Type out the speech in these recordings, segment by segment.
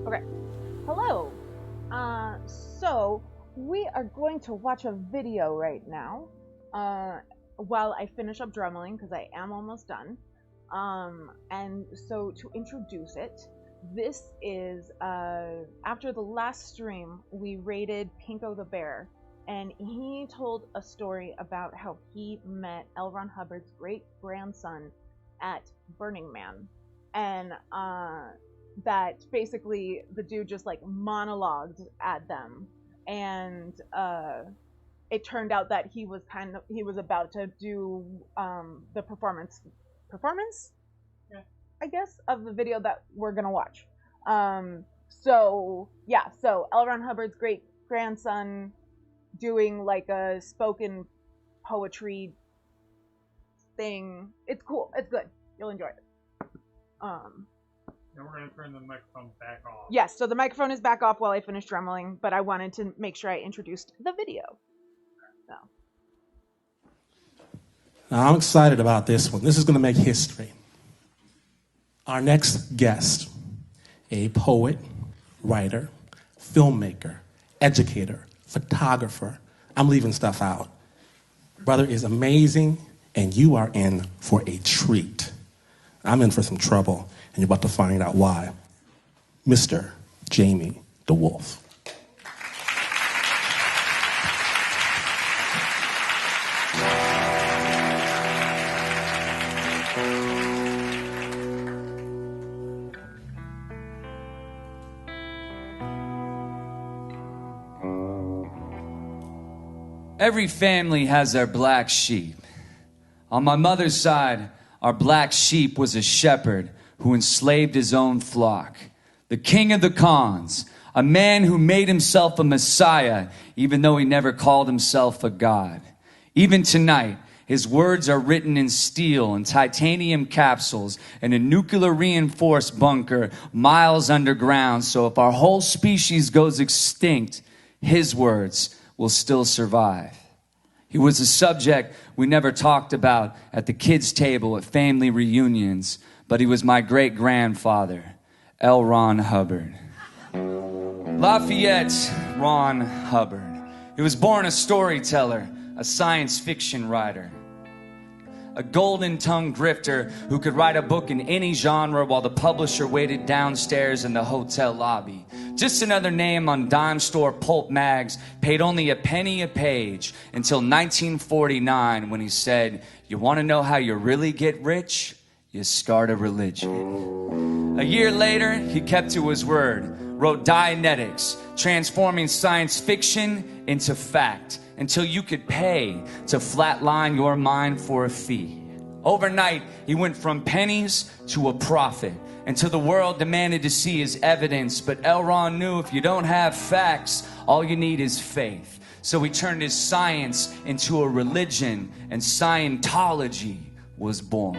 Okay, hello. So we are going to watch a video right now while I finish up drumming because I am almost done. And so to introduce it, this is after the last stream we raided Pinko the Bear, and he told a story about how he met L. Ron Hubbard's great grandson at Burning Man, and that basically the dude just like monologued at them, and it turned out that he was about to do the performance, yeah, I guess, of the video that we're gonna watch. So L. Ron Hubbard's great grandson doing like a spoken poetry thing. It's cool. It's good. You'll enjoy it. And we're going to turn the microphone back off. Yes, so the microphone is back off while I finish drumming, but I wanted to make sure I introduced the video. So. Now, I'm excited about this one. This is going to make history. Our next guest, a poet, writer, filmmaker, educator, photographer. I'm leaving stuff out. Brother is amazing, and you are in for a treat. I'm in for some trouble, and you're about to find out why. Mr. Jamie DeWolf. Every family has their black sheep. On my mother's side, our black sheep was a shepherd who enslaved his own flock. The king of the Khans, a man who made himself a messiah, even though he never called himself a god. Even tonight, his words are written in steel and titanium capsules in a nuclear reinforced bunker miles underground. So if our whole species goes extinct, his words will still survive. He was a subject we never talked about at the kids' table at family reunions, but he was my great-grandfather, L. Ron Hubbard. Lafayette Ron Hubbard. He was born a storyteller, a science fiction writer, a golden-tongued grifter who could write a book in any genre while the publisher waited downstairs in the hotel lobby. Just another name on dime store pulp mags, paid only a penny a page until 1949 when he said, "You want to know how you really get rich? You start a religion." A year later, he kept to his word, wrote Dianetics, transforming science fiction into fact, until you could pay to flatline your mind for a fee. Overnight, he went from pennies to a profit, until the world demanded to see his evidence. But L. Ron knew if you don't have facts, all you need is faith. So he turned his science into a religion, and Scientology was born.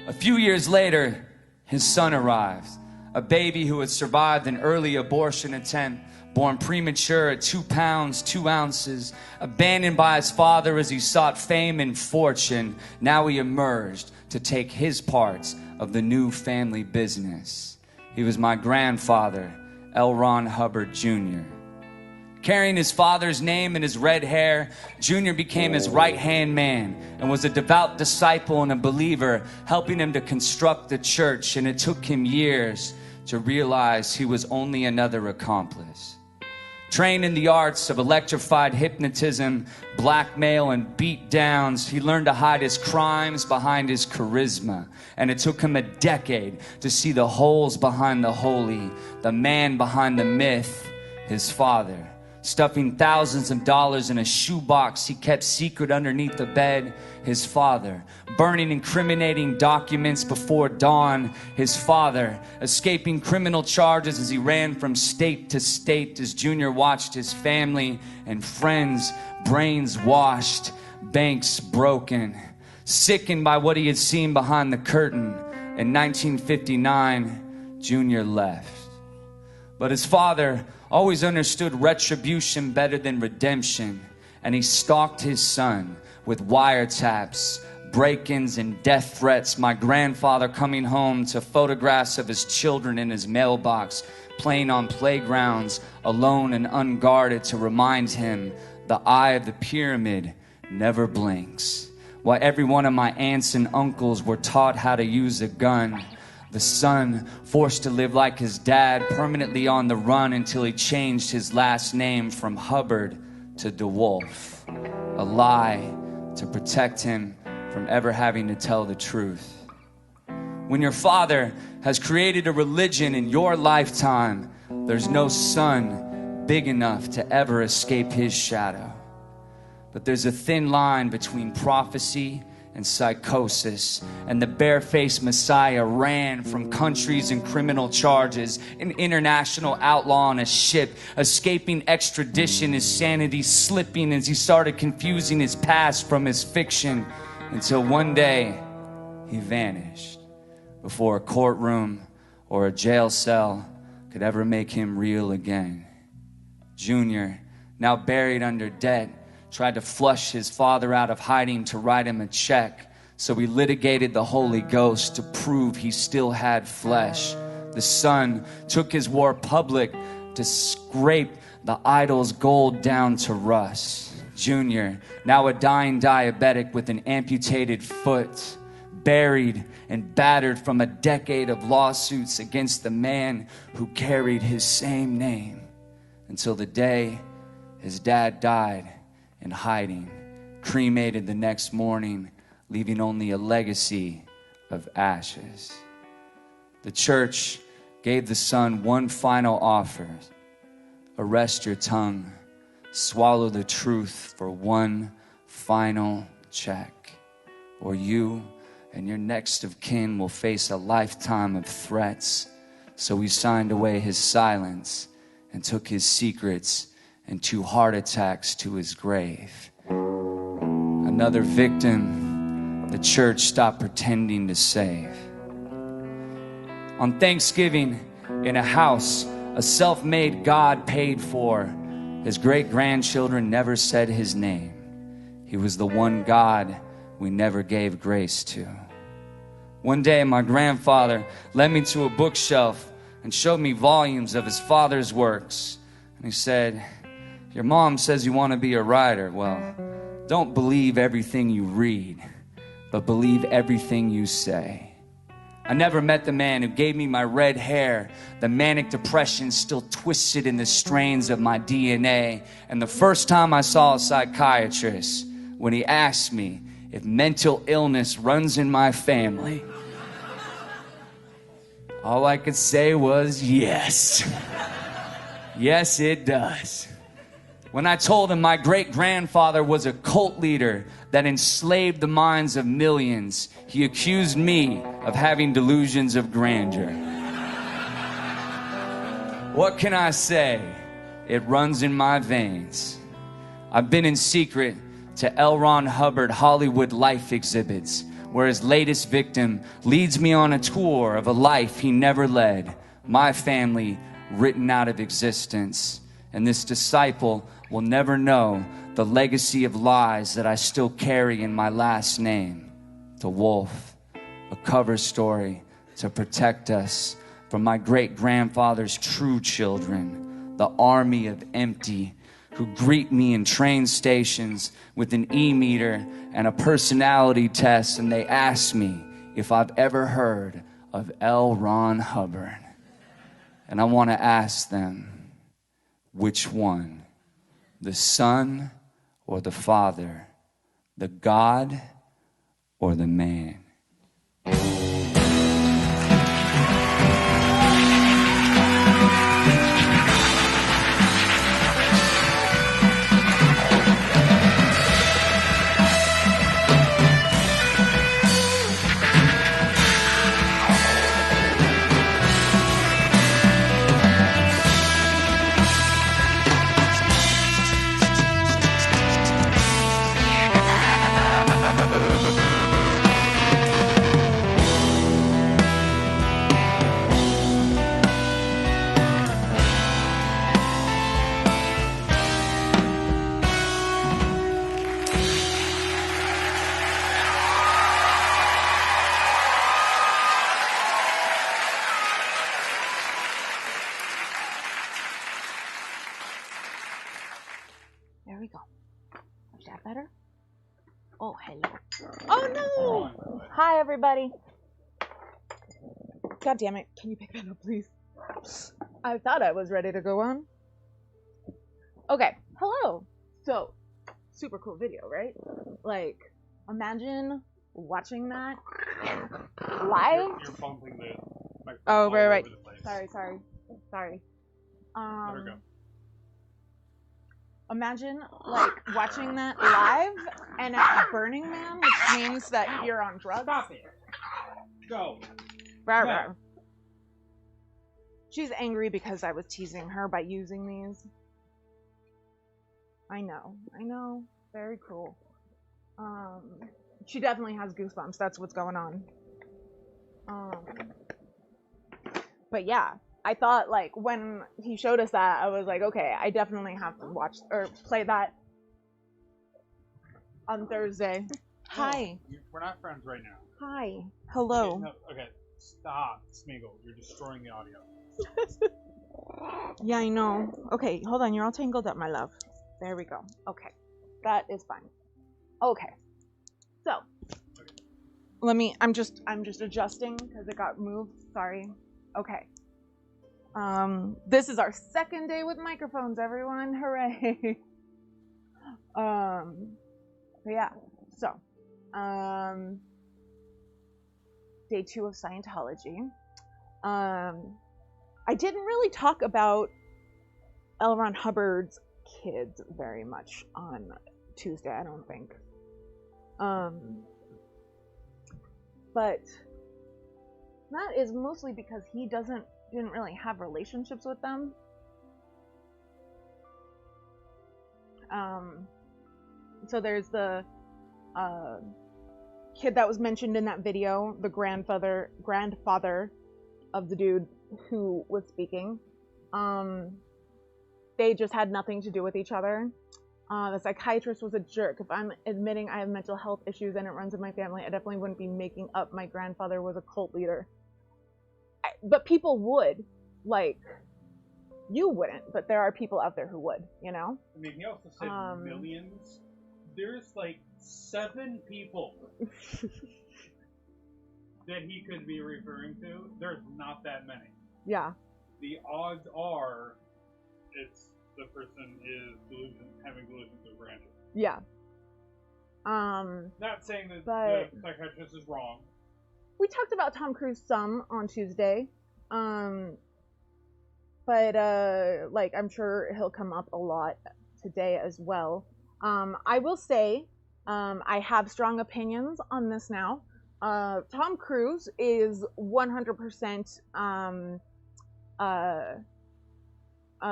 A few years later, his son arrived, a baby who had survived an early abortion attempt, born premature at 2 pounds, 2 ounces, abandoned by his father as he sought fame and fortune. Now he emerged to take his parts of the new family business. He was my grandfather, L. Ron Hubbard Jr. Carrying his father's name in his red hair, Junior became his right-hand man and was a devout disciple and a believer, helping him to construct the church. And it took him years to realize he was only another accomplice. Trained in the arts of electrified hypnotism, blackmail, and beatdowns, he learned to hide his crimes behind his charisma. And it took him a decade to see the holes behind the holy, the man behind the myth, his father. Stuffing thousands of dollars in a shoebox he kept secret underneath the bed, his father. Burning incriminating documents before dawn, his father. Escaping criminal charges as he ran from state to state as Junior watched his family and friends' brains washed, banks broken. Sickened by what he had seen behind the curtain, in 1959, Junior left. But his father always understood retribution better than redemption, and he stalked his son with wiretaps, break-ins, and death threats. My grandfather coming home to photographs of his children in his mailbox, playing on playgrounds, alone and unguarded, to remind him the eye of the pyramid never blinks. While every one of my aunts and uncles were taught how to use a gun, the son forced to live like his dad, permanently on the run until he changed his last name from Hubbard to DeWolf. A lie to protect him from ever having to tell the truth. When your father has created a religion in your lifetime, there's no sun big enough to ever escape his shadow. But there's a thin line between prophecy and psychosis, and the barefaced Messiah ran from countries and criminal charges, an international outlaw on a ship, escaping extradition, his sanity slipping as he started confusing his past from his fiction, until one day he vanished before a courtroom or a jail cell could ever make him real again. Junior, now buried under debt, tried to flush his father out of hiding to write him a check. So he litigated the Holy Ghost to prove he still had flesh. The son took his war public to scrape the idol's gold down to rust. Junior, now a dying diabetic with an amputated foot, buried and battered from a decade of lawsuits against the man who carried his same name, until the day his dad died in hiding, cremated the next morning, leaving only a legacy of ashes. The church gave the son one final offer: arrest your tongue, swallow the truth for one final check, or you and your next of kin will face a lifetime of threats. So he signed away his silence and took his secrets and 2 heart attacks to his grave. Another victim the church stopped pretending to save. On Thanksgiving, in a house a self-made God paid for, his great-grandchildren never said his name. He was the one God we never gave grace to. One day, my grandfather led me to a bookshelf and showed me volumes of his father's works. And he said, "Your mom says you want to be a writer. Well, don't believe everything you read, but believe everything you say." I never met the man who gave me my red hair, the manic depression still twisted in the strains of my DNA, and the first time I saw a psychiatrist, when he asked me if mental illness runs in my family, all I could say was yes. Yes, it does. When I told him my great-grandfather was a cult leader that enslaved the minds of millions, he accused me of having delusions of grandeur. What can I say? It runs in my veins. I've been in secret to L. Ron Hubbard Hollywood life exhibits, where his latest victim leads me on a tour of a life he never led, my family written out of existence. And this disciple will never know the legacy of lies that I still carry in my last name. The wolf, a cover story to protect us from my great-grandfather's true children, the army of empty who greet me in train stations with an e-meter and a personality test, and they ask me if I've ever heard of L. Ron Hubbard. And I want to ask them, which one? The Son or the Father? The God or the man? There we go. Is that better? Oh, hello. Oh, no! Hi, everybody. God damn it. Can you pick that up, please? I thought I was ready to go on. Okay. Hello. So, super cool video, right? Like, imagine watching that live. You're bumping the microphone Oh, all right. over the place. Sorry. Let her go. Imagine, like, watching that live and it's Burning Man, which means that you're on drugs. Stop it. Go. Rawr, No. rawr. She's angry because I was teasing her by using these. I know. Very cool. She definitely has goosebumps. That's what's going on. But yeah, I thought, like, when he showed us that, I was like, okay, I definitely have to watch or play that on Thursday. Hi. We're not friends right now. Hi. Hello. Okay, no, okay. Stop, Smeagol. You're destroying the audio. Yeah, I know. Okay, hold on. You're all tangled up, my love. There we go. Okay. That is fine. Okay. So, I'm just adjusting because it got moved. Sorry. Okay. This is our second day with microphones, everyone. Hooray. But yeah. So, day 2 of Scientology. I didn't really talk about L. Ron Hubbard's kids very much on Tuesday, I don't think. But that is mostly because he didn't really have relationships with them. So there's the kid that was mentioned in that video, the grandfather of the dude who was speaking. They just had nothing to do with each other. The psychiatrist was a jerk. If I'm admitting I have mental health issues and it runs in my family, I definitely wouldn't be making up my grandfather was a cult leader. But people would. Like, you wouldn't, but there are people out there who would, you know? I mean, he also said millions. There's like 7 people that he could be referring to. There's not that many. Yeah. The odds are it's the person is having delusions of grandeur. Yeah. Not saying that the psychiatrist is wrong. We talked about Tom Cruise some on Tuesday. But like, I'm sure he'll come up a lot today as well. I will say, I have strong opinions on this now. Tom Cruise is 100%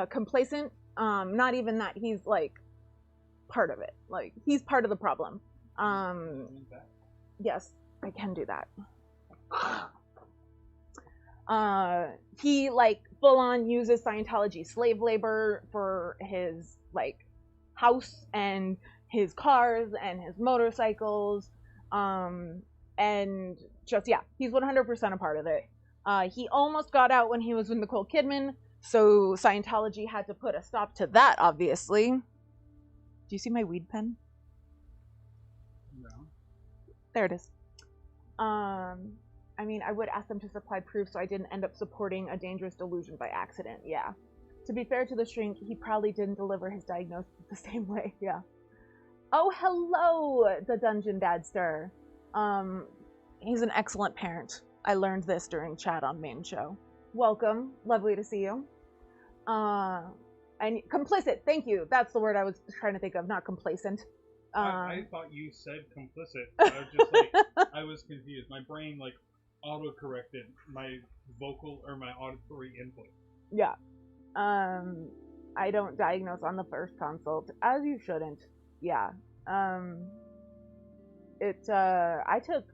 complacent. Not even that, he's like part of it. Like, he's part of the problem. Yes, I can do that. He like full on uses Scientology slave labor for his like house and his cars and his motorcycles, and just, yeah, he's 100% a part of it. He almost got out when he was with Nicole Kidman, so Scientology had to put a stop to that, obviously. Do you see my weed pen? No. There it is. I mean, I would ask them to supply proof so I didn't end up supporting a dangerous delusion by accident. Yeah. To be fair to the shrink, he probably didn't deliver his diagnosis the same way. Yeah. Oh, hello, the Dungeon Dadster. He's an excellent parent. I learned this during chat on main show. Welcome. Lovely to see you. And complicit. Thank you. That's the word I was trying to think of, not complacent. I thought you said complicit. I was just like, I was confused. My brain like auto-corrected my vocal or my auditory input. Yeah. I don't diagnose on the first consult, as you shouldn't. Yeah. I took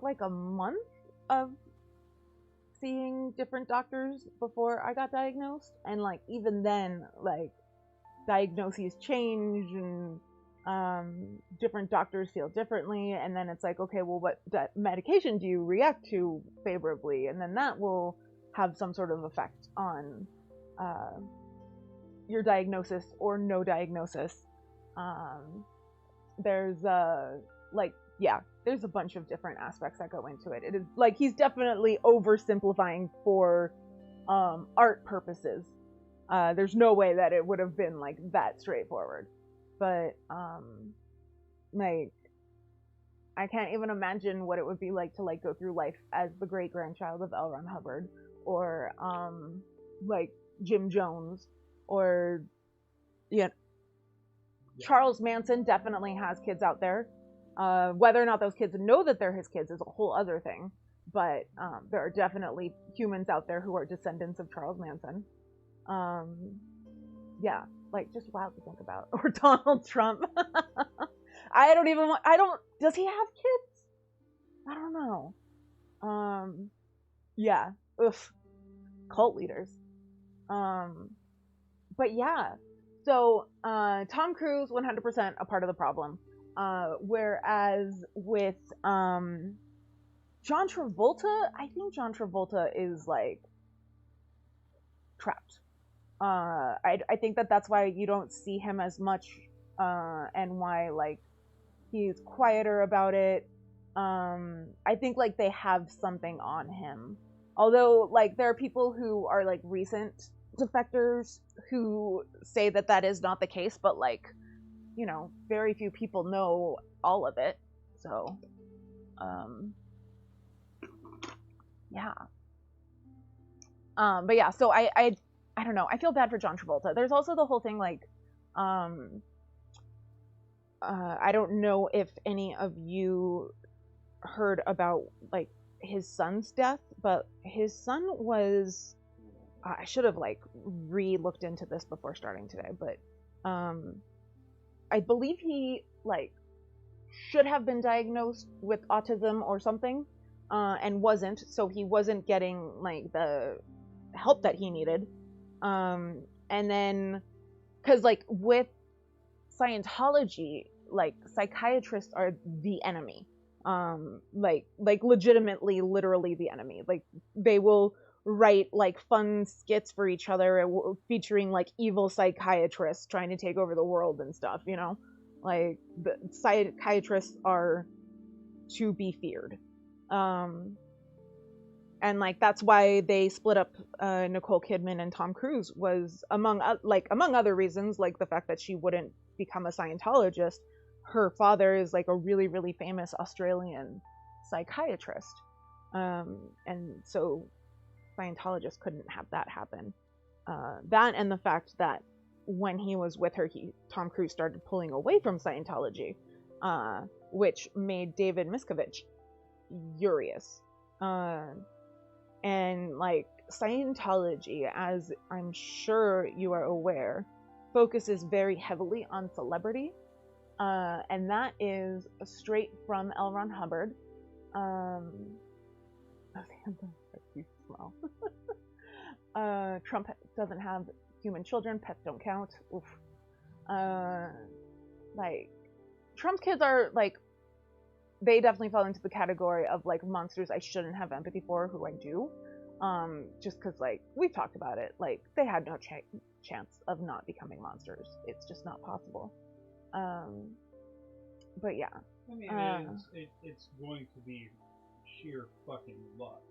like a month of seeing different doctors before I got diagnosed, and like even then, like, diagnoses change and different doctors feel differently, and then it's like, okay, well, what medication do you react to favorably, and then that will have some sort of effect on your diagnosis or no diagnosis. There's there's a bunch of different aspects that go into it. It is like he's definitely oversimplifying for art purposes. There's no way that it would have been like that straightforward. But like, I can't even imagine what it would be like to like go through life as the great grandchild of L. Ron Hubbard, or like Jim Jones, or Charles Manson definitely has kids out there. Whether or not those kids know that they're his kids is a whole other thing. But there are definitely humans out there who are descendants of Charles Manson. Yeah, like, just wild to think about. Or Donald Trump. Does he have kids? I don't know. Yeah, oof. Cult leaders. But yeah, so Tom Cruise, 100% a part of the problem. Whereas with John Travolta, I think John Travolta is like trapped. I think that's why you don't see him as much, and why like he's quieter about it. I think like they have something on him. Although like there are people who are like recent defectors who say that is not the case, but like, very few people know all of it. So, yeah. But yeah, so I don't know. I feel bad for John Travolta. There's also the whole thing like, I don't know if any of you heard about like his son's death, but his son was, I should have like re-looked into this before starting today, but I believe he like should have been diagnosed with autism or something, and wasn't, so he wasn't getting like the help that he needed. And then, because like with Scientology, like psychiatrists are the enemy. Like legitimately, literally the enemy. Like they will write like fun skits for each other featuring like evil psychiatrists trying to take over the world and stuff, you know? Like the psychiatrists are to be feared. And like that's why they split up Nicole Kidman and Tom Cruise, was among other reasons, like the fact that she wouldn't become a Scientologist. Her father is like a really, really famous Australian psychiatrist, and so Scientologists couldn't have that happen. That and the fact that when he was with her, Tom Cruise started pulling away from Scientology, which made David Miscavige furious. And like Scientology, as I'm sure you are aware, focuses very heavily on celebrity, and that is straight from L. Ron Hubbard. Trump doesn't have human children. Pets don't count. Oof. Like Trump's kids are like, they definitely fall into the category of like monsters I shouldn't have empathy for, who I do. Just because like we've talked about it, like they had no chance of not becoming monsters. It's just not possible. But yeah. I mean, it's going to be sheer fucking luck.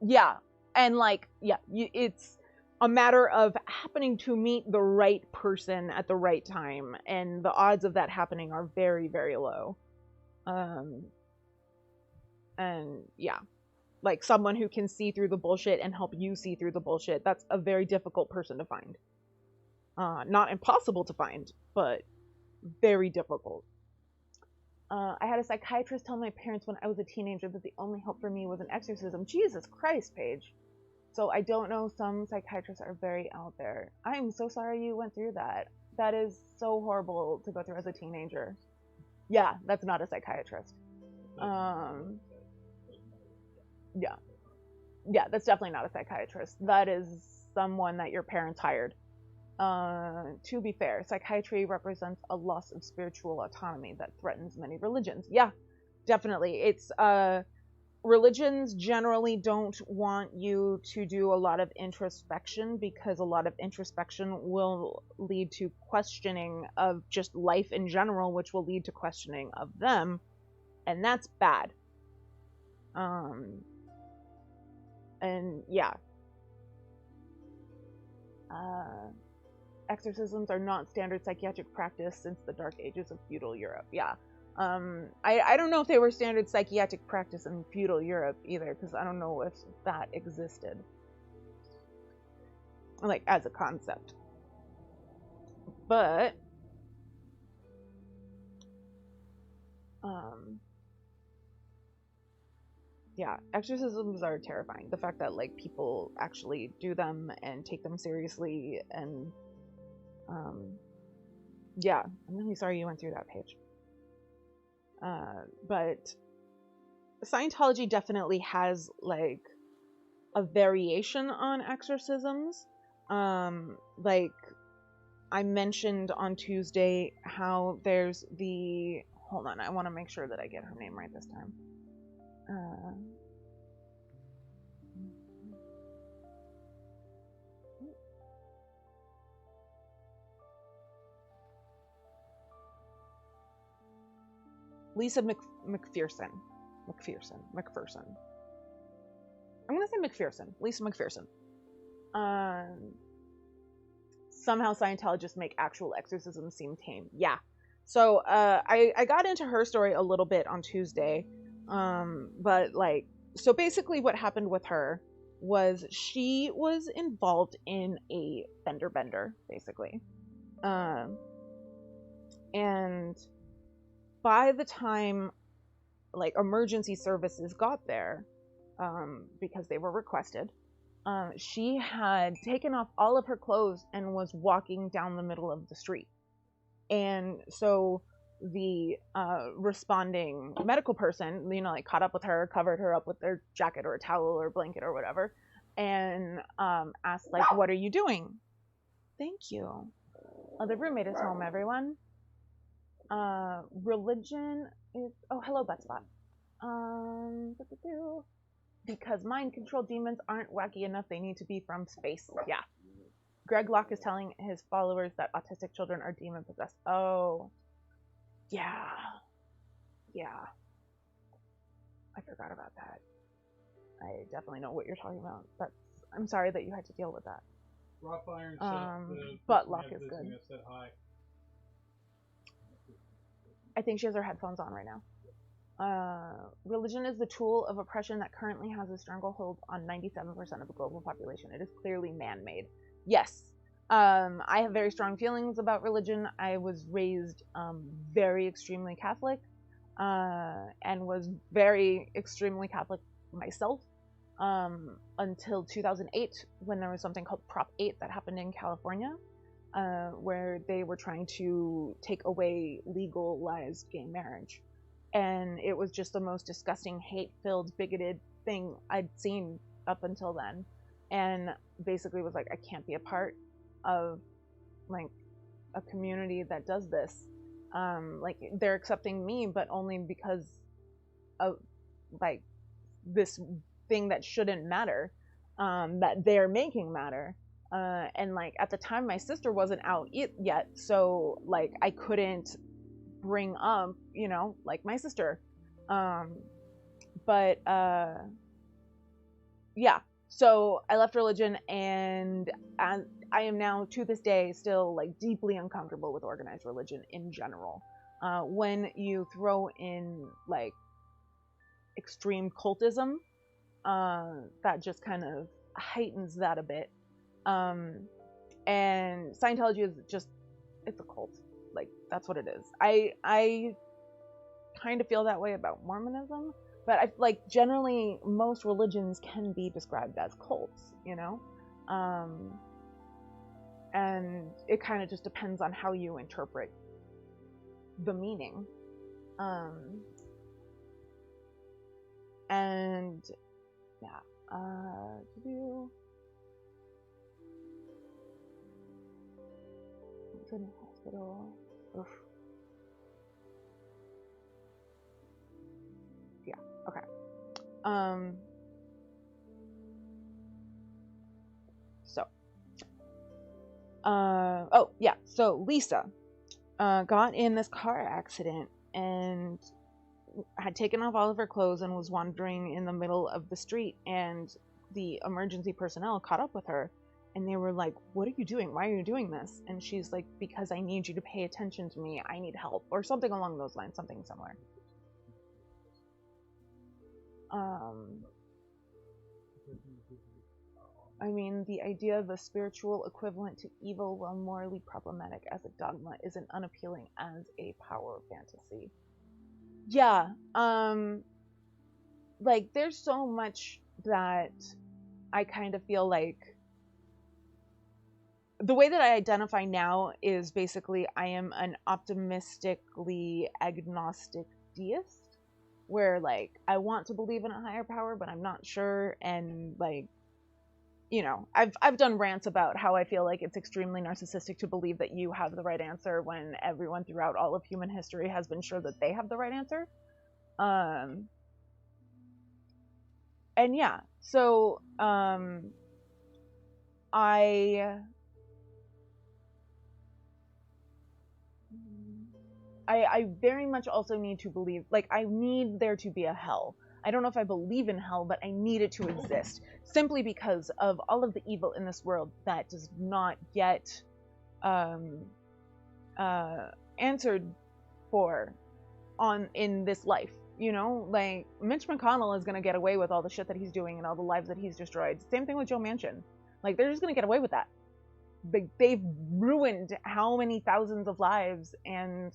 Yeah, and like it's a matter of happening to meet the right person at the right time, and the odds of that happening are very, very low. And yeah, like someone who can see through the bullshit and help you see through the bullshit, that's a very difficult person to find. Not impossible to find, but very difficult. I had a psychiatrist tell my parents when I was a teenager that the only hope for me was an exorcism. Jesus Christ, Paige. So I don't know, some psychiatrists are very out there. I'm so sorry you went through that. That is so horrible to go through as a teenager. Yeah, that's not a psychiatrist. Yeah, that's definitely not a psychiatrist. That is someone that your parents hired. To be fair, psychiatry represents a loss of spiritual autonomy that threatens many religions. Yeah, definitely. It's religions generally don't want you to do a lot of introspection, because a lot of introspection will lead to questioning of just life in general, which will lead to questioning of them, and that's bad. And yeah. Exorcisms are not standard psychiatric practice since the dark ages of feudal Europe. Yeah. I don't know if they were standard psychiatric practice in feudal Europe either, because I don't know if that existed, like, as a concept. But yeah, exorcisms are terrifying. The fact that like people actually do them and take them seriously, and yeah, I'm really sorry you went through that, Paige. But Scientology definitely has like a variation on exorcisms. Like I mentioned on Tuesday how there's the, hold on, I want to make sure that I get her name right this time. Lisa McPherson. I'm gonna say McPherson. Lisa McPherson. Somehow Scientologists make actual exorcisms seem tame. Yeah. So I got into her story a little bit on Tuesday. But like, so basically what happened with her was she was involved in a fender bender, basically. And by the time like emergency services got there, because they were requested, she had taken off all of her clothes and was walking down the middle of the street. And so the responding medical person, you know, like caught up with her, covered her up with their jacket or a towel or blanket or whatever, and asked, like, what are you doing? Thank you. The roommate is home, everyone. Religion is... Oh, hello, Butspot. Because mind control demons aren't wacky enough, they need to be from space. Yeah. Greg Locke is telling his followers that autistic children are demon possessed. Oh. Yeah. Yeah. I forgot about that. I definitely know what you're talking about. I'm sorry that you had to deal with that. Rough Iron said but Locke is good. Said hi. I think she has her headphones on right now. Religion is the tool of oppression that currently has a stranglehold on 97% of the global population. It is clearly man-made. Yes. I have very strong feelings about religion. I was raised very extremely Catholic, and was very extremely Catholic myself until 2008, when there was something called Prop 8 that happened in California, where they were trying to take away legalized gay marriage. And it was just the most disgusting, hate-filled, bigoted thing I'd seen up until then. And basically was like, I can't be a part of like a community that does this. Like, they're accepting me, but only because of like this thing that shouldn't matter, that they're making matter. And like at the time, my sister wasn't out yet, so like I couldn't bring up, you know, like my sister. But yeah, so I left religion, and I am now to this day still like deeply uncomfortable with organized religion in general. When you throw in like extreme cultism, that just kind of heightens that a bit. And Scientology is just, it's a cult. Like, that's what it is. I kind of feel that way about Mormonism, but I like generally most religions can be described as cults, you know? And it kind of just depends on how you interpret the meaning. And yeah, in the hospital. Oof. Yeah, okay. Oh yeah, so Lisa got in this car accident and had taken off all of her clothes and was wandering in the middle of the street, and the emergency personnel caught up with her, and they were like, what are you doing? Why are you doing this? And she's like, because I need you to pay attention to me. I need help, or something along those lines, something similar. I mean, the idea of a spiritual equivalent to evil, while morally problematic as a dogma, isn't unappealing as a power fantasy. Yeah, like, there's so much that I kind of feel like the way that I identify now is basically I am an optimistically agnostic deist, where like I want to believe in a higher power, but I'm not sure. And like, you know, I've done rants about how I feel like it's extremely narcissistic to believe that you have the right answer when everyone throughout all of human history has been sure that they have the right answer. And yeah, so I very much also need to believe, like, I need there to be a hell. I don't know if I believe in hell, but I need it to exist, simply because of all of the evil in this world that does not get answered for in this life. You know, like, Mitch McConnell is going to get away with all the shit that he's doing and all the lives that he's destroyed. Same thing with Joe Manchin. Like, they're just going to get away with that. They've ruined how many thousands of lives, and,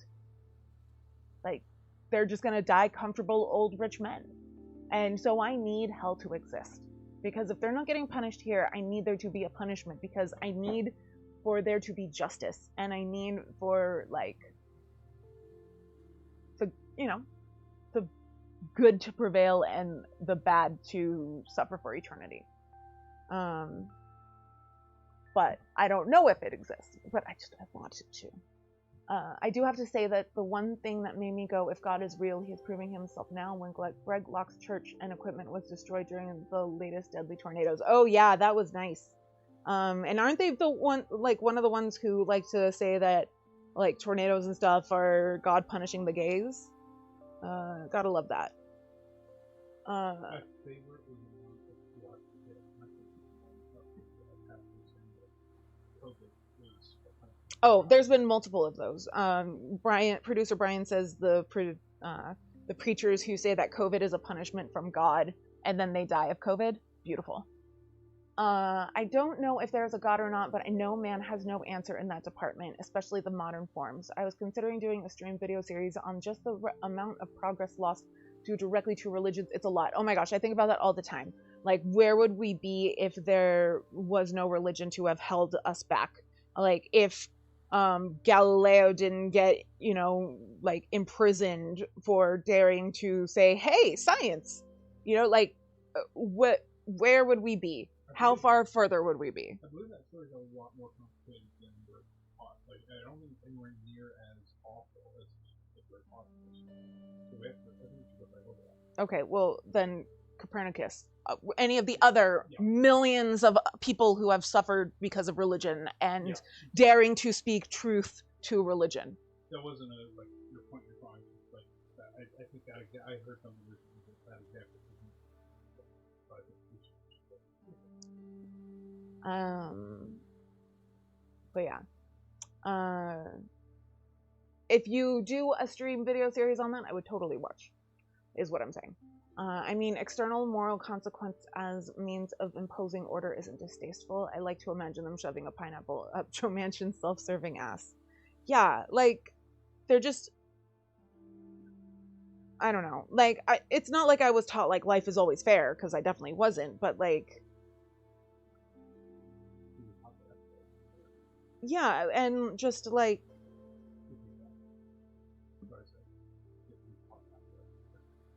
like, they're just going to die comfortable old rich men. And so I need hell to exist. Because if they're not getting punished here, I need there to be a punishment. Because I need for there to be justice. And I need for, like, the, you know, the good to prevail and the bad to suffer for eternity. But I don't know if it exists. But I want it to. I do have to say that the one thing that made me go, if God is real, he is proving himself now, when Greg Locke's church and equipment was destroyed during the latest deadly tornadoes. Oh yeah, that was nice. And aren't they the one of the ones who like to say that, like, tornadoes and stuff are God punishing the gays? Gotta love that. My favorite was the one that watched it. I think COVID was Oh, there's been multiple of those. Producer Brian says the preachers who say that COVID is a punishment from God and then they die of COVID. Beautiful. I don't know if there's a God or not, but I know man has no answer in that department, especially the modern forms. I was considering doing a stream video series on just the amount of progress lost due directly to religions. It's a lot. Oh my gosh, I think about that all the time. Like, where would we be if there was no religion to have held us back? Like, if Galileo didn't get, like, imprisoned for daring to say, hey, science, like, where would we be? How far further would we be? I believe that story is a lot more complicated than we're taught. Like, I don't think it's anywhere near as awful as we're taught. So I think we should go back over that. Okay, well, then Copernicus. Any of the other millions of people who have suffered because of religion and daring to speak truth to religion. That wasn't your point you're drawing. Like, I think that I heard some of that example. But yeah. If you do a stream video series on that, I would totally watch, is what I'm saying. I mean, external moral consequence as means of imposing order isn't distasteful. I like to imagine them shoving a pineapple up Joe Manchin's self-serving ass. Yeah, like, they're just, I don't know. Like, it's not like I was taught, like, life is always fair, because I definitely wasn't, but, like, yeah, and just, like,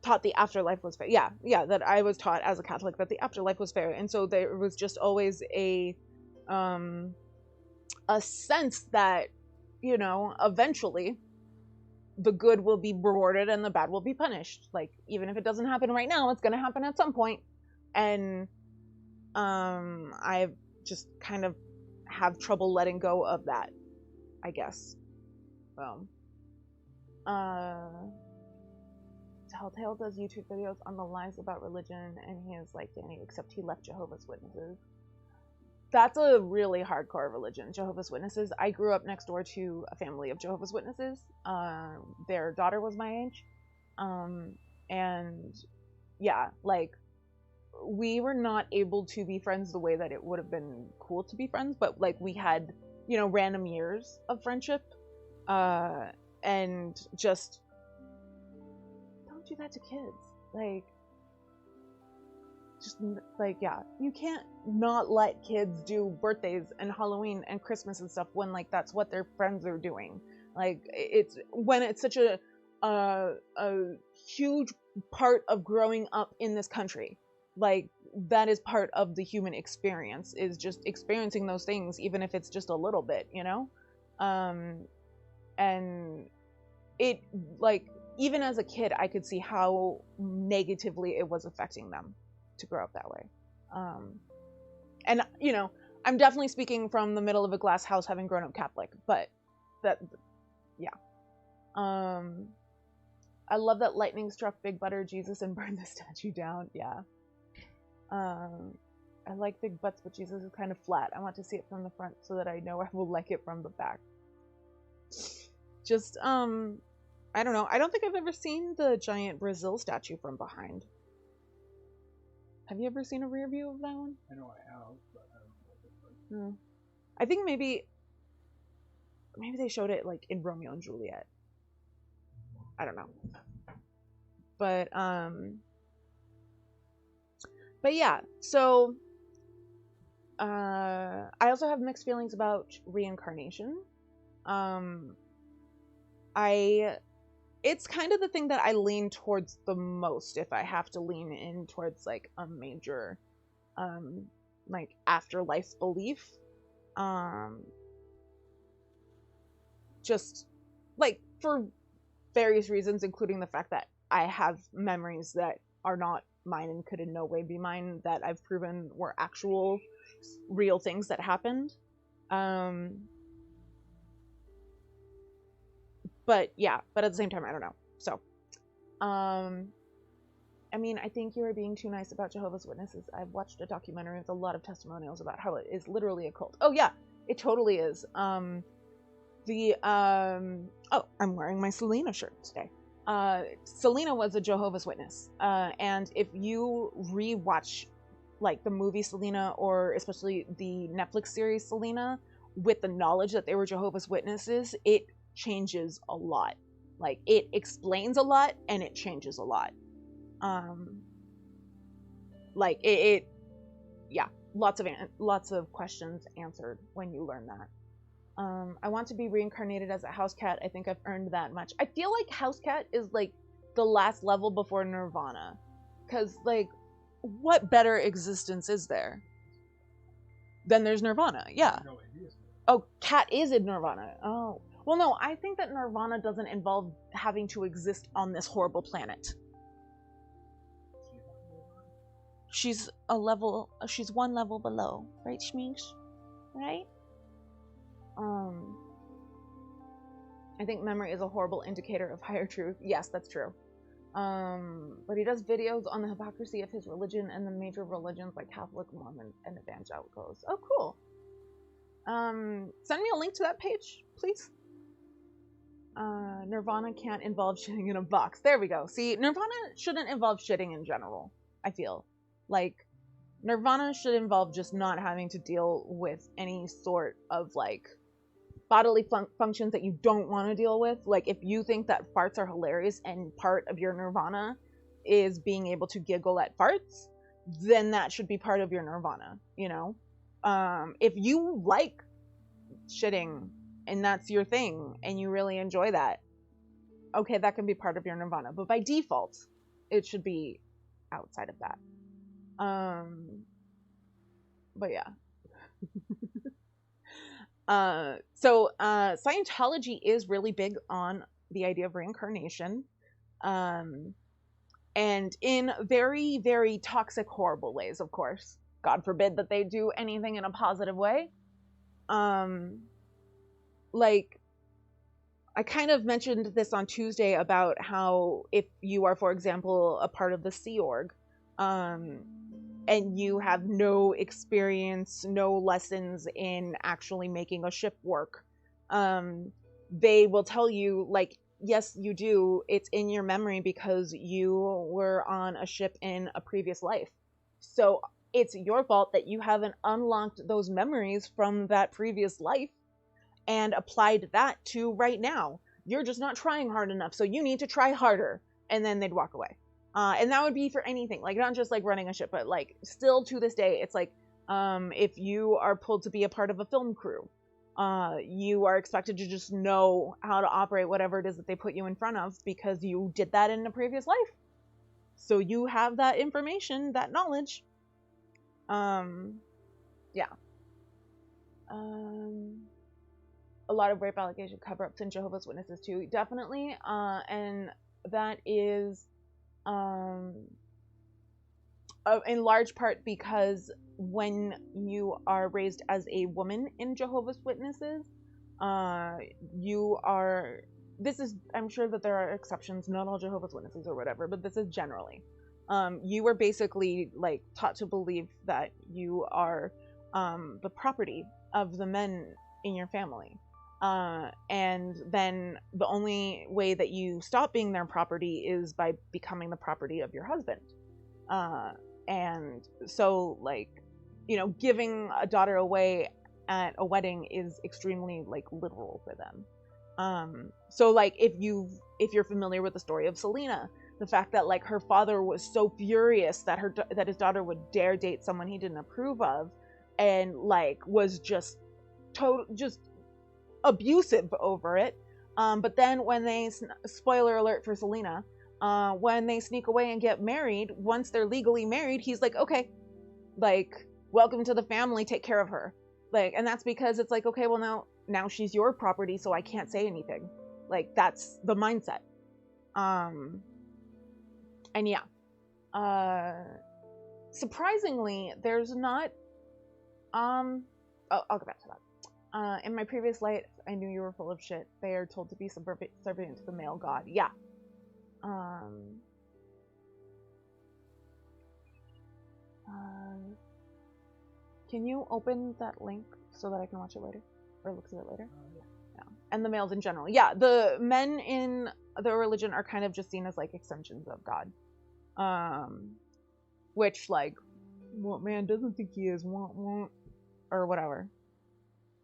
taught the afterlife was fair. Yeah, that I was taught as a Catholic that the afterlife was fair, and so there was just always a sense that, eventually the good will be rewarded and the bad will be punished. Like, even if it doesn't happen right now, it's going to happen at some point. And I just kind of have trouble letting go of that, I guess. So, Telltale does YouTube videos on the lies about religion, and he is like Danny, except he left Jehovah's Witnesses. That's a really hardcore religion, Jehovah's Witnesses. I grew up next door to a family of Jehovah's Witnesses. Their daughter was my age. And yeah, like, we were not able to be friends the way that it would have been cool to be friends, but, like, we had, random years of friendship. And just, don't do that to kids. Like, just, like, yeah, you can't not let kids do birthdays and Halloween and Christmas and stuff when, like, that's what their friends are doing. Like, it's when it's such a huge part of growing up in this country. Like, that is part of the human experience, is just experiencing those things, even if it's just a little bit, and it, like, even as a kid, I could see how negatively it was affecting them to grow up that way. And, I'm definitely speaking from the middle of a glass house, having grown up Catholic, but that, yeah. I love that lightning struck Big Butter Jesus and burned the statue down. Yeah. I like big butts, but Jesus is kind of flat. I want to see it from the front so that I know I will like it from the back. Just, I I don't know. I don't think I've ever seen the giant Brazil statue from behind. Have you ever seen a rear view of that one? I know I have, but I don't know what it's like. No. I think maybe they showed it like in Romeo and Juliet. I don't know. But yeah, so I also have mixed feelings about reincarnation. It's kind of the thing that I lean towards the most if I have to lean in towards like a major like afterlife belief. Just like for various reasons, including the fact that I have memories that are not mine and could in no way be mine that I've proven were actual real things that happened. But yeah, but at the same time, I don't know. So, I mean, I think you are being too nice about Jehovah's Witnesses. I've watched a documentary with a lot of testimonials about how it is literally a cult. Oh yeah, it totally is. Oh, I'm wearing my Selena shirt today. Selena was a Jehovah's Witness. And if you rewatch like the movie Selena, or especially the Netflix series Selena, with the knowledge that they were Jehovah's Witnesses, it changes a lot. Like, it explains a lot and it changes a lot. Like yeah, lots of questions answered when you learn that. I want to be reincarnated as a house cat. I think I've earned that much. I feel like house cat is like the last level before nirvana, because like, what better existence is there than there's nirvana? Yeah. No idea. Oh, cat is in nirvana. Oh, well, no, I think that nirvana doesn't involve having to exist on this horrible planet. She's one level below, right, Schmeeks? Right? I think memory is a horrible indicator of higher truth. Yes, that's true. But he does videos on the hypocrisy of his religion and the major religions like Catholic, Mormon, and Evangelicals. Oh, cool. Send me a link to that page, please. Nirvana can't involve shitting in a box. There we go. See, Nirvana shouldn't involve shitting in general, I feel. Like, Nirvana should involve just not having to deal with any sort of, like, bodily functions that you don't want to deal with. Like, if you think that farts are hilarious and part of your Nirvana is being able to giggle at farts, then that should be part of your Nirvana, you know? If you like shitting and that's your thing and you really enjoy that, okay, that can be part of your Nirvana. But by default, it should be outside of that. But yeah. So Scientology is really big on the idea of reincarnation, and in very, very toxic, horrible ways, of course. God forbid that they do anything in a positive way. Like, I kind of mentioned this on Tuesday about how if you are, for example, a part of the Sea Org, and you have no experience, no lessons in actually making a ship work, they will tell you, like, yes, you do. It's in your memory because you were on a ship in a previous life. So it's your fault that you haven't unlocked those memories from that previous life and applied that to right now. You're just not trying hard enough, so you need to try harder. And then they'd walk away. And that would be for anything, like not just like running a ship, but like still to this day, it's like if you are pulled to be a part of a film crew, you are expected to just know how to operate whatever it is that they put you in front of because you did that in a previous life. So you have that information, that knowledge. Yeah. A lot of rape allegation cover-ups in Jehovah's Witnesses too, definitely. And that is in large part because when you are raised as a woman in Jehovah's Witnesses, you are, this is, I'm sure that there are exceptions, not all Jehovah's Witnesses or whatever, but this is generally, you were basically like taught to believe that you are the property of the men in your family. And then the only way that you stop being their property is by becoming the property of your husband. And so, like, you know, giving a daughter away at a wedding is extremely, like, literal for them. So, like, if you're familiar with the story of Selena, the fact that, like, her father was so furious that his daughter would dare date someone he didn't approve of, and, like, was just abusive over it. But then when they, spoiler alert for Selena, when they sneak away and get married, once they're legally married, he's like, okay, like, welcome to the family, take care of her. Like, and that's because it's like, okay, well, now she's your property, so I can't say anything. Like, that's the mindset. And yeah, surprisingly, there's not, I'll go back to that. In my previous life, I knew you were full of shit. They are told to be subservient to the male god. Yeah. Can you open that link so that I can watch it later? Or look through it later? Yeah. And the males in general. Yeah, the men in the religion are kind of just seen as, like, extensions of God. Which, like, what man doesn't think he is? Or whatever.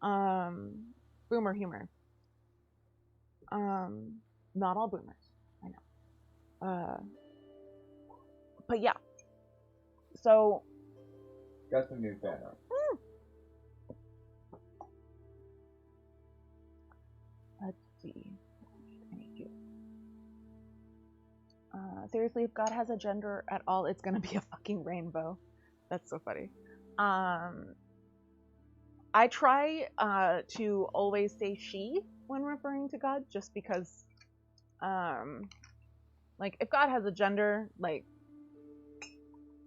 Boomer humor. Not all boomers, I know. But yeah. So. Got some new fan art. Let's see. Thank you. Seriously, if God has a gender at all, it's gonna be a fucking rainbow. That's so funny. I try to always say she when referring to God, just because, like, if God has a gender, like,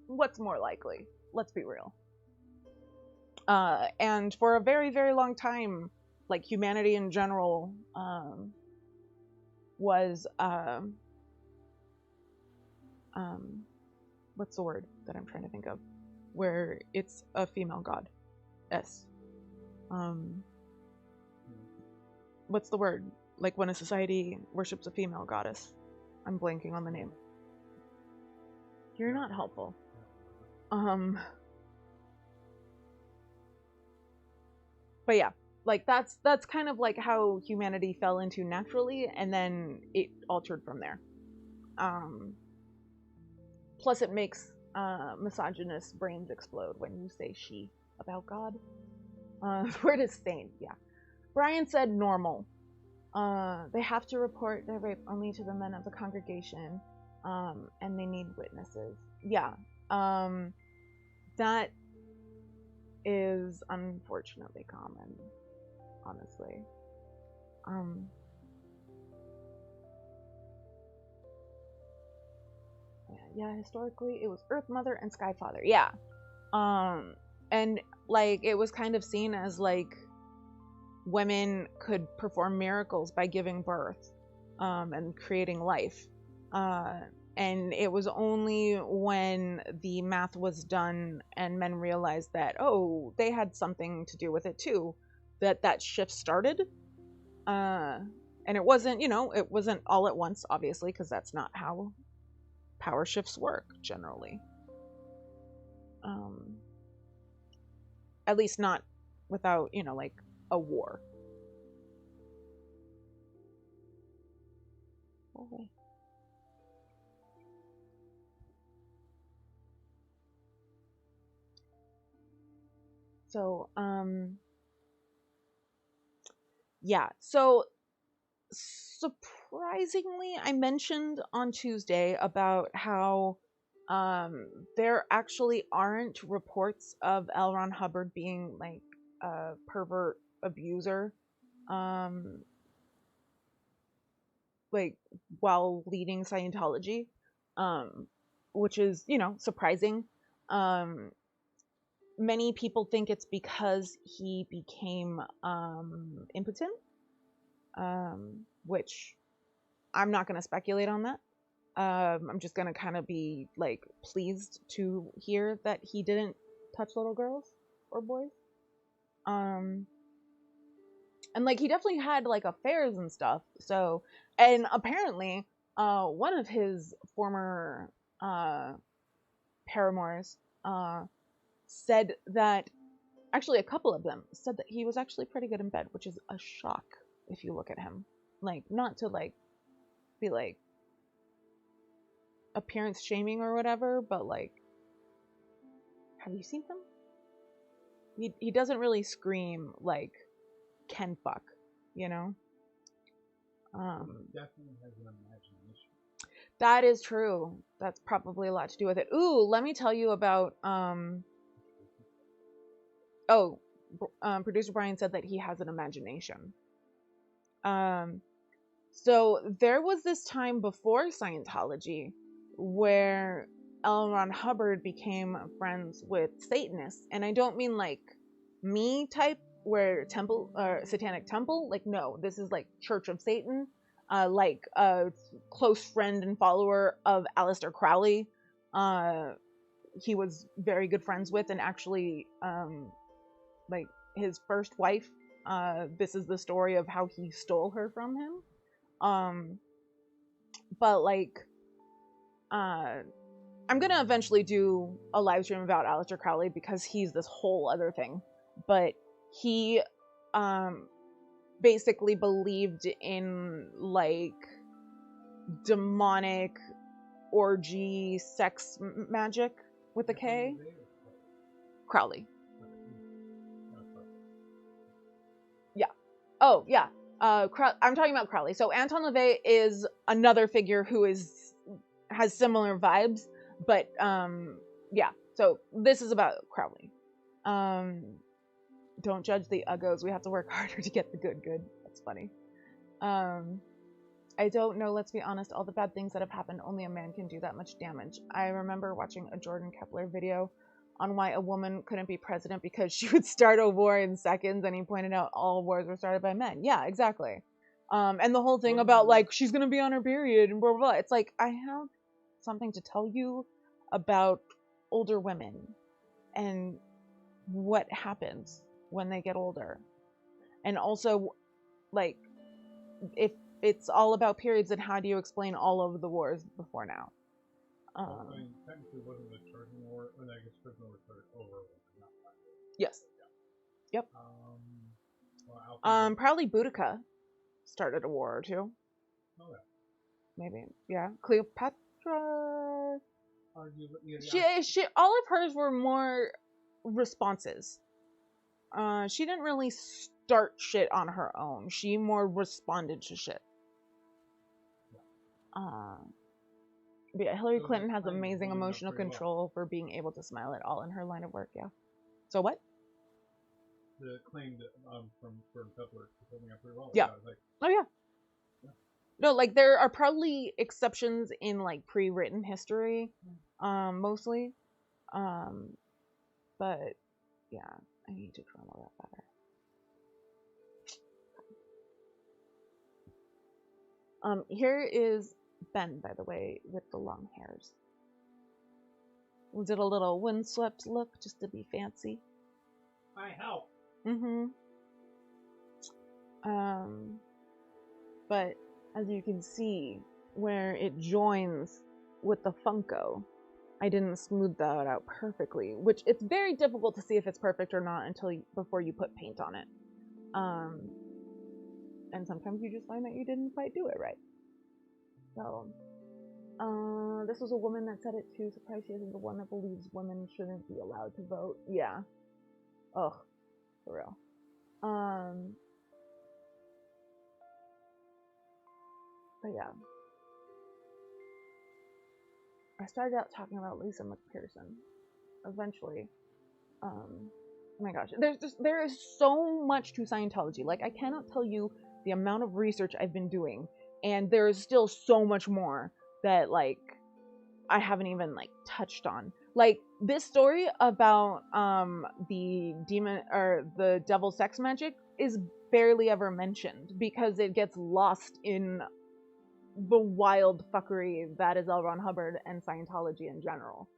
what's more likely? Let's be real. And for a very, very long time, like, humanity in general was, what's the word that I'm trying to think of? Where it's a female god. What's the word? Like, when a society worships a female goddess. I'm blanking on the name. You're not helpful. But yeah, like, that's kind of like how humanity fell into naturally, and then it altered from there. Plus it makes misogynist brains explode when you say she about God. Word is stain, yeah. Brian said normal. They have to report their rape only to the men of the congregation, and they need witnesses. Yeah, that is unfortunately common, honestly. Yeah, historically it was Earth Mother and Sky Father. Yeah. And, like, it was kind of seen as, like, women could perform miracles by giving birth, and creating life. And it was only when the math was done and men realized that, oh, they had something to do with it too, that shift started. And it wasn't, it wasn't all at once, obviously, because that's not how power shifts work generally. At least not without, like, a war. Okay. So, yeah. So, surprisingly, I mentioned on Tuesday about how there actually aren't reports of L. Ron Hubbard being, like, a pervert abuser, like, while leading Scientology, which is, surprising. Many people think it's because he became impotent, which I'm not going to speculate on that. I'm just going to kind of be, like, pleased to hear that he didn't touch little girls or boys. And like he definitely had like affairs and stuff. So, and apparently one of his former paramours said that, actually a couple of them said that he was actually pretty good in bed, which is a shock if you look at him. Like, not to like be like appearance shaming or whatever, but like, have you seen him? He doesn't really scream like can fuck, you know? Definitely has an imagination. That is true. That's probably a lot to do with it. Ooh, let me tell you about producer Brian said that he has an imagination. So there was this time before Scientology where L. Ron Hubbard became friends with Satanists, and I don't mean like me type where temple or satanic temple. Like, no, this is like Church of Satan. Like a close friend and follower of Aleister Crowley. He was very good friends with, and actually, like his first wife. This is the story of how he stole her from him. But like, I'm gonna eventually do a live stream about Aleister Crowley because he's this whole other thing. But he, basically believed in like demonic orgy sex magic with a K. Crowley. Yeah. Oh yeah. I'm talking about Crowley. So Anton LaVey is another figure who has similar vibes, but yeah. So this is about Crowley. Don't judge the uggos. We have to work harder to get the good. That's funny. I don't know, let's be honest, all the bad things that have happened, only a man can do that much damage. I remember watching a Jordan Kepler video on why a woman couldn't be president because she would start a war in seconds, and he pointed out all wars were started by men. Yeah, exactly. And the whole thing about like she's gonna be on her period and blah blah blah. It's like, I have something to tell you about older women and what happens when they get older. And also, like, if it's all about periods, then how do you explain all of the wars before now? I mean, technically wasn't the Trojan War, or I guess Trojan War started over. Yes. Yeah. Yep. Well, probably Boudica started a war or two. Okay. Maybe. Yeah. Cleopatra. Yeah. She all of hers were more responses. She didn't really start shit on her own. She more responded to shit. But yeah, Hillary Clinton has amazing emotional control for being able to smile at all in her line of work. Yeah. So what? The claim that from Kepler holding up pretty well. Yeah. Like, Oh yeah. No, like there are probably exceptions in like pre-written history, mostly, but yeah, I need to chrono that better. Here is Ben, by the way, with the long hairs. We did a little windswept look just to be fancy. I help. But as you can see, where it joins with the Funko, I didn't smooth that out perfectly, which it's very difficult to see if it's perfect or not before you put paint on it. And sometimes you just find that you didn't quite do it right. So, this was a woman that said it too. Surprised she isn't the one that believes women shouldn't be allowed to vote. Yeah. Ugh. For real. But yeah. I started out talking about Lisa McPherson. Eventually. Oh my gosh. There is so much to Scientology. Like, I cannot tell you the amount of research I've been doing. And there is still so much more that, like, I haven't even, like, touched on. Like, this story about, the demon, or the devil sex magic is barely ever mentioned because it gets lost in the wild fuckery that is L. Ron Hubbard and Scientology in general.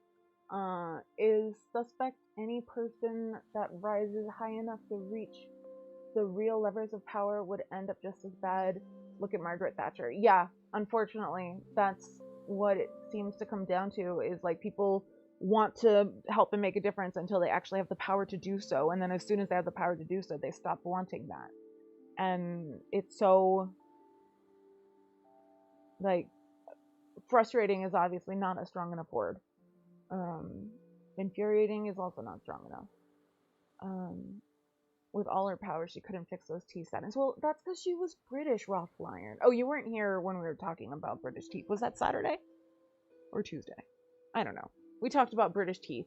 Is suspect any person that rises high enough to reach the real levers of power would end up just as bad. Look at Margaret Thatcher. Yeah, unfortunately, that's what it seems to come down to, is like people want to help and make a difference until they actually have the power to do so, and then as soon as they have the power to do so, they stop wanting that. And it's so, like, frustrating is obviously not a strong enough word. Infuriating is also not strong enough. With all her power, she couldn't fix those teeth settings. Well, that's because she was British, Rothflyer. Oh, you weren't here when we were talking about British teeth. Was that Saturday or Tuesday? I don't know. We talked about British teeth,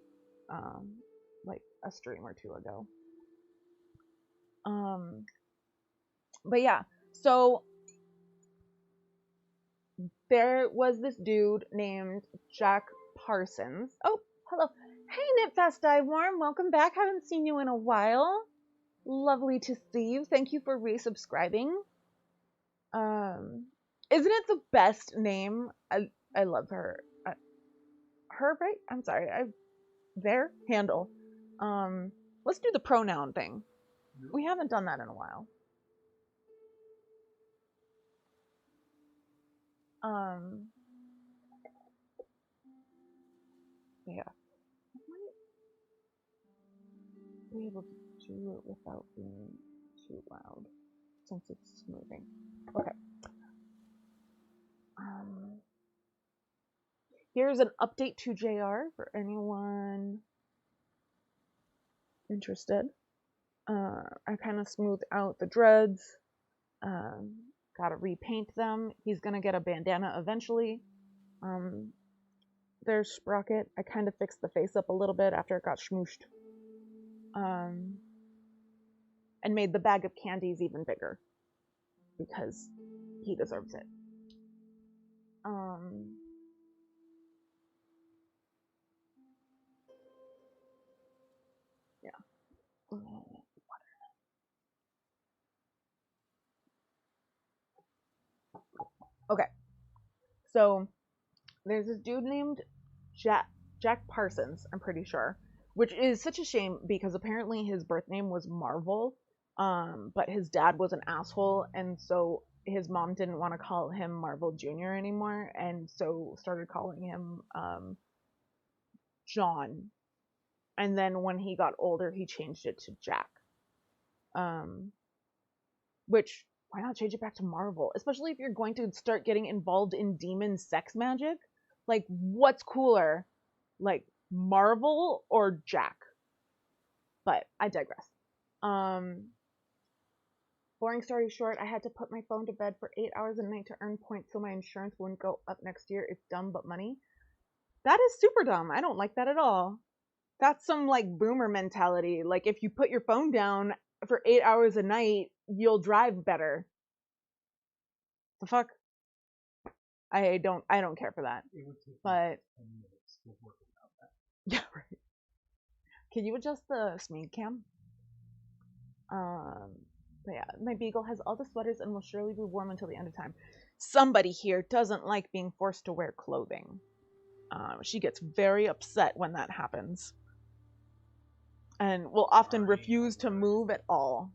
like a stream or two ago. But yeah, so there was this dude named Jack Parsons. Oh, hello. Hey, Knitfest Warm. Welcome back. Haven't seen you in a while. Lovely to see you. Thank you for resubscribing. Isn't it the best name? I love her. Her, right? I'm sorry. Their handle. Let's do the pronoun thing. We haven't done that in a while. Yeah. Be able to do it without being too loud, since it's smoothing. Okay. Here's an update to JR for anyone interested. I kind of smoothed out the dreads. Gotta repaint them. He's gonna get a bandana eventually. There's Sprocket. I kind of fixed the face up a little bit after it got schmooshed. And made the bag of candies even bigger, because he deserves it. Yeah. Okay. So there's this dude named Jack Parsons, I'm pretty sure, which is such a shame because apparently his birth name was Marvel, but his dad was an asshole, and so his mom didn't want to call him Marvel Jr. anymore, and so started calling him John. And then when he got older, he changed it to Jack. Which, why not change it back to Marvel? Especially if you're going to start getting involved in demon sex magic. Like, what's cooler? Like, Marvel or Jack? But I digress. Boring story short, I had to put my phone to bed for 8 hours a night to earn points so my insurance wouldn't go up next year. It's dumb but money. That is super dumb. I don't like that at all. That's some, like, boomer mentality. Like, if you put your phone down for 8 hours a night, you'll drive better. The fuck? I don't care for that. It would take But 10 minutes to work without that. yeah, right. Can you adjust the Smeed cam? But yeah, my beagle has all the sweaters and will surely be warm until the end of time. Somebody here doesn't like being forced to wear clothing. She gets very upset when that happens, and will often refuse to move at all.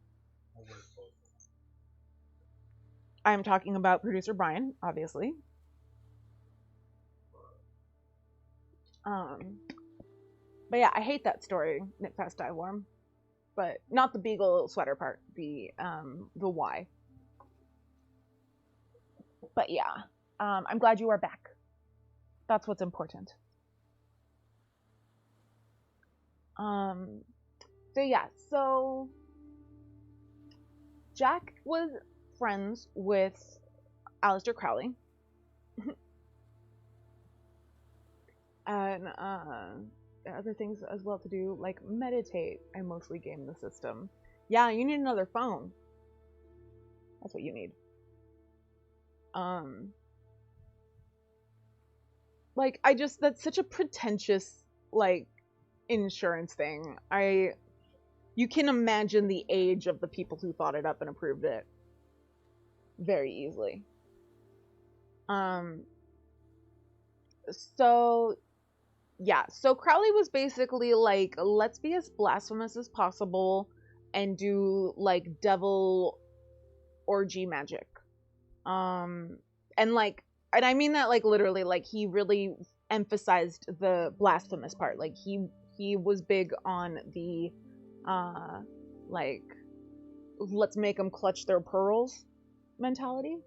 I'm talking about producer Brian, obviously. But yeah, I hate that story, Knit Fast Die Warm. But not the beagle sweater part, the Y. But yeah, I'm glad you are back. That's what's important. So yeah, so Jack was friends with Aleister Crowley. And other things as well to do, like meditate. I mostly game the system. Yeah, you need another phone. That's what you need. Like, that's such a pretentious, like, insurance thing. You can imagine the age of the people who thought it up and approved it very easily. So yeah, so Crowley was basically like, let's be as blasphemous as possible and do like devil orgy magic. And like, and I mean that like literally, like he really emphasized the blasphemous part. Like he was big on the like, let's make them clutch their pearls mentality.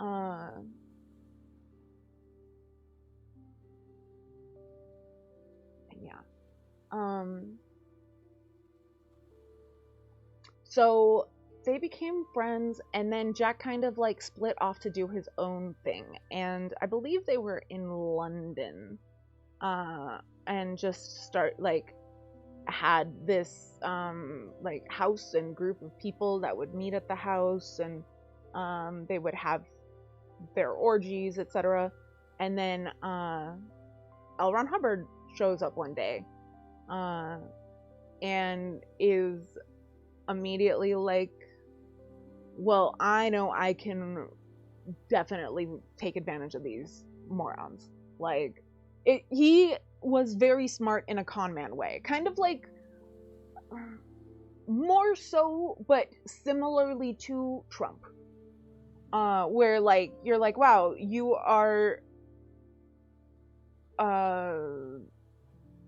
Yeah. So they became friends, and then Jack kind of like split off to do his own thing, and I believe they were in London, and just had this like house and group of people that would meet at the house, and they would have their orgies, etc. And then L. Ron Hubbard shows up one day, and is immediately like, well, I know I can definitely take advantage of these morons. Like, he was very smart in a con man way. Kind of like, more so, but similarly to Trump. Where, like, you're like, wow, you are,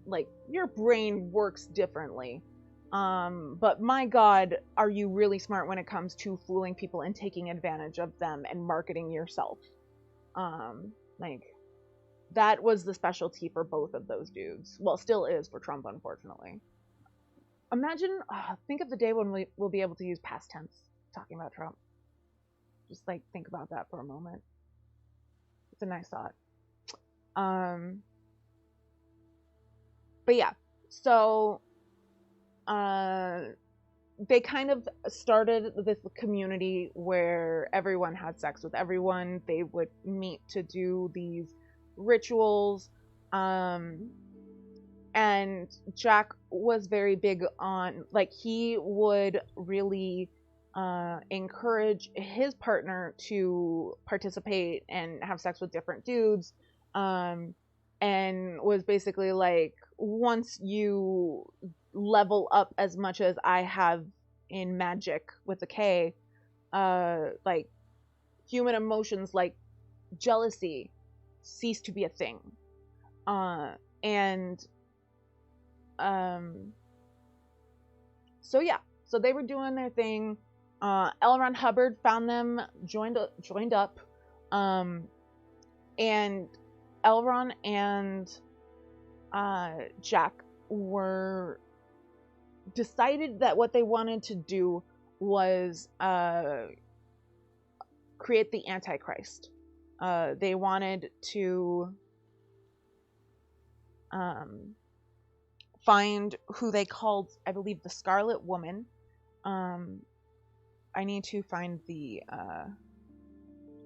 like, your brain works differently. But my God, are you really smart when it comes to fooling people and taking advantage of them and marketing yourself? Like, that was the specialty for both of those dudes. Well, still is for Trump, unfortunately. Imagine, think of the day when we'll be able to use past tense talking about Trump. Just, like, think about that for a moment. It's a nice thought. But yeah, so they kind of started this community where everyone had sex with everyone. They would meet to do these rituals, and Jack was very big on, like, he would really encourage his partner to participate and have sex with different dudes, and was basically like, once you level up as much as I have in magic with a K, like, human emotions like jealousy cease to be a thing. So yeah, so they were doing their thing. L. Ron Hubbard found them, joined up, and L. Ron and Jack were decided that what they wanted to do was create the Antichrist. They wanted to find who they called, I believe, the Scarlet Woman. I need to find the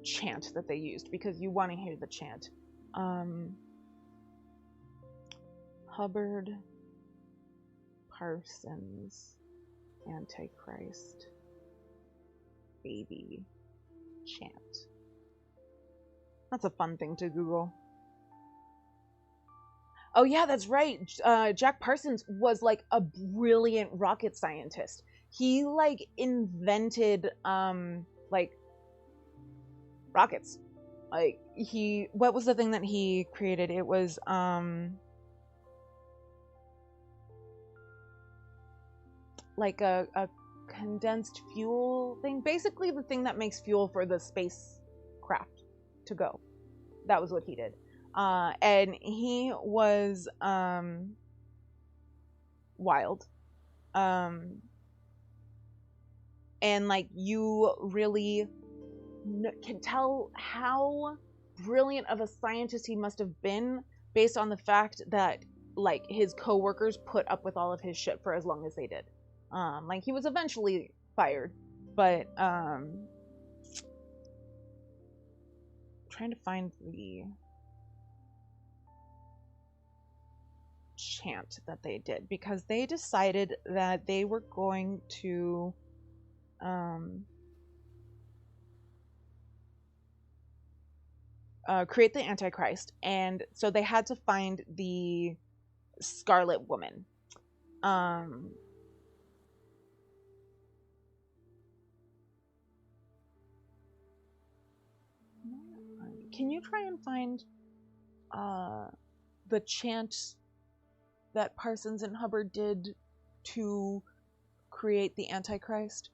chant that they used, because you want to hear the chant. Hubbard, Parsons, Antichrist, baby, chant. That's a fun thing to Google. Oh yeah, that's right. Jack Parsons was like a brilliant rocket scientist. He like invented like rockets. Like, what was the thing that he created? It was like a condensed fuel thing. Basically the thing that makes fuel for the spacecraft to go. That was what he did. And he was wild. And like, you really can tell how brilliant of a scientist he must have been based on the fact that, like, his coworkers put up with all of his shit for as long as they did. Like, he was eventually fired, but trying to find the chant that they did, because they decided that they were going to create the Antichrist, and so they had to find the Scarlet Woman. can you try and find the chant that Parsons and Hubbard did to create the Antichrist?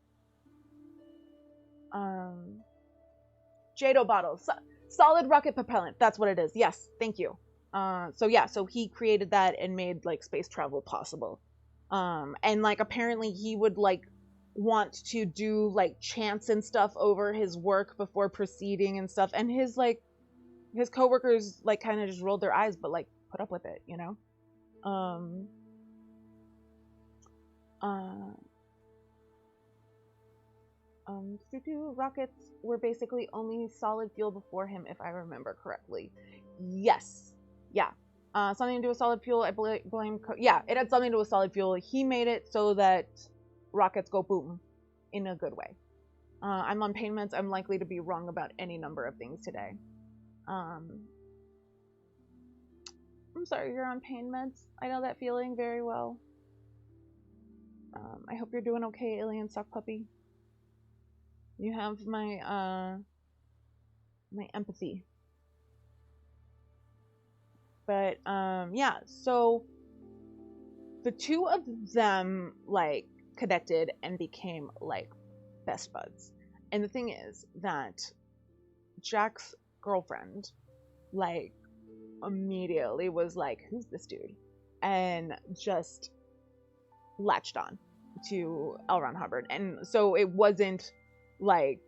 Jado bottles. Solid rocket propellant. That's what it is. Yes, thank you. So he created that and made like space travel possible. And like apparently he would like want to do like chants and stuff over his work before proceeding and stuff. And his coworkers like kind of just rolled their eyes, but like put up with it, you know? Rockets were basically only solid fuel before him, if I remember correctly. Yes. Yeah. Something to do with solid fuel. I blame. Yeah, it had something to do with solid fuel. He made it so that rockets go boom in a good way. I'm on pain meds. I'm likely to be wrong about any number of things today. I'm sorry you're on pain meds. I know that feeling very well. I hope you're doing okay, alien sock puppy. You have my my empathy. But yeah, so the two of them like connected and became like best buds. And the thing is that Jack's girlfriend like immediately was like, who's this dude? And just latched on to L. Ron Hubbard. And so it wasn't like,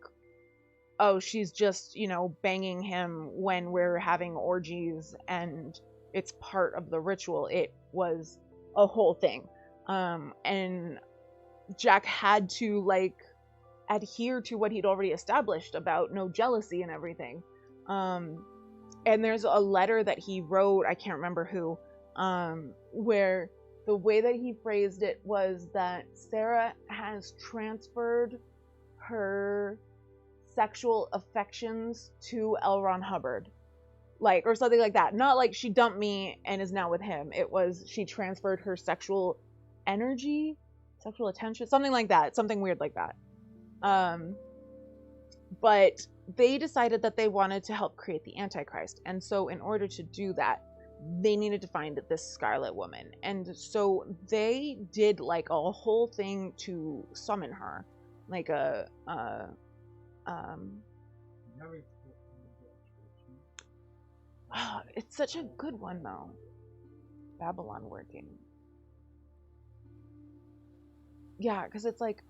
oh, she's just, you know, banging him when we're having orgies and it's part of the ritual. It was a whole thing. And Jack had to like adhere to what he'd already established about no jealousy and everything. And there's a letter that he wrote, I can't remember who, where the way that he phrased it was that Sarah has transferred her sexual affections to L. Ron Hubbard, like, or something like that. Not like she dumped me and is now with him. It was she transferred her sexual energy, sexual attention, something like that, something weird like that. But they decided that they wanted to help create the Antichrist, and so in order to do that, they needed to find this Scarlet Woman, and so they did like a whole thing to summon her, like a it's such a good one though. Babylon working. Yeah, because it's like,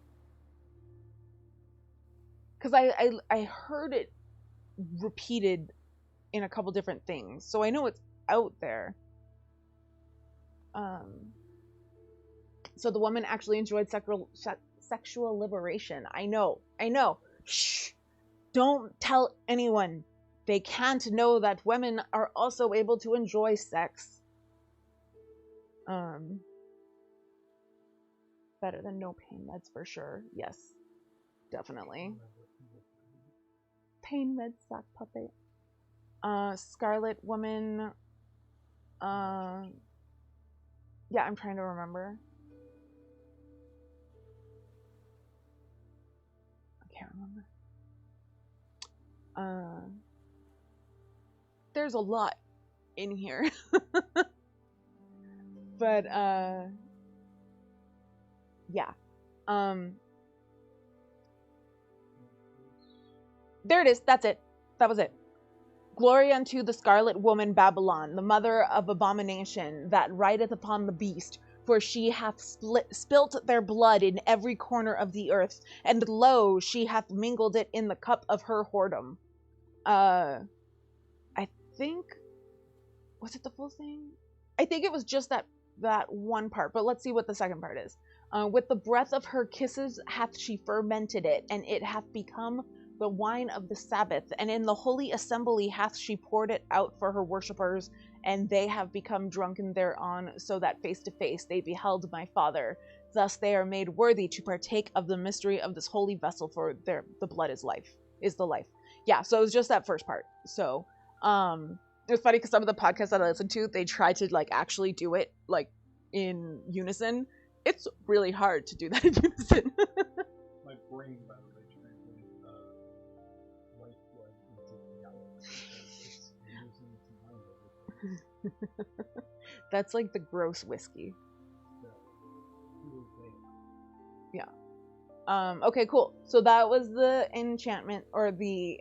because I heard it repeated in a couple different things, so I know it's out there. So the woman actually enjoyed sexual liberation. I know. Shh. Don't tell anyone. They can't know that women are also able to enjoy sex. Better than no pain meds for sure. Yes, definitely. Pain meds, sock puppet. Scarlet Woman. Yeah, I'm trying to remember. I can't remember. There's a lot in here. But yeah. There it is. That's it. That was it. Glory unto the Scarlet Woman Babylon, the mother of abomination, that rideth upon the beast, for she hath spilt their blood in every corner of the earth, and lo, she hath mingled it in the cup of her whoredom. I think, was it the full thing? I think it was just that one part, but let's see what the second part is. With the breath of her kisses hath she fermented it, and it hath become the wine of the Sabbath, and in the holy assembly hath she poured it out for her worshippers, and they have become drunken thereon, so that face to face they beheld my Father. Thus they are made worthy to partake of the mystery of this holy vessel, for the blood is life, is the life. Yeah, so it was just that first part. So, it was funny because some of the podcasts that I listened to, they tried to like actually do it like in unison. It's really hard to do that in unison. My brain, by the way, translated life into reality. That's like the gross whiskey. Yeah. Okay, cool. So that was the enchantment or the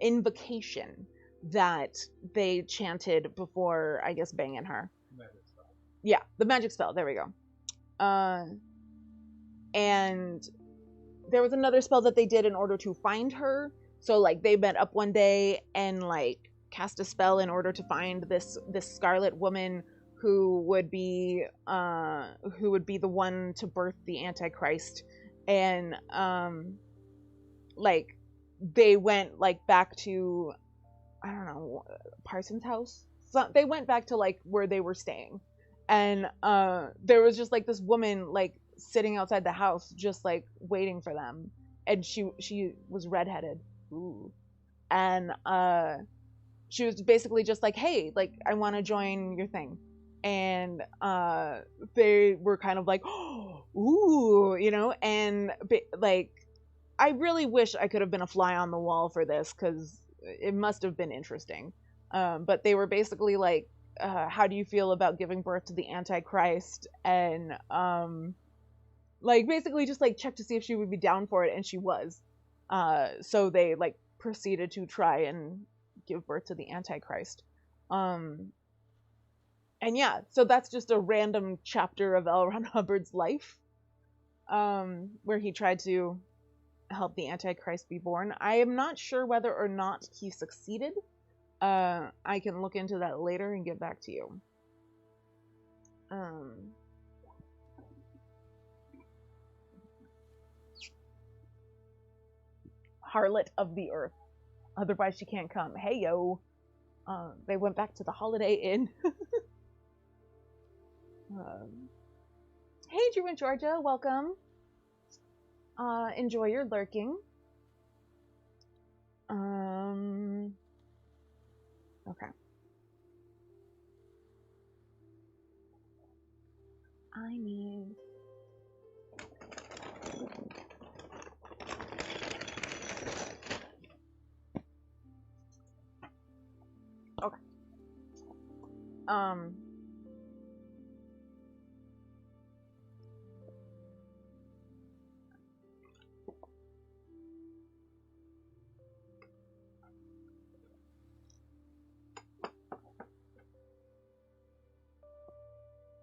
invocation that they chanted before, I guess, banging her. Magic spell. Yeah, the magic spell. There we go. And there was another spell that they did in order to find her. So like they met up one day and like cast a spell in order to find this scarlet woman who would be the one to birth the Antichrist. And like they went like back to, I don't know, Parsons' house. So they went back to like where they were staying, and there was just like this woman like sitting outside the house, just like waiting for them, and she was redheaded. Ooh. And she was basically just like, hey, like I want to join your thing. And they were kind of like, oh, ooh, you know, and like I really wish I could have been a fly on the wall for this, because it must have been interesting. But they were basically like, how do you feel about giving birth to the Antichrist? And like basically just like check to see if she would be down for it, and she was. So they like proceeded to try and give birth to the Antichrist. And yeah, so that's just a random chapter of L. Ron Hubbard's life, where he tried to help the Antichrist be born. I am not sure whether or not he succeeded. I can look into that later and get back to you. Harlot of the Earth. Otherwise she can't come. Hey, yo. They went back to the Holiday Inn. Hey, Drew and Georgia. Welcome. Enjoy your lurking. Okay. I need... Okay.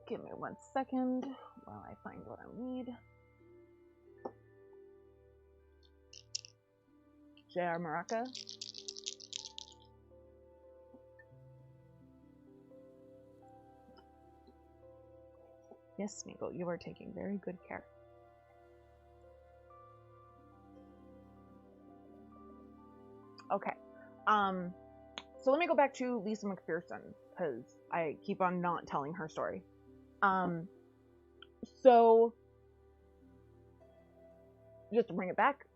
Give me 1 second while I find what I need. J.R. Maraca. Yes, Smeagol, you are taking very good care. Okay. So let me go back to Lisa McPherson, because I keep on not telling her story. So just to bring it back,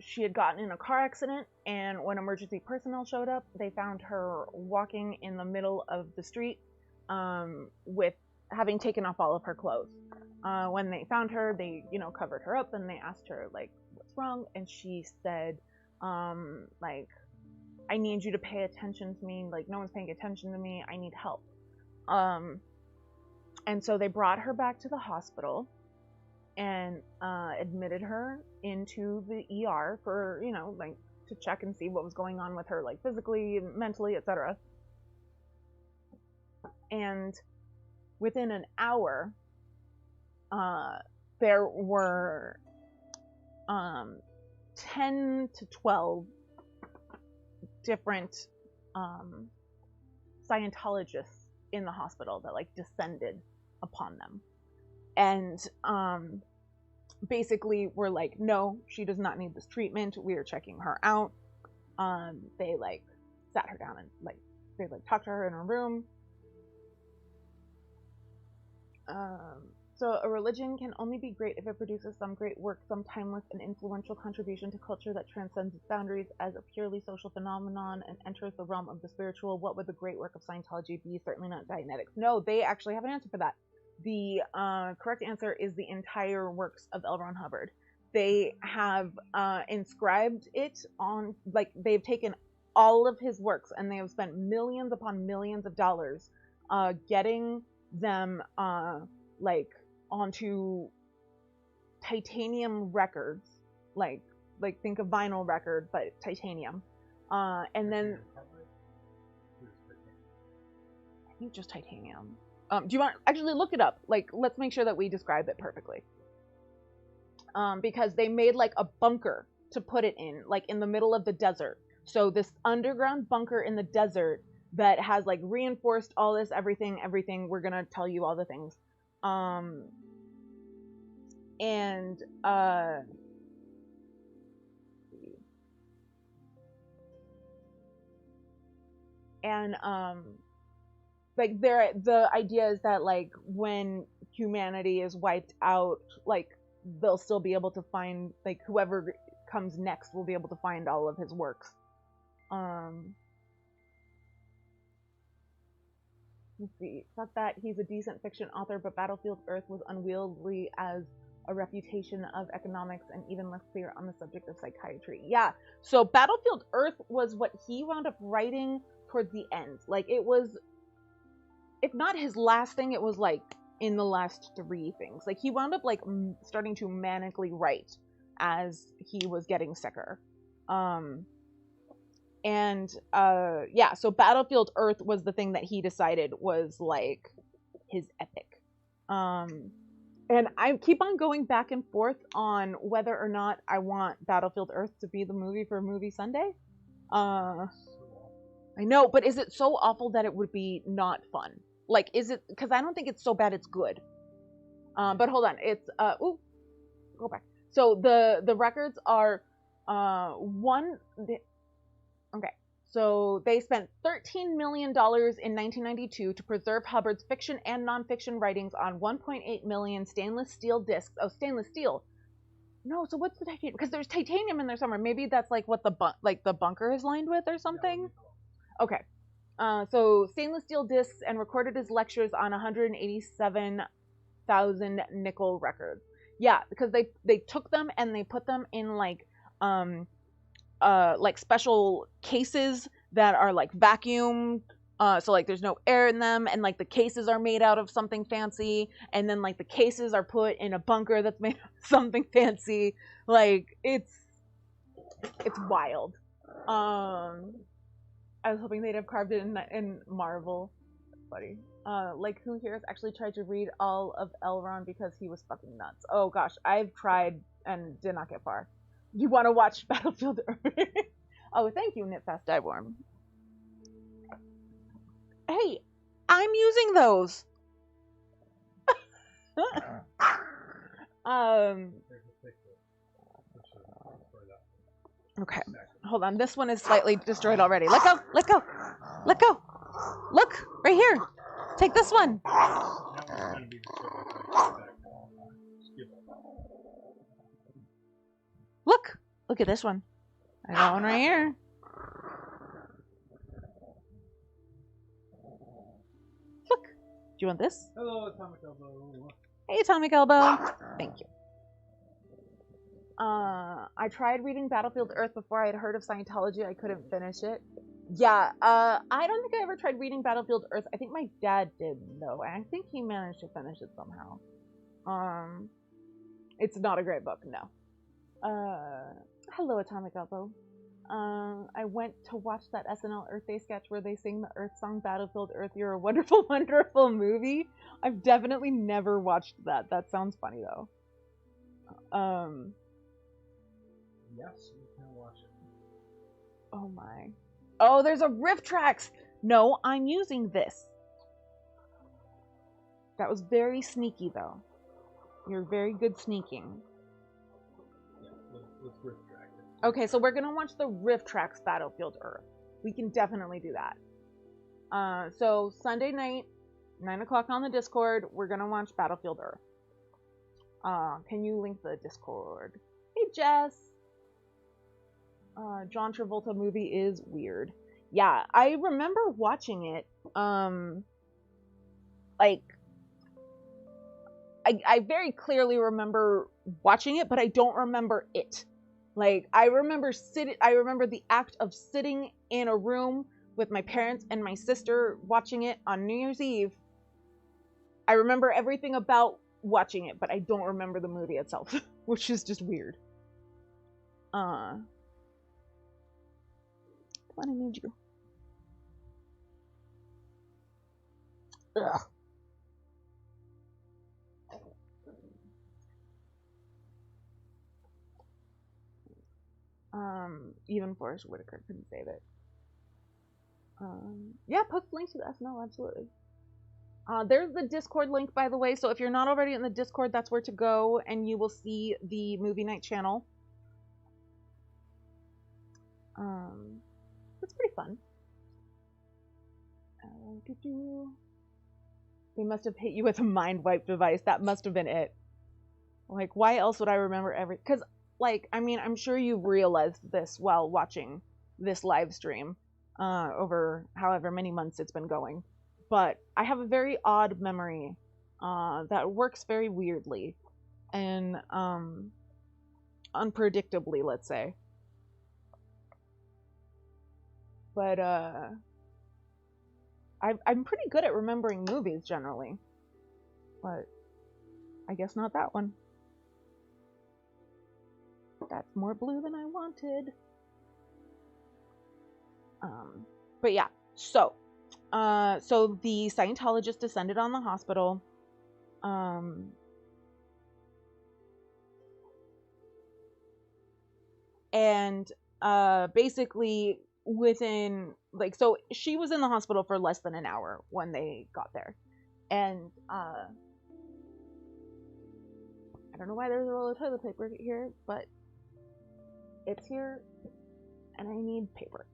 she had gotten in a car accident, and when emergency personnel showed up, they found her walking in the middle of the street, with having taken off all of her clothes. When they found her, they, covered her up, and they asked her, like, what's wrong? And she said, like, I need you to pay attention to me. Like, no one's paying attention to me. I need help. And so they brought her back to the hospital and admitted her into the ER for, like, to check and see what was going on with her, like, physically, mentally, etc. And within an hour, there were 10 to 12 different Scientologists in the hospital that, like, descended upon them. And basically were like, no, she does not need this treatment. We are checking her out. They, like, sat her down and, like, they, like, talked to her in her room. So a religion can only be great if it produces some great work, some timeless and influential contribution to culture that transcends its boundaries as a purely social phenomenon and enters the realm of the spiritual. What would the great work of Scientology be? Certainly not Dianetics. No, they actually have an answer for that. The correct answer is the entire works of L. Ron Hubbard. They have inscribed it on, like, they've taken all of his works, and they have spent millions upon millions of dollars getting them like onto titanium records, like think of vinyl record but titanium, and then I think just titanium. Do you want actually look it up? Like, let's make sure that we describe it perfectly. Because they made like a bunker to put it in, like in the middle of the desert. So this underground bunker in the desert that has like reinforced all this everything. We're gonna tell you all the things. Like the idea is that like when humanity is wiped out, like they'll still be able to find, like whoever comes next will be able to find all of his works. Let's see. Thought that he's a decent fiction author, but Battlefield Earth was unwieldy as a reputation of economics and even less clear on the subject of psychiatry. Yeah, so Battlefield Earth was what he wound up writing towards the end. Like, it was, if not his last thing, it was like in the last 3 things. Like, he wound up like starting to manically write as he was getting sicker. Yeah, so Battlefield Earth was the thing that he decided was like his epic. And I keep on going back and forth on whether or not I want Battlefield Earth to be the movie for Movie Sunday. I know, but is it so awful that it would be not fun? Like, is it, because I don't think it's so bad it's good. But hold on, it's go back. So the records are okay. So they spent $13 million in 1992 to preserve Hubbard's fiction and nonfiction writings on 1.8 million stainless steel discs. Oh, stainless steel. No, so what's the titanium? Because there's titanium in there somewhere.Maybe that's like what the bunker is lined with or something. Okay. So stainless steel discs, and recorded his lectures on 187,000 nickel records. Yeah, because they took them and they put them in like special cases that are like vacuum, so like there's no air in them, and like the cases are made out of something fancy, and then like the cases are put in a bunker that's made of something fancy. Like, it's wild. I was hoping they'd have carved it in marble. Buddy. Like, who here has actually tried to read all of Elrond because he was fucking nuts? Oh gosh, I've tried and did not get far. You want to watch Battlefield Earth? Oh, thank you, Knitfast Diveworm. Hey, I'm using those. Okay, hold on. This one is slightly destroyed already. Let go, let go, let go. Look, right here. Take this one. Look at this one. I got one right here. Look. Do you want this? Hello, Atomic Elbow. Hey, Atomic Elbow. Thank you. I tried reading Battlefield Earth before I had heard of Scientology. I couldn't finish it. Yeah, I don't think I ever tried reading Battlefield Earth. I think my dad did, though, and I think he managed to finish it somehow. It's not a great book, no. Hello, Atomic Elbow. I went to watch that SNL Earth Day sketch where they sing the Earth song Battlefield Earth, You're a Wonderful, Wonderful Movie. I've definitely never watched that. That sounds funny, though. Yes, you can watch it. Oh my. Oh, there's a riff tracks! No, I'm using this. That was very sneaky, though. You're very good sneaking. Yeah, let's riff track it. Okay, so we're gonna watch the riff tracks Battlefield Earth. We can definitely do that. So Sunday night, 9 o'clock on the Discord, we're gonna watch Battlefield Earth. Can you link the Discord? Hey, Jess! John Travolta movie is weird. Yeah, I remember watching it. Like, I very clearly remember watching it, but I don't remember it. Like, I remember the act of sitting in a room with my parents and my sister watching it on New Year's Eve. I remember everything about watching it, but I don't remember the movie itself, which is just weird. Come on, I need you. Ugh. Even Forrest Whitaker couldn't save it. Yeah, post link to the SNL, absolutely. There's the Discord link, by the way, so if you're not already in the Discord, that's where to go, and you will see the movie night channel. It's pretty fun. They must have hit you with a mind wipe device. That must have been it. Like, why else would I remember because, like, I mean, I'm sure you've realized this while watching this live stream over however many months it's been going. But I have a very odd memory that works very weirdly and unpredictably, let's say. But I'm pretty good at remembering movies generally, but I guess not that one. That's more blue than I wanted. But yeah, so the Scientologist descended on the hospital. And basically within, like, so she was in the hospital for less than an hour when they got there. And I don't know why there's a roll of toilet paper here, but it's here and I need paper.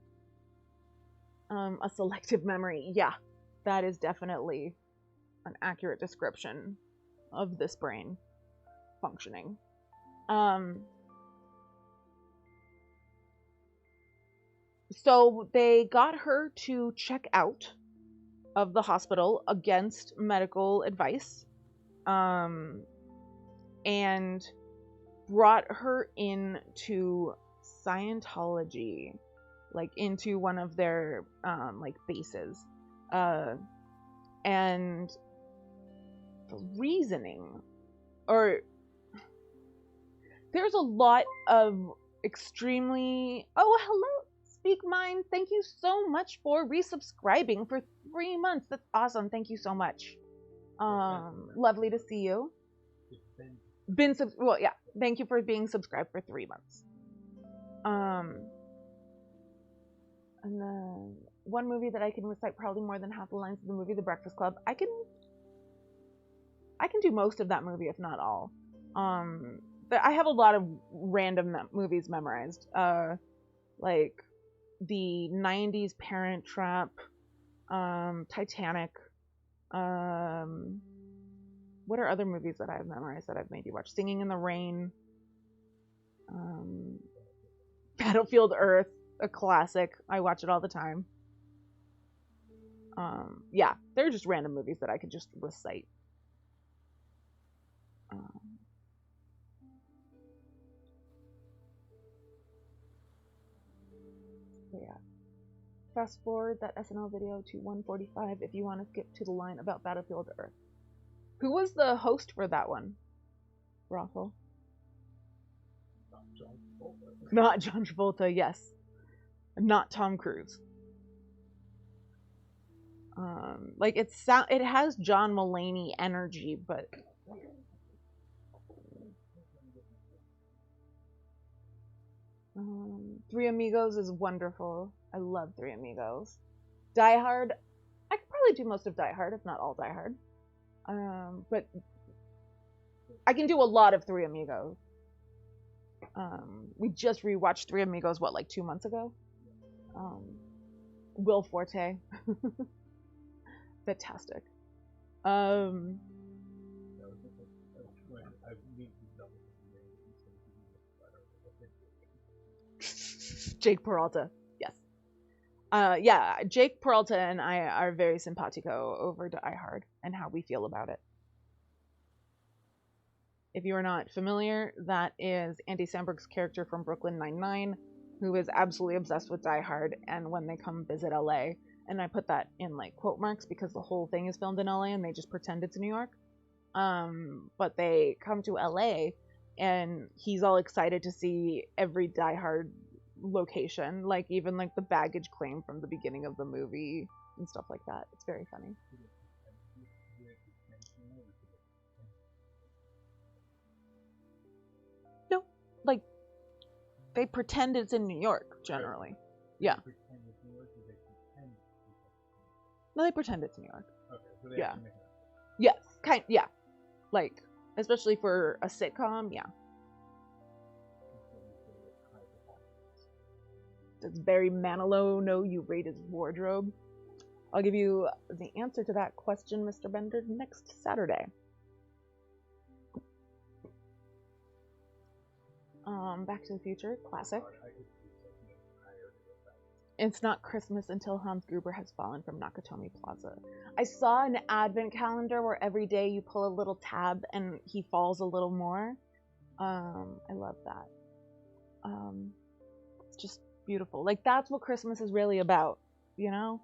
A selective memory. Yeah, that is definitely an accurate description of this brain functioning. So they got her to check out of the hospital against medical advice, and brought her into Scientology, like into one of their like bases, and the reasoning, or there's a lot of extremely, oh, hello Speak Mind, thank you so much for resubscribing for 3 months. That's awesome. Thank you so much. Lovely to see you. Well, yeah, thank you for being subscribed for 3 months. And then one movie that I can recite probably more than half the lines of the movie, The Breakfast Club. I can do most of that movie, if not all. But I have a lot of random movies memorized. Like the 90s Parent Trap, Titanic. What are other movies that I've memorized that I've made you watch? Singing in the Rain. Battlefield Earth, a classic. I watch it all the time. Yeah, they're just random movies that I could just recite. Yeah. Fast forward that SNL video to 145 if you want to skip to the line about Battlefield Earth. Who was the host for that one? Rothel? Not John Travolta, yes. Not Tom Cruise. Like it has John Mulaney energy, but Three Amigos is wonderful. I love Three Amigos. Die Hard, I could probably do most of Die Hard, if not all Die Hard. But I can do a lot of Three Amigos. We just rewatched Three Amigos, what, like 2 months ago? Will Forte. Fantastic. Jake Peralta, yes. Yeah, Jake Peralta and I are very simpatico over Die Hard and how we feel about it. If you are not familiar, that is Andy Samberg's character from Brooklyn Nine-Nine, who is absolutely obsessed with Die Hard and when they come visit LA. And I put that in like quote marks because the whole thing is filmed in LA and they just pretend it's New York. But they come to LA and he's all excited to see every Die Hard location, like even like the baggage claim from the beginning of the movie and stuff like that. It's very funny. No, like they pretend it's in New York generally. Yeah. No, they pretend it's New York. Okay, so they Yeah. actually make it up. Yes, yeah. Like especially for a sitcom, yeah. It's very Manilow. No, you rate his wardrobe. I'll give you the answer to that question, Mr. Bender, next Saturday. Back to the Future, classic. It's not Christmas until Hans Gruber has fallen from Nakatomi Plaza. I saw an advent calendar where every day you pull a little tab and he falls a little more. I love that. It's just beautiful. Like, that's what Christmas is really about, you know?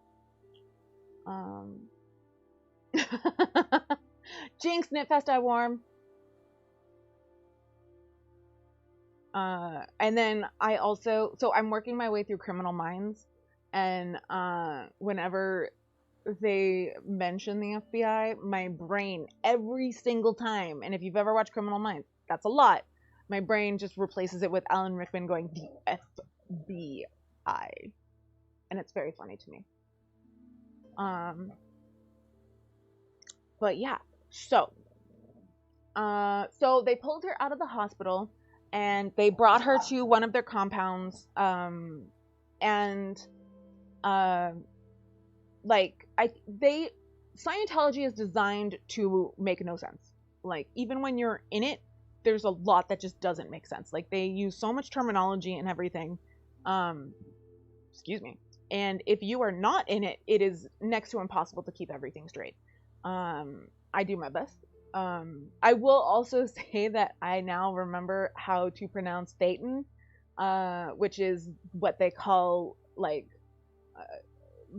Jinx, Knitfest, I warm. And then I also, so I'm working my way through Criminal Minds, and whenever they mention the FBI, my brain, every single time, and if you've ever watched Criminal Minds, that's a lot, my brain just replaces it with Alan Rickman going, the FBI. And it's very funny to me. But yeah, so they pulled her out of the hospital, and they brought her to one of their compounds, Scientology is designed to make no sense. Like, even when you're in it, there's a lot that just doesn't make sense. Like, they use so much terminology and everything. Excuse me. And if you are not in it, it is next to impossible to keep everything straight. I do my best. I will also say that I now remember how to pronounce Thetan, which is what they call, like,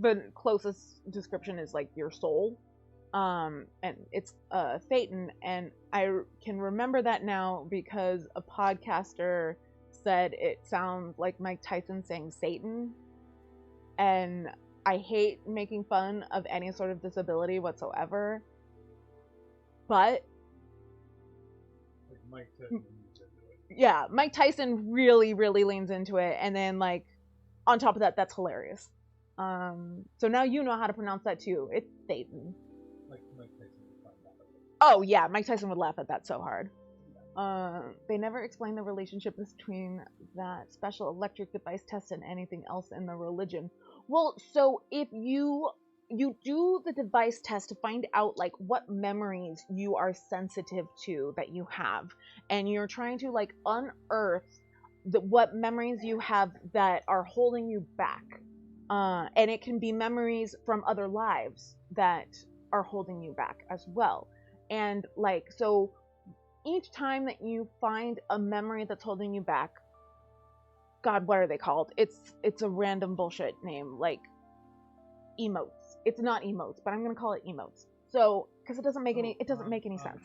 the closest description is, like, your soul. And it's Thetan, and I can remember that now because a podcaster said it sounds like Mike Tyson saying Satan, and I hate making fun of any sort of disability whatsoever. But Like Mike Tyson leans into it. yeah, Mike Tyson really, really leans into it, and then like on top of that, that's hilarious. So now you know how to pronounce that too. It's Satan. Like Mike Tyson would find that. Oh yeah, Mike Tyson would laugh at that so hard. They never explain the relationship between that special electric device test and anything else in the religion. Well, so if you do the device test to find out like what memories you are sensitive to that you have, and you're trying to like unearth what memories you have that are holding you back, and it can be memories from other lives that are holding you back as well. And like, so each time that you find a memory that's holding you back, God, what are they called? It's a random bullshit name, like emotes. It's not emotes, but I'm gonna call it emotes. So, because it doesn't make any sense.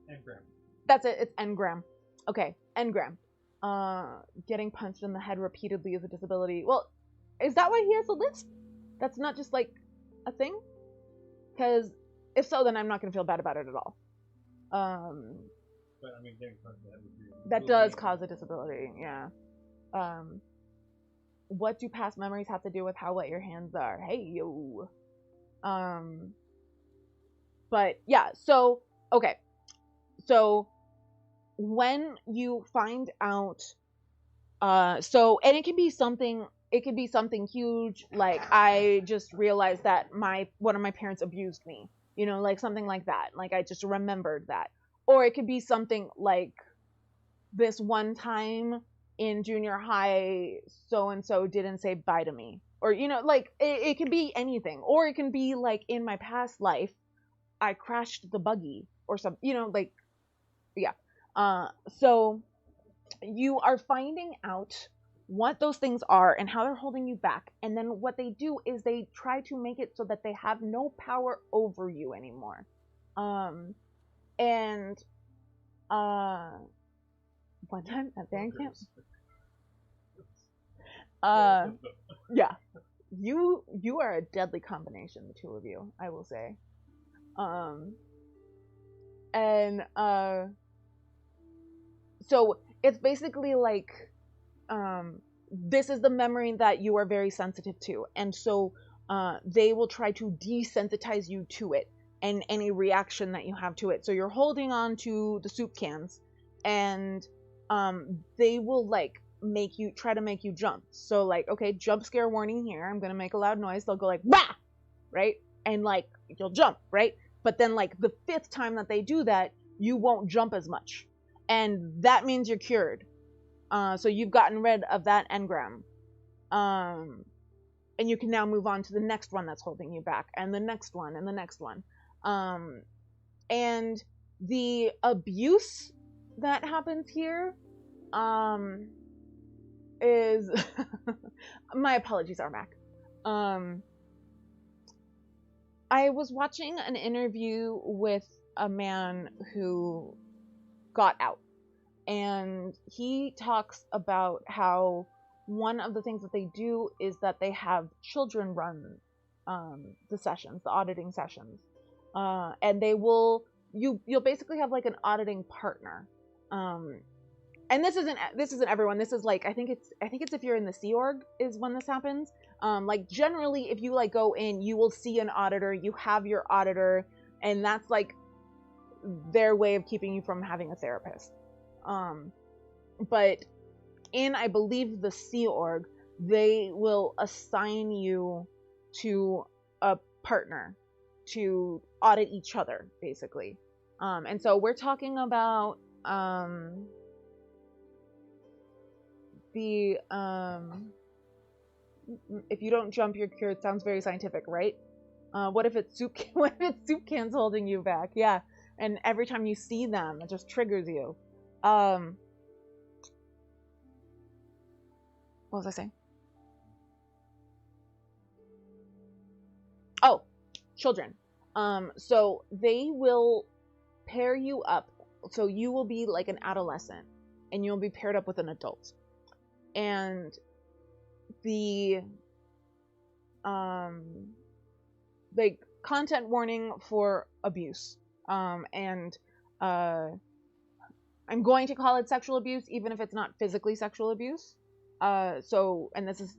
Engram. That's it. It's engram. Okay, engram. Getting punched in the head repeatedly is a disability. Well, is that why he has a list? That's not just like a thing? Because if so, then I'm not gonna feel bad about it at all. But I mean, getting punched in the head would be. That does cause a disability. Yeah. What do past memories have to do with how wet your hands are? Hey yo. But yeah, so okay. So when you find out so, and it can be something huge, like I just realized that one of my parents abused me, you know, like something like that. Like I just remembered that. Or it could be something like this one time in junior high, so and so didn't say bye to me, or you know, like it can be anything. Or it can be like in my past life I crashed the buggy or something, you know, like yeah. So you are finding out what those things are and how they're holding you back. And then what they do is they try to make it so that they have no power over you anymore. And one time at band camp, yeah, you are a deadly combination, the two of you, I will say. And so it's basically like, this is the memory that you are very sensitive to, and so they will try to desensitize you to it and any reaction that you have to it. So you're holding on to the soup cans, and they will like try to make you jump. So like, okay, jump scare warning here, I'm gonna make a loud noise. They'll go like, "Wah!" right? And like you'll jump, right? But then like the fifth time that they do that, you won't jump as much, and that means you're cured. So you've gotten rid of that engram. And you can now move on to the next one that's holding you back, and the next one, and the next one. And the abuse that happens here is my apologies, Armac. I was watching an interview with a man who got out, and he talks about how one of the things that they do is that they have children run the sessions, the auditing sessions, and you'll basically have like an auditing partner. And this isn't everyone. This is like, I think it's if you're in the Sea Org is when this happens. Like generally, if you like go in, you will see an auditor. You have your auditor, and that's like their way of keeping you from having a therapist. But in, I believe, the Sea Org, they will assign you to a partner to audit each other, basically. And so we're talking about the if you don't jump, you're cured. Sounds very scientific, right? What if it's soup? What if it's soup cans holding you back? Yeah, and every time you see them, it just triggers you. What was I saying? Oh, children. So they will pair you up. So you will be like an adolescent, and you'll be paired up with an adult. And the like content warning for abuse. And I'm going to call it sexual abuse, even if it's not physically sexual abuse. So, and this is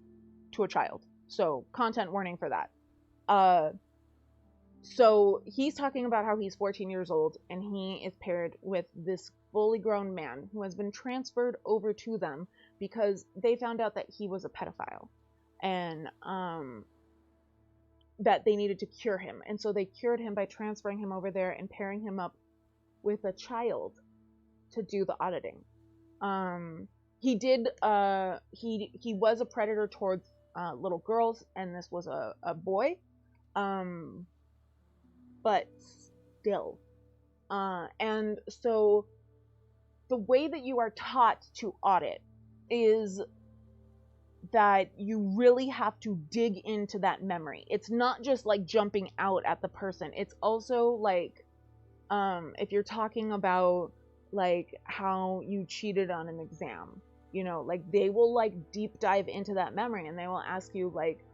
to a child. So content warning for that. So he's talking about how he's 14 years old, and he is paired with this fully grown man who has been transferred over to them because they found out that he was a pedophile, and that they needed to cure him. And so they cured him by transferring him over there and pairing him up with a child to do the auditing. He was a predator towards little girls, and this was a boy. But still. And so the way that you are taught to audit is that you really have to dig into that memory. It's not just like jumping out at the person. It's also like, if you're talking about like how you cheated on an exam, you know, like they will like deep dive into that memory, and they will ask you like,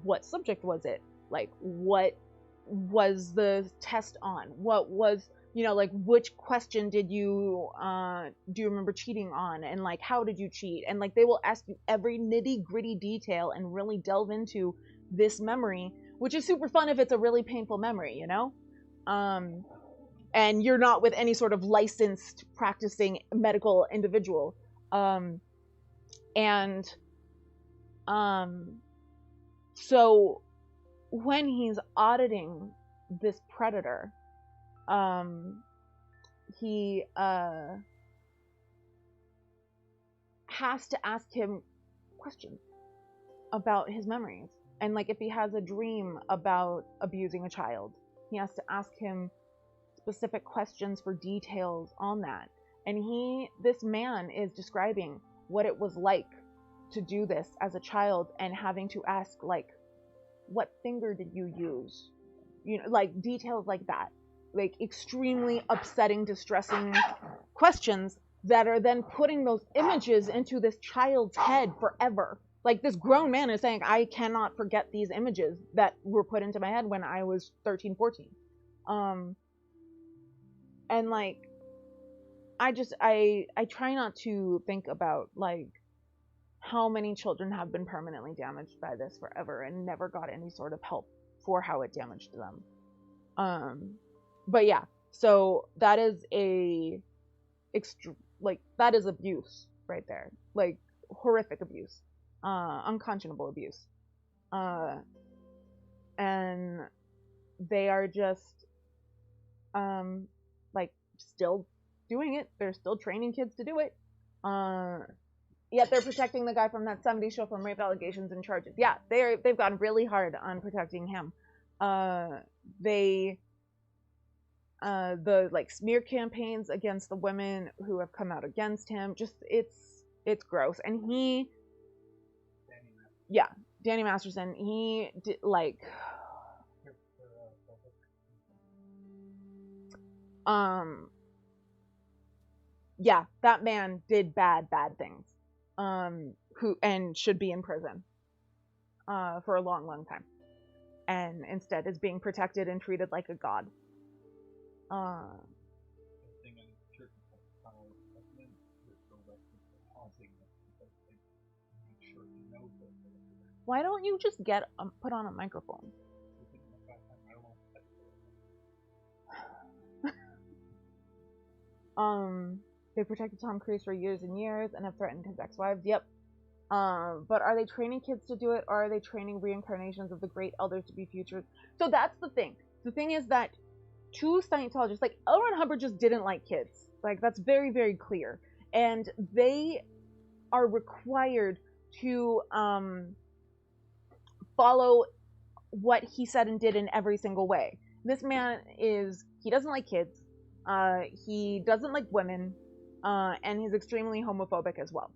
what subject was it? Like, what was the test on? What was, you know, like which question did you do you remember cheating on, and like how did you cheat? And like they will ask you every nitty gritty detail and really delve into this memory, which is super fun if it's a really painful memory, you know. And you're not with any sort of licensed practicing medical individual. So when he's auditing this predator, he has to ask him questions about his memories. And like if he has a dream about abusing a child, he has to ask him specific questions for details on that. And this man is describing what it was like to do this as a child and having to ask, like, what finger did you use? You know, like details like that. Like extremely upsetting, distressing questions that are then putting those images into this child's head forever. Like this grown man is saying, I cannot forget these images that were put into my head when I was 13, 14. And like, I try not to think about like how many children have been permanently damaged by this forever and never got any sort of help for how it damaged them. But yeah, so that is that is abuse right there, like horrific abuse, unconscionable abuse, and they are just like still doing it. They're still training kids to do it. Yet they're protecting the guy from that 70s show from rape allegations and charges. Yeah, they've gone really hard on protecting him. The like smear campaigns against the women who have come out against him, just it's gross. And Danny Masterson, he did like yeah, that man did bad things. Who and should be in prison for a long time, and instead is being protected and treated like a god. Why don't you just get put on a microphone? They protected Tom Cruise for years and years and have threatened his ex-wives. Yep. But are they training kids to do it, or are they training reincarnations of the great elders to be future? So that's the thing. The thing is that two Scientologists, like L. Ron Hubbard, just didn't like kids. Like that's very, very clear, and they are required to follow what he said and did in every single way. This man he doesn't like kids, he doesn't like women, and he's extremely homophobic as well.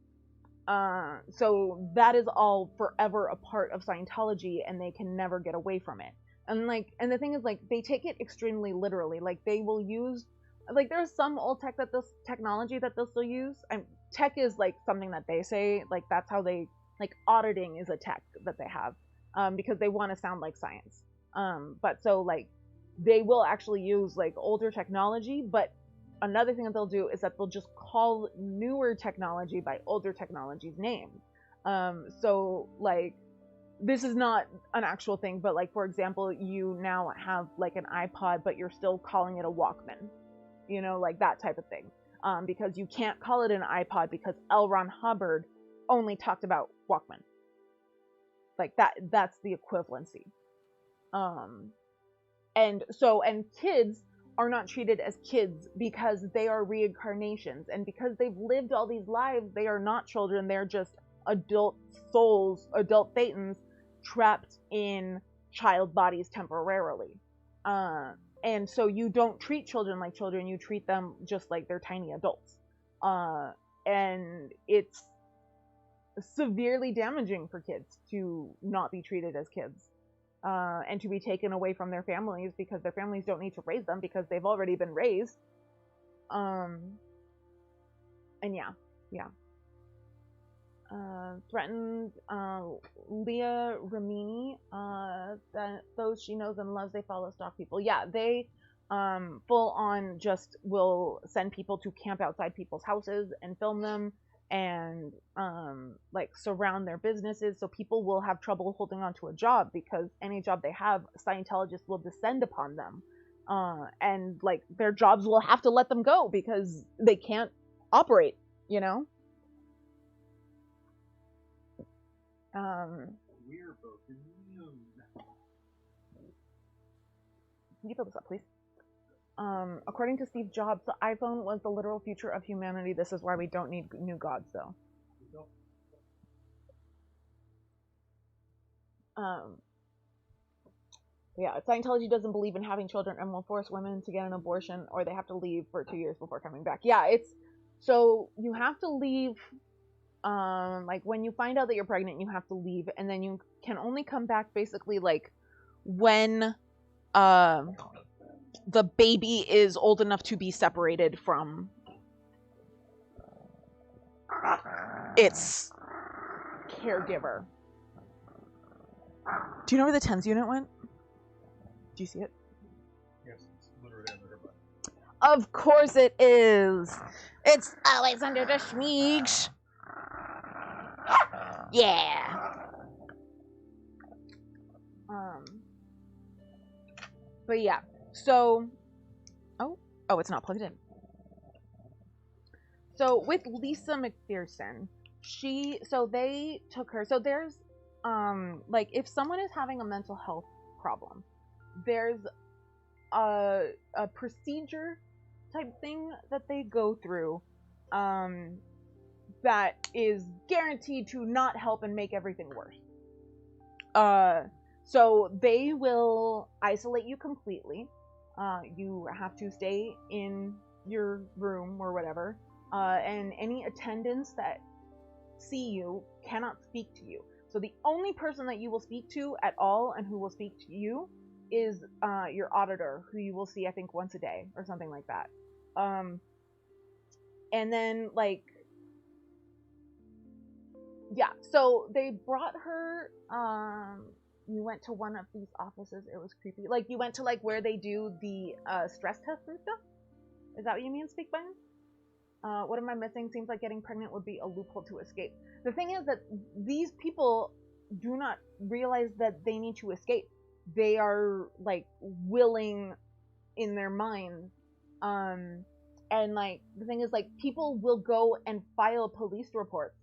So that is all forever a part of Scientology, and they can never get away from it. And the thing is, like, they take it extremely literally. Like, they will use, like, there's some old technology that they'll still use. And tech is like something that they say, like, that's how they, like, auditing is a tech that they have, because they want to sound like science. But so like, they will actually use like older technology, but another thing that they'll do is that they'll just call newer technology by older technology's name. So like, this is not an actual thing, but like, for example, you now have like an iPod, but you're still calling it a Walkman, you know, like that type of thing. Because you can't call it an iPod because L. Ron Hubbard only talked about Walkman. Like that's the equivalency. And kids are not treated as kids because they are reincarnations, and because they've lived all these lives, they are not children. They're just adult souls, adult thetans trapped in child bodies temporarily. And so you don't treat children like children, you treat them just like they're tiny adults. And it's severely damaging for kids to not be treated as kids. And to be taken away from their families because their families don't need to raise them because they've already been raised. And threatened Leah Remini, that those she knows and loves, they follow stalk people. Yeah, they full on just will send people to camp outside people's houses and film them, and like surround their businesses, so people will have trouble holding on to a job because any job they have, Scientologists will descend upon them, and like their jobs will have to let them go because they can't operate, you know. We're broken news. Can you fill this up, please? According to Steve Jobs, the iPhone was the literal future of humanity. This is why we don't need new gods, though. Yeah, Scientology doesn't believe in having children and will force women to get an abortion, or they have to leave for 2 years before coming back. Yeah, So you have to leave, like when you find out that you're pregnant, you have to leave, and then you can only come back basically like when the baby is old enough to be separated from its caregiver. Do you know where the TENS unit went? Do you see it? Yes, it's literally under her butt. Of course it is. It's always under the schmeegs. Yeah. But yeah. So, oh, it's not plugged in. So with Lisa McPherson, they took her. So there's, like if someone is having a mental health problem, there's a procedure type thing that they go through, that is guaranteed to not help and make everything worse. So they will isolate you completely. You have to stay in your room or whatever, and any attendants that see you cannot speak to you. So the only person that you will speak to at all and who will speak to you is your auditor, who you will see, I think, once a day or something like that. And then, like, yeah, so they brought her, you went to one of these offices. It was creepy. Like, you went to, like, where they do the stress tests and stuff? Is that what you mean, Speak Button? What am I missing? Seems like getting pregnant would be a loophole to escape. The thing is that these people do not realize that they need to escape. They are, like, willing in their minds. And, like, the thing is, like, people will go and file police reports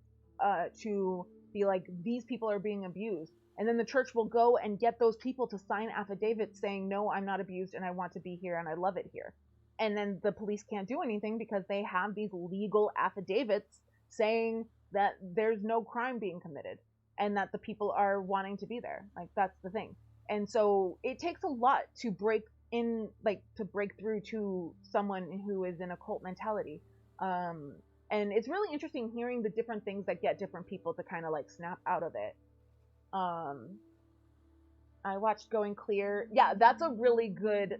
to be like, these people are being abused. And then the church will go and get those people to sign affidavits saying, no, I'm not abused and I want to be here and I love it here. And then the police can't do anything because they have these legal affidavits saying that there's no crime being committed and that the people are wanting to be there. Like, that's the thing. And so it takes a lot to break through to someone who is in a cult mentality. And it's really interesting hearing the different things that get different people to kind of like snap out of it. I watched Going Clear. Yeah, that's a really good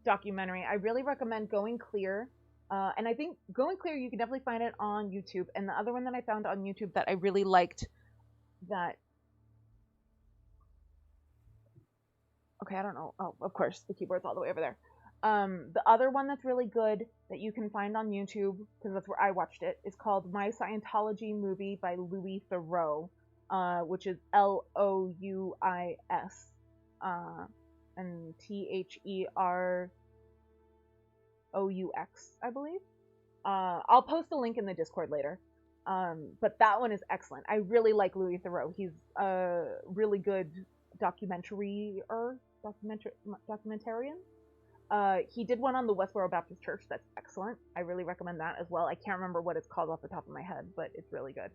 documentary. I really recommend Going Clear. And I think Going Clear, you can definitely find it on YouTube. And the other one that I found on YouTube that I really liked, that, okay, I don't know. Oh, of course, the keyboard's all the way over there. The other one that's really good that you can find on YouTube, because that's where I watched it, is called My Scientology Movie by Louis Theroux, which is Louis, and Theroux, I believe. I'll post a link in the Discord later. But that one is excellent. I really like Louis Theroux. He's a really good documentarian. He did one on the Westboro Baptist Church that's excellent. I really recommend that as well. I can't remember what it's called off the top of my head, but it's really good.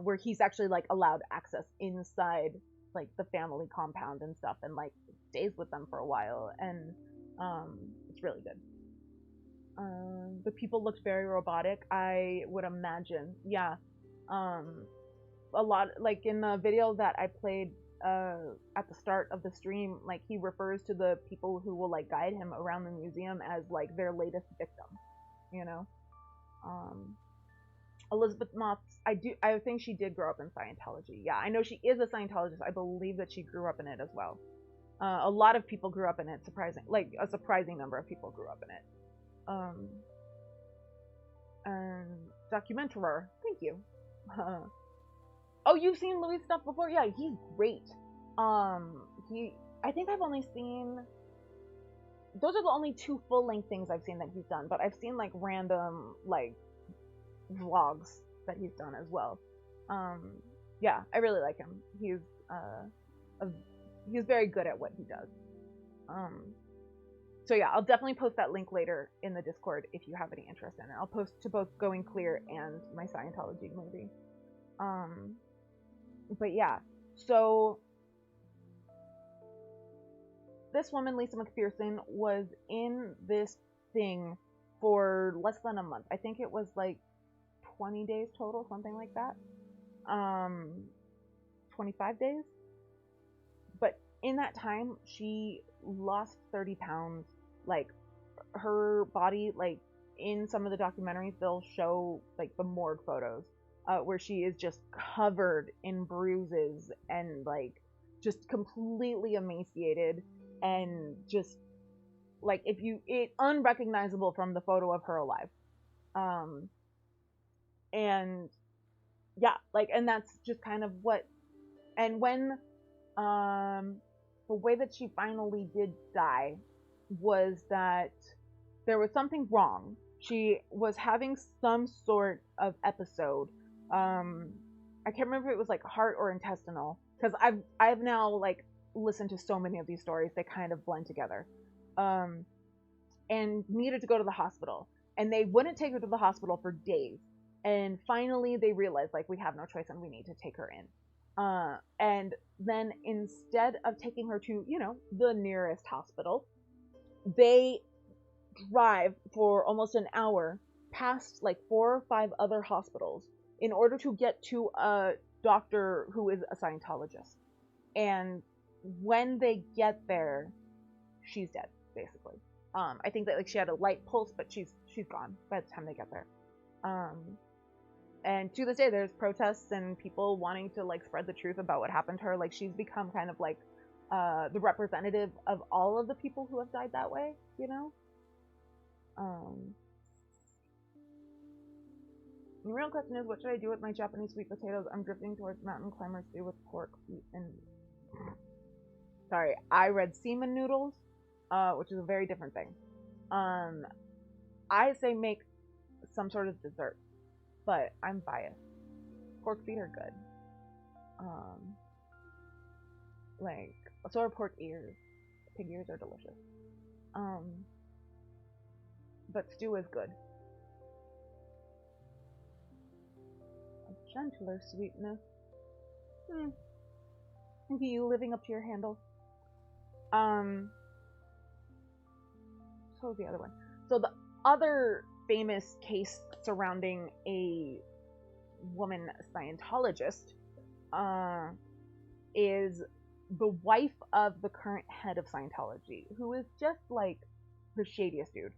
Where he's actually like allowed access inside like the family compound and stuff, and like stays with them for a while, and it's really good. The people looked very robotic, I would imagine. Yeah. A lot, like in the video that I played at the start of the stream, like he refers to the people who will like guide him around the museum as like their latest victim, you know. Elizabeth Moss, I think she did grow up in Scientology. Yeah, I know she is a Scientologist. I believe that she grew up in it as well. A lot of people grew up in it, a surprising number of people grew up in it. And Documentator, thank you. Oh, you've seen Louis' stuff before? Yeah, he's great. I think I've only seen, those are the only 2 full-length things I've seen that he's done, but I've seen like random like vlogs that he's done as well. Yeah, I really like him. He's very good at what he does. So yeah, I'll definitely post that link later in the Discord if you have any interest in it. I'll post to both Going Clear and My Scientology Movie. But yeah, so this woman, Lisa McPherson, was in this thing for less than a month. I think it was like 20 days total, something like that. 25 days. But in that time, she lost 30 pounds. Like, her body, like, in some of the documentaries, they'll show, like, the morgue photos, where she is just covered in bruises and, like, just completely emaciated and just, like, unrecognizable from the photo of her alive. And yeah, like, and that's just kind of what, and when, the way that she finally did die was that there was something wrong. She was having some sort of episode. I can't remember if it was like heart or intestinal, because I've now like listened to so many of these stories, they kind of blend together. And needed to go to the hospital, and they wouldn't take her to the hospital for days. And finally, they realized, like, we have no choice and we need to take her in. And then instead of taking her to, the nearest hospital, they drive for almost an hour past like 4 or 5 other hospitals in order to get to a doctor who is a Scientologist. And when they get there, she's dead, basically. I think that like she had a light pulse, but she's gone by the time they get there. And to this day, there's protests and people wanting to like spread the truth about what happened to her. Like, she's become kind of like the representative of all of the people who have died that way, The real question is, what should I do with my Japanese sweet potatoes? I'm drifting towards mountain climbers do with pork, beef, and... Sorry, I read semen noodles, which is a very different thing. I say make some sort of dessert, but I'm biased. Pork feet are good. Like, so are pork ears. Pig ears are delicious. But stew is good. A gentler sweetness. Maybe you living up to your handle. So the other one. So the other famous case surrounding a woman Scientologist is the wife of the current head of Scientology, who is just like the shadiest dude.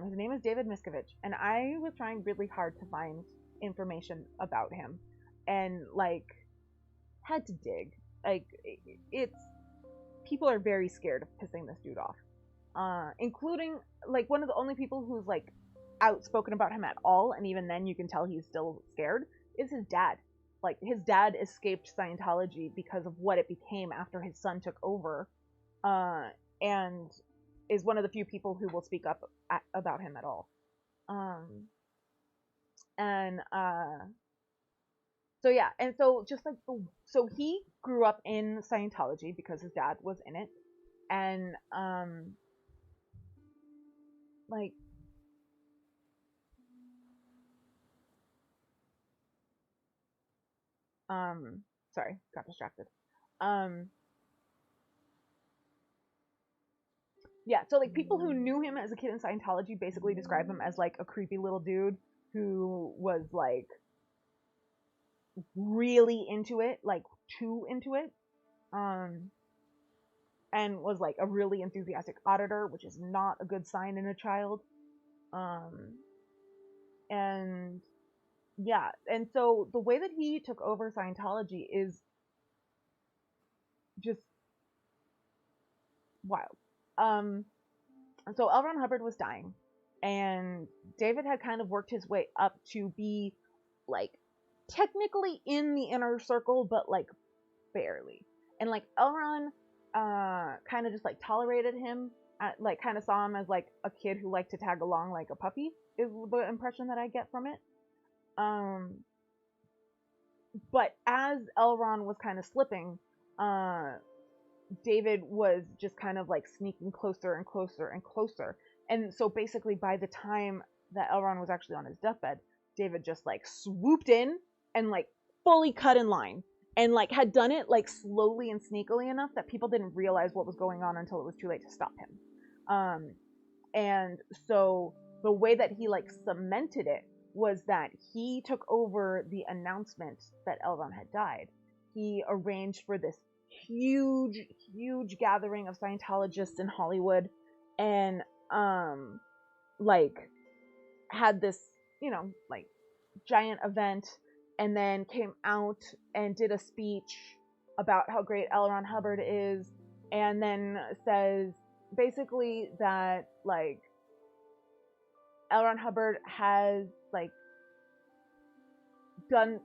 His name is David Miscavige, and I was trying really hard to find information about him, and like had to dig. Like, it's people are very scared of pissing this dude off, including like one of the only people who's like outspoken about him at all, and even then you can tell he's still scared, is his dad. Like, his dad escaped Scientology because of what it became after his son took over, and is one of the few people who will speak up about him at all. So yeah, and so just like so he grew up in Scientology because his dad was in it, and like sorry, got distracted. Yeah, so like people who knew him as a kid in Scientology basically describe him as like a creepy little dude who was like really into it, like too into it, and was like a really enthusiastic auditor, which is not a good sign in a child. And yeah, and so the way that he took over Scientology is just wild. So L. Ron Hubbard was dying, and David had kind of worked his way up to be like technically in the inner circle, but like barely. And like L. Ron kind of just like tolerated him, like kind of saw him as like a kid who liked to tag along like a puppy, is the impression that I get from it. But as L. Ron was kind of slipping, David was just kind of like sneaking closer and closer and closer. And so basically by the time that L. Ron was actually on his deathbed, David just like swooped in and like fully cut in line, and like had done it like slowly and sneakily enough that people didn't realize what was going on until it was too late to stop him. And so the way that he like cemented it was that he took over the announcement that L. Ron had died. He arranged for this huge gathering of Scientologists in Hollywood, and like had this, you know, like giant event, and then came out and did a speech about how great L. Ron Hubbard is, and then says basically that like L. Ron Hubbard has like been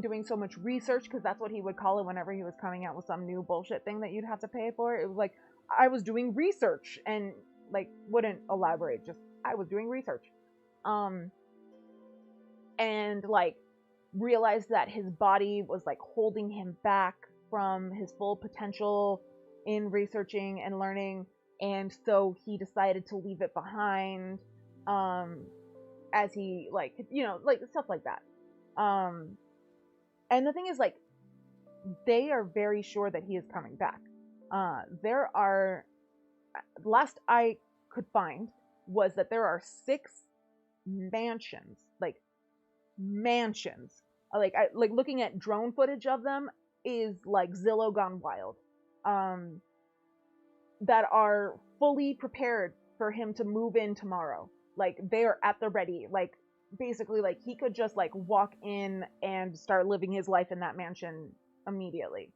doing so much research, because that's what he would call it whenever he was coming out with some new bullshit thing that you'd have to pay for. It was like, I was doing research, and like wouldn't elaborate, just I was doing research. And like realized that his body was like holding him back from his full potential in researching and learning, and so he decided to leave it behind, as he like, you know, like stuff like that. And the thing is, like, they are very sure that he is coming back. There are, last I could find was that there are 6 mansions, like looking at drone footage of them is like Zillow gone wild, that are fully prepared for him to move in tomorrow. Like, they are at the ready. Like, basically, like, he could just like walk in and start living his life in that mansion immediately.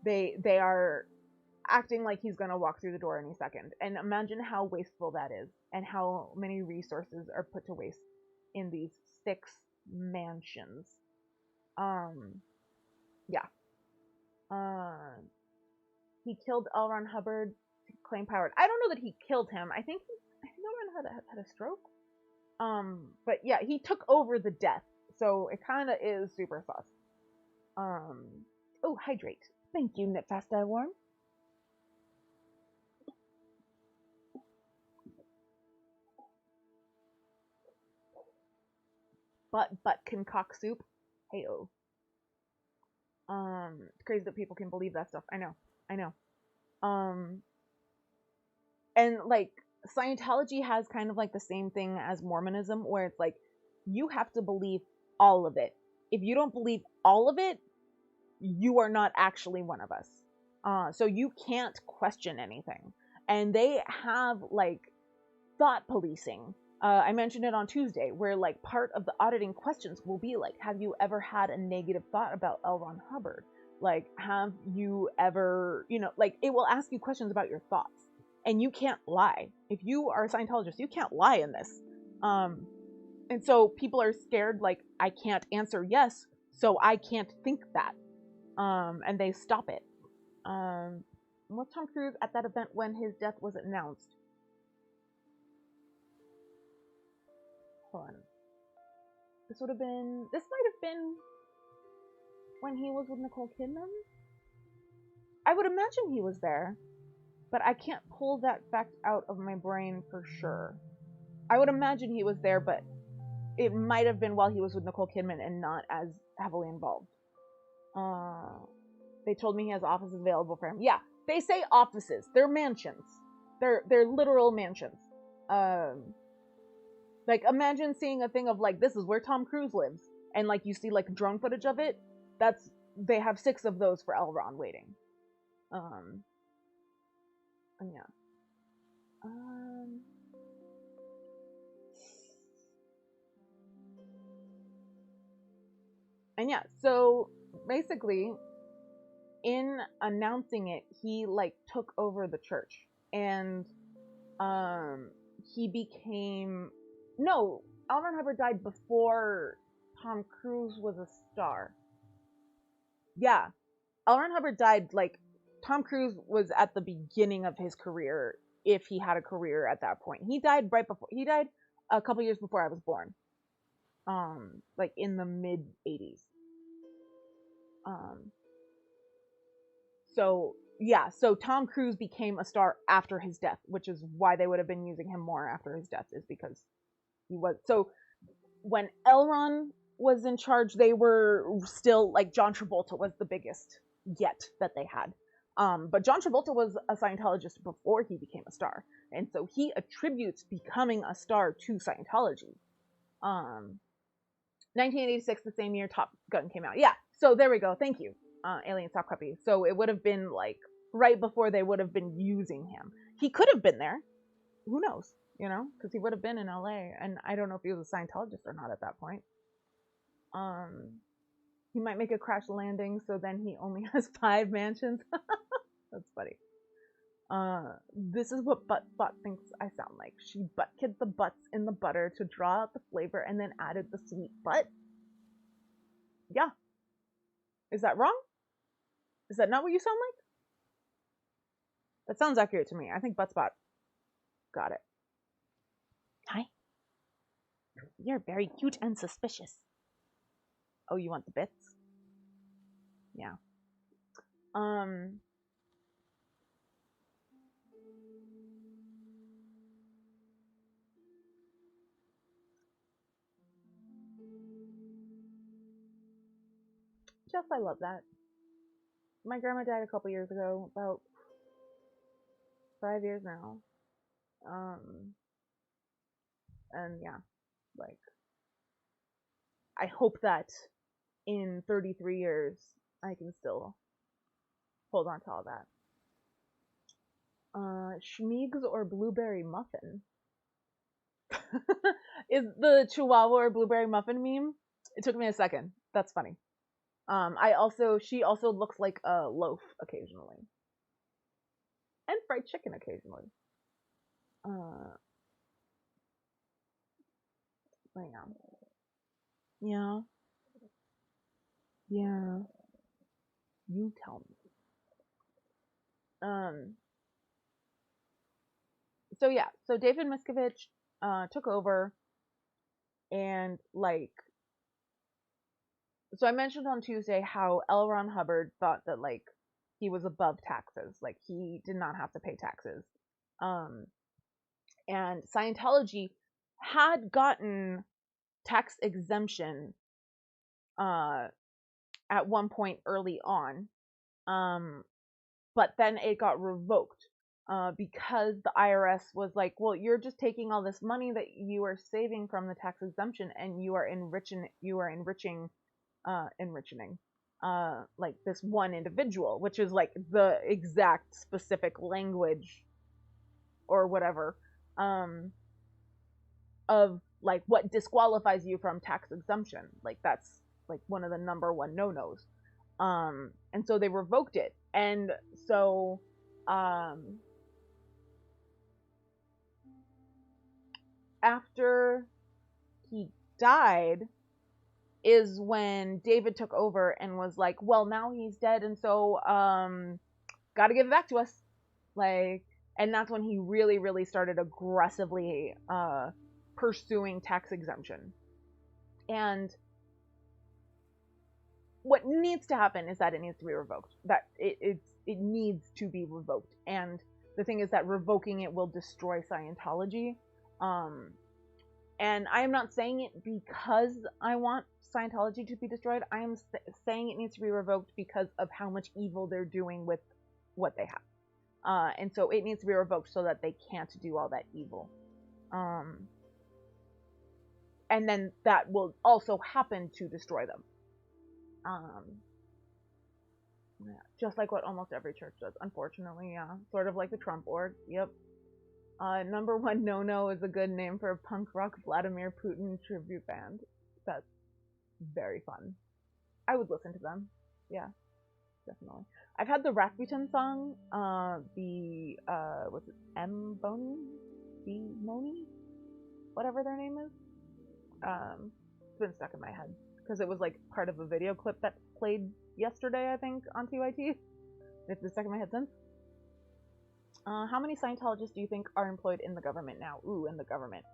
They are acting like he's gonna walk through the door any second. And imagine how wasteful that is, and how many resources are put to waste in these 6 mansions. Yeah. He killed L. Ron Hubbard to claim power. I don't know that he killed him. I think L. Ron had a stroke. But yeah, he took over the death, so it kind of is super sus. Oh, hydrate. Thank you, Knit Fast Die Warm. But concoct soup. Hey-oh. It's crazy that people can believe that stuff. I know. And like, Scientology has kind of like the same thing as Mormonism, where it's like, you have to believe all of it. If you don't believe all of it, you are not actually one of us. So you can't question anything. And they have like thought policing. I mentioned it on Tuesday, where like part of the auditing questions will be like, have you ever had a negative thought about L. Ron Hubbard? Like, have you ever, you know, like, it will ask you questions about your thoughts, and you can't lie. If you are a Scientologist, you can't lie in this. And so people are scared, like, I can't answer yes, so I can't think that. And they stop it. Was Tom Cruise at that event when his death was announced? Hold on. This might have been when he was with Nicole Kidman? I would imagine he was there, but I can't pull that fact out of my brain for sure. I would imagine he was there, but it might have been while he was with Nicole Kidman and not as heavily involved. They told me he has offices available for him. Yeah, they say offices. They're mansions. They're literal mansions. Like, imagine seeing a thing of like, this is where Tom Cruise lives, and like you see like drone footage of it. They have 6 of those for L. Ron waiting. And yeah. And yeah, so basically, in announcing it, he like took over the church, and he became L. Ron Hubbard died before Tom Cruise was a star. Yeah, L. Ron Hubbard died like Tom Cruise was at the beginning of his career, if he had a career at that point. He died a couple years before I was born. Like in the mid 80s. So yeah, so Tom Cruise became a star after his death, which is why they would have been using him more after his death, is because he was. So when L. Ron was in charge, they were still like, John Travolta was the biggest yet that they had. But John Travolta was a Scientologist before he became a star, and so he attributes becoming a star to Scientology. 1986, the same year Top Gun came out. Yeah, so there we go. Thank you, Alien Sock Puppy. So it would have been like right before they would have been using him. He could have been there. Who knows? You know, because he would have been in LA, and I don't know if he was a Scientologist or not at that point. He might make a crash landing, so then he only has 5 mansions. That's funny. This is what Buttbot thinks I sound like. She butt-kid the butts in the butter to draw out the flavor and then added the sweet butt. Yeah. Is that wrong? Is that not what you sound like? That sounds accurate to me. I think Buttspot got it. Hi. You're very cute and suspicious. Oh, you want the bits? Yeah. Jeff, I love that. My grandma died a couple years ago, about 5 years now. And yeah, like, I hope that in 33 years I can still hold on to all that. Schmeegs or blueberry muffin? Is the Chihuahua or blueberry muffin meme? It took me a second. That's funny. She also looks like a loaf occasionally. And fried chicken occasionally. Yeah. Yeah. You tell me. So yeah, so David Miscavige took over, and like, so I mentioned on Tuesday how L. Ron Hubbard thought that like he was above taxes, like he did not have to pay taxes. And Scientology had gotten tax exemption at one point early on, but then it got revoked because the IRS was like, well, you're just taking all this money that you are saving from the tax exemption and you are enriching like this one individual, which is like the exact specific language or whatever of like what disqualifies you from tax exemption. Like that's like one of the number one no-nos. And so they revoked it. And so after he died is when David took over and was like, well, now he's dead, and so gotta give it back to us. Like, and that's when he really, really started aggressively pursuing tax exemption. And what needs to happen is that it needs to be revoked. That it needs to be revoked. And the thing is that revoking it will destroy Scientology. And I am not saying it because I want Scientology to be destroyed. I am saying it needs to be revoked because of how much evil they're doing with what they have. And so it needs to be revoked so that they can't do all that evil. And then that will also happen to destroy them. Yeah, just like what almost every church does, unfortunately. Yeah, sort of like the Trump org. Yep. Number one no-no is a good name for a punk rock Vladimir Putin tribute band. That's very fun. I would listen to them. Yeah, definitely. I've had the Rasputin song, what's it, M. Boni? B. Moni? Whatever their name is. It's been stuck in my head. Because it was like part of a video clip that played yesterday, I think, on TYT. It's been stuck in my head since. How many Scientologists do you think are employed in the government now? Ooh, in the government.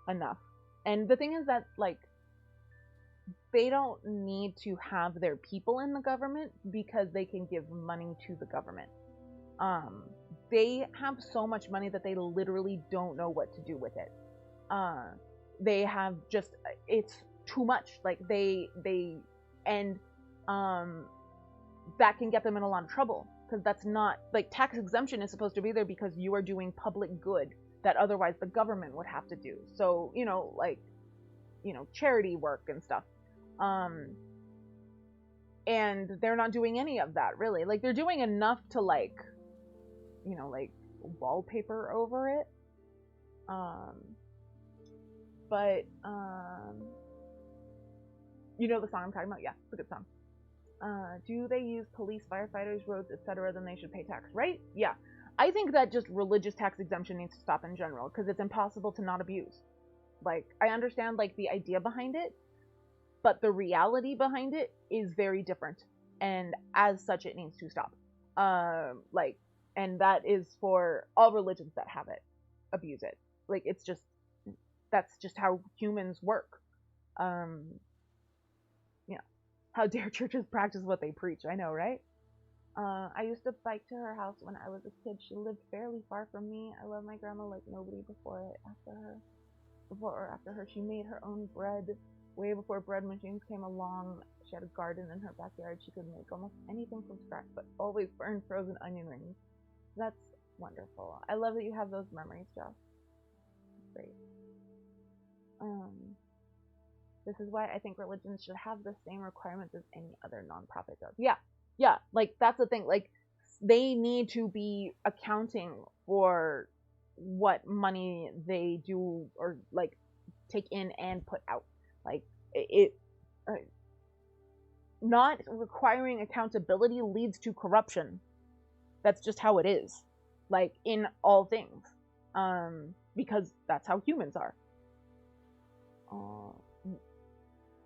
Enough. And the thing is that, like, they don't need to have their people in the government because they can give money to the government. They have so much money that they literally don't know what to do with it. They have just, it's too much. Like, that can get them in a lot of trouble, because that's not, like, tax exemption is supposed to be there because you are doing public good that otherwise the government would have to do. So, like, charity work and stuff. And they're not doing any of that, really. Like, they're doing enough to, like, like, wallpaper over it. But, the song I'm talking about? Yeah, it's a good song. Do they use police, firefighters, roads, etc., then they should pay tax, right? Yeah. I think that just religious tax exemption needs to stop in general, because it's impossible to not abuse. Like, I understand, like, the idea behind it, but the reality behind it is very different, and as such, it needs to stop. And that is for all religions that have it, abuse it. Like, it's just, that's just how humans work. How dare churches practice what they preach? I know, right? I used to bike to her house when I was a kid. She lived fairly far from me. I love my grandma like nobody before or after her. She made her own bread way before bread machines came along. She had a garden in her backyard. She could make almost anything from scratch, but always burned frozen onion rings. That's wonderful. I love that you have those memories, Josh. Great. This is why I think religions should have the same requirements as any other nonprofit does. Yeah, like, that's the thing. Like, they need to be accounting for what money they do, or, like, take in and put out. Like, not requiring accountability leads to corruption. That's just how it is. Like, in all things. Because that's how humans are.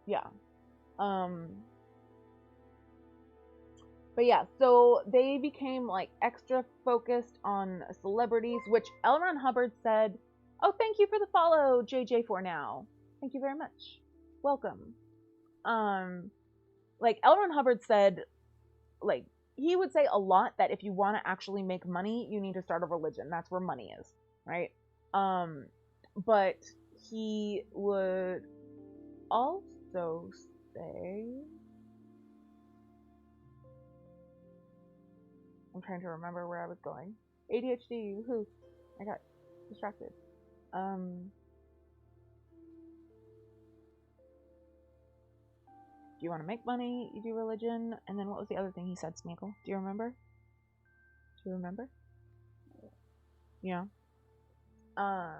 Yeah. But yeah, so they became, like, extra focused on celebrities, which L. Ron Hubbard said, oh, thank you for the follow, JJ4Now. Thank you very much. Welcome. Like, L. Ron Hubbard said, like, he would say a lot that if you want to actually make money, you need to start a religion. That's where money is, right? But he would also say, I'm trying to remember where I was going. ADHD, woohoo. I got distracted. Do you want to make money? You do religion. And then what was the other thing he said, Smeagol? Do you remember? Yeah. I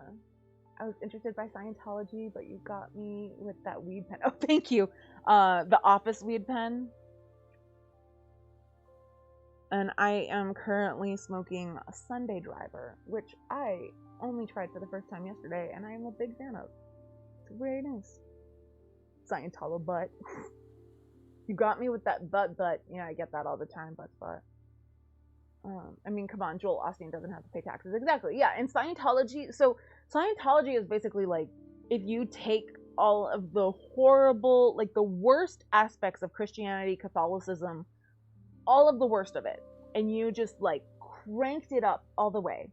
was interested by Scientology, but you got me with that weed pen. Oh, thank you. The office weed pen. And I am currently smoking a Sunday Driver, which I only tried for the first time yesterday, and I am a big fan of. It's very nice. Scientolo butt. You got me with that butt. Yeah, I get that all the time, butt. I mean, come on, Joel Osteen doesn't have to pay taxes. Exactly, yeah. And Scientology, so Scientology is basically like, if you take all of the horrible, like the worst aspects of Christianity, Catholicism, all of the worst of it, and you just like cranked it up all the way.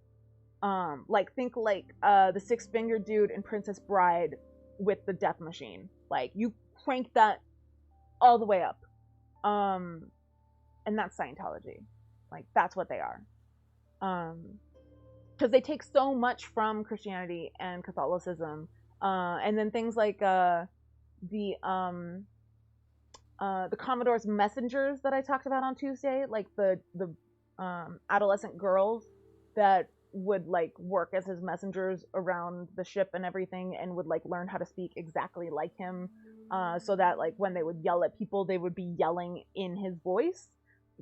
Like, think like the six-fingered dude in Princess Bride with the death machine. Like, you crank that all the way up. And that's Scientology. Like, that's what they are. Because they take so much from Christianity and Catholicism. And then things like the Commodore's messengers that I talked about on Tuesday, like the adolescent girls that would like work as his messengers around the ship and everything, and would like learn how to speak exactly like him, so that like when they would yell at people, they would be yelling in his voice.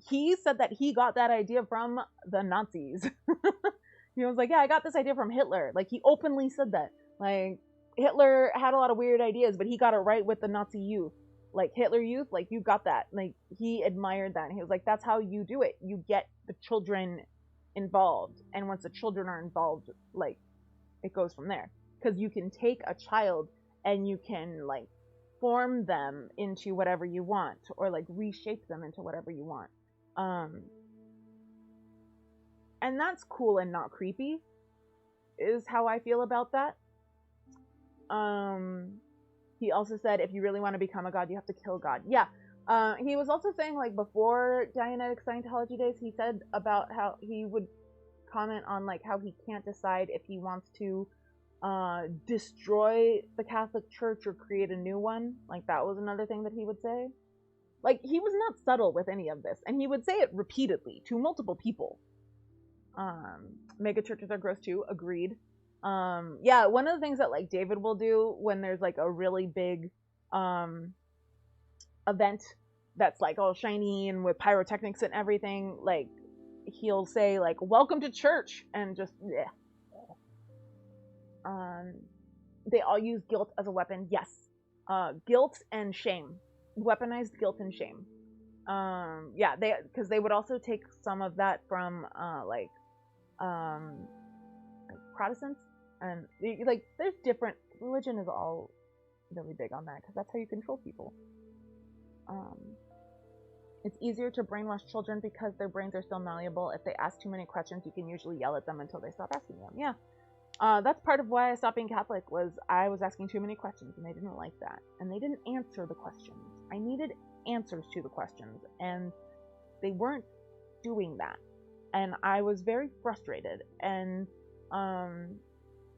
He said that he got that idea from the Nazis. He was like, yeah, I got this idea from Hitler. Like, he openly said that. Like, Hitler had a lot of weird ideas, but he got it right with the Nazi youth. Like, Hitler youth, like, you got that. Like, he admired that. And he was like, that's how you do it. You get the children involved. And once the children are involved, like, it goes from there. Because you can take a child and you can, like, form them into whatever you want. Or, like, reshape them into whatever you want. And that's cool and not creepy, is how I feel about that. He also said, if you really want to become a god, you have to kill God. Yeah, He was also saying, like, before Dianetics Scientology days, he said about how he would comment on, like, how he can't decide if he wants to destroy the Catholic Church or create a new one. Like, that was another thing that he would say. Like, he was not subtle with any of this, and he would say it repeatedly to multiple people. Mega churches are gross too, agreed. Yeah, one of the things that, like, David will do when there's, like, a really big event that's, like, all shiny and with pyrotechnics and everything, like, he'll say, like, welcome to church, and just, yeah. They all use guilt as a weapon. Yes. Guilt and shame. Weaponized guilt and shame. Yeah, because they would also take some of that from, like Protestants, and, like, there's different, religion is all really big on that, because that's how you control people. It's easier to brainwash children because their brains are still malleable. If they ask too many questions, you can usually yell at them until they stop asking them. Yeah. That's part of why I stopped being Catholic, was I was asking too many questions, and they didn't like that. And they didn't answer the questions. I needed answers to the questions, and they weren't doing that. And I was very frustrated. And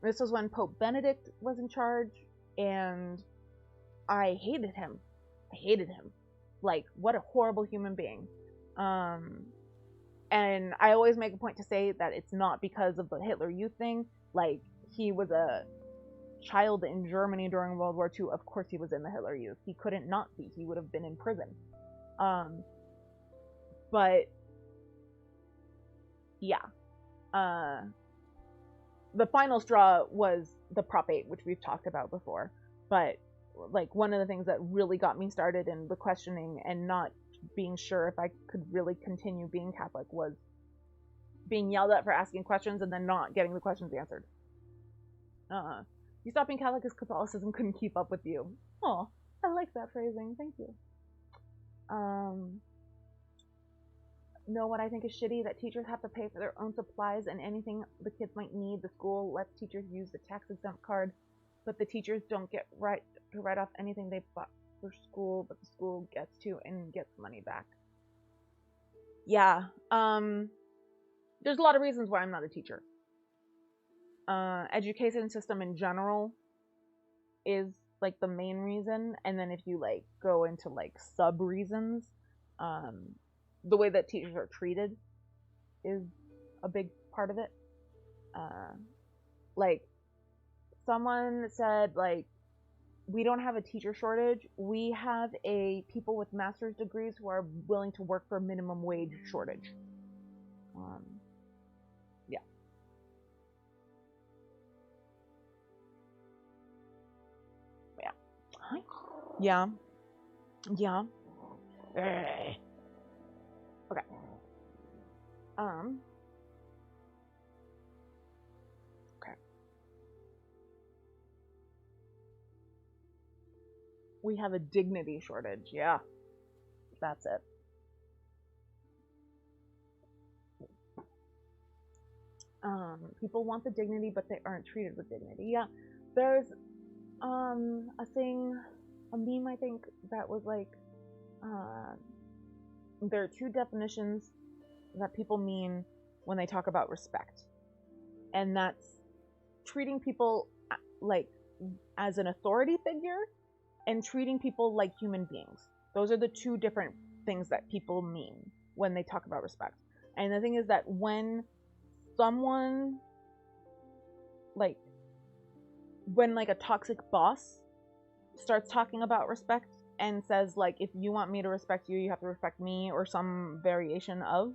this was when Pope Benedict was in charge, and I hated him. Like, what a horrible human being. And I always make a point to say that it's not because of the Hitler Youth thing. Like, he was a child in Germany during World War II. Of course he was in the Hitler Youth. He couldn't not be. He would have been in prison. But, yeah. The final straw was the Prop 8, which we've talked about before. But, like, one of the things that really got me started in the questioning and not being sure if I could really continue being Catholic was being yelled at for asking questions and then not getting the questions answered. You stopped being Catholic because Catholicism couldn't keep up with you. Oh, I like that phrasing. Thank you. Know what I think is shitty? That teachers have to pay for their own supplies and anything the kids might need. The school lets teachers use the tax exempt card, but the teachers don't get to write off anything they bought for school, but the school gets to and gets money back. Yeah. There's a lot of reasons why I'm not a teacher. Education system in general is, like, the main reason, and then if you, like, go into, like, sub reasons, the way that teachers are treated is a big part of it. Like, someone said, like, we don't have a teacher shortage. We have a people with master's degrees who are willing to work for minimum wage shortage. Yeah. Yeah. Yeah. Yeah. Okay. Okay. We have a dignity shortage. Yeah. That's it. People want the dignity, but they aren't treated with dignity. Yeah. There's a thing, a meme, I think, that was like, there are two definitions that people mean when they talk about respect. And that's treating people, like, as an authority figure, and treating people like human beings. Those are the two different things that people mean when they talk about respect. And the thing is that when someone, like, when, like, a toxic boss starts talking about respect and says, like, if you want me to respect you, you have to respect me, or some variation of,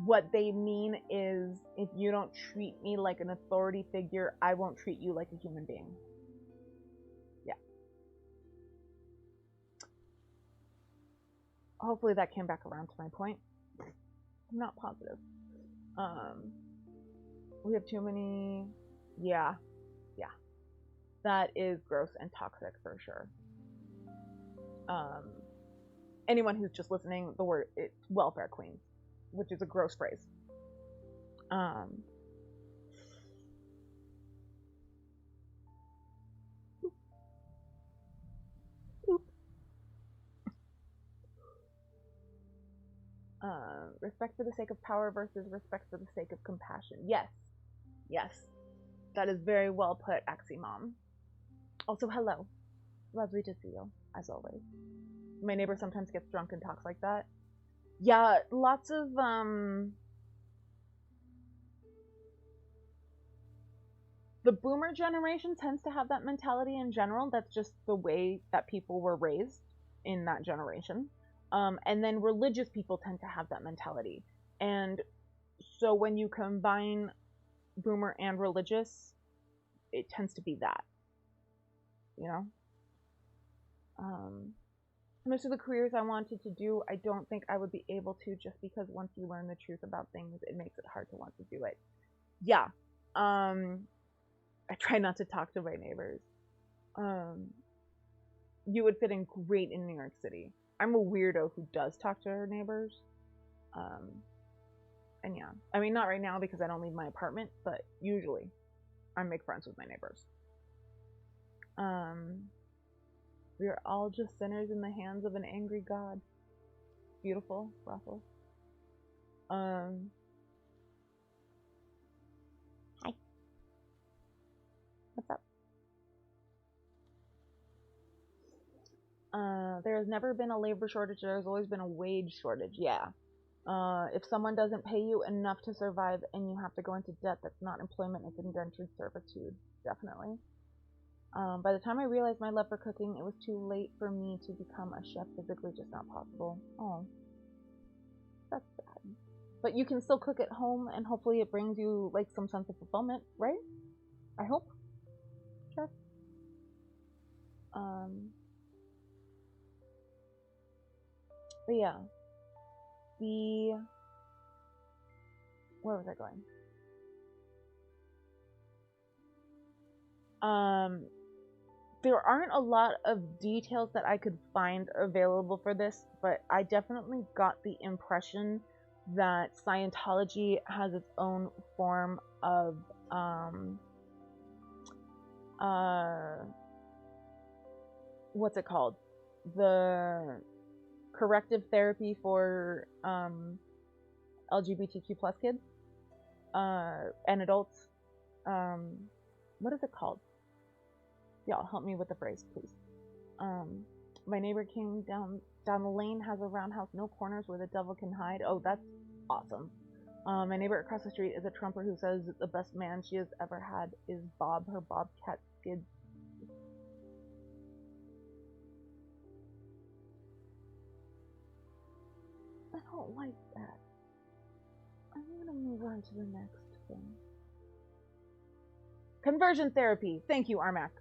what they mean is, if you don't treat me like an authority figure, I won't treat you like a human being. Yeah. Hopefully that came back around to my point. I'm not positive. We have too many. Yeah. That is gross and toxic for sure. Anyone who's just listening, the word, it's welfare queens, which is a gross phrase. Respect for the sake of power versus respect for the sake of compassion. Yes. Yes. That is very well put, Aximom. Also, hello. Lovely to see you, as always. My neighbor sometimes gets drunk and talks like that. Yeah, lots of, the boomer generation tends to have that mentality in general. That's just the way that people were raised in that generation. And then religious people tend to have that mentality. And so when you combine boomer and religious, it tends to be that, you know? Most of the careers I wanted to do, I don't think I would be able to, just because once you learn the truth about things, it makes it hard to want to do it. Yeah. I try not to talk to my neighbors. You would fit in great in New York City. I'm a weirdo who does talk to her neighbors. And yeah, I mean, not right now because I don't leave my apartment, but usually I make friends with my neighbors. We are all just sinners in the hands of an angry God. Beautiful, Russell. Hi. What's up? There has never been a labor shortage. There has always been a wage shortage. Yeah. If someone doesn't pay you enough to survive and you have to go into debt, that's not employment, it's indentured servitude. Definitely. By the time I realized my love for cooking, it was too late for me to become a chef. Physically just not possible. Oh. That's sad. But you can still cook at home, and hopefully it brings you, like, some sense of fulfillment, right? I hope. Sure. But yeah. Where was I going? There aren't a lot of details that I could find available for this, but I definitely got the impression that Scientology has its own form of, what's it called? The corrective therapy for, LGBTQ plus kids, and adults. What is it called? Y'all help me with the phrase, please. My neighbor came down the lane, has a roundhouse, no corners where the devil can hide. Oh, that's awesome. My neighbor across the street is a Trumper who says that the best man she has ever had is Bob, her bobcat skid. I don't like that. I'm gonna move on to the next thing. Conversion therapy. Thank you, Armac.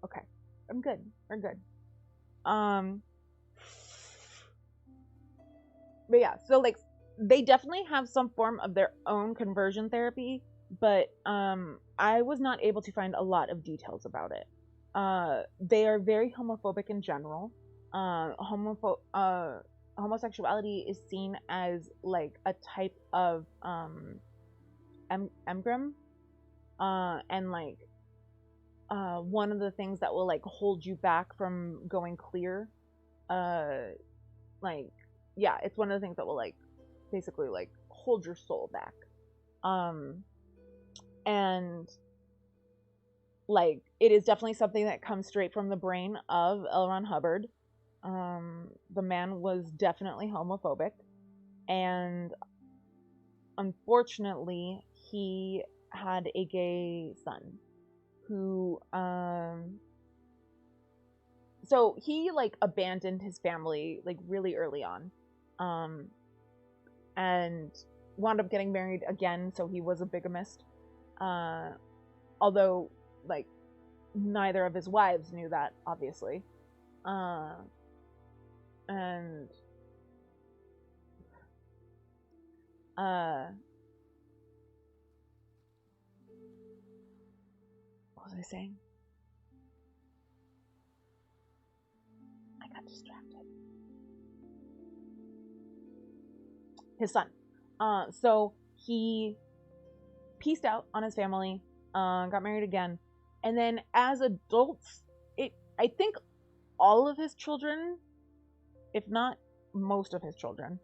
Okay. I'm good. We're good. But yeah, so like they definitely have some form of their own conversion therapy, but I was not able to find a lot of details about it. They are very homophobic in general. Homosexuality is seen as like a type of engram, and like one of the things that will like hold you back from going clear. Like yeah, it's one of the things that will like basically like hold your soul back. And like it is definitely something that comes straight from the brain of L. Ron Hubbard. The man was definitely homophobic, and unfortunately he had a gay son who so he like abandoned his family like really early on, and wound up getting married again, so he was a bigamist, although like neither of his wives knew that, obviously. And what was I saying? I got distracted. His son. So he pieced out on his family, got married again, and then as adults, I think all of his children, if not most of his children,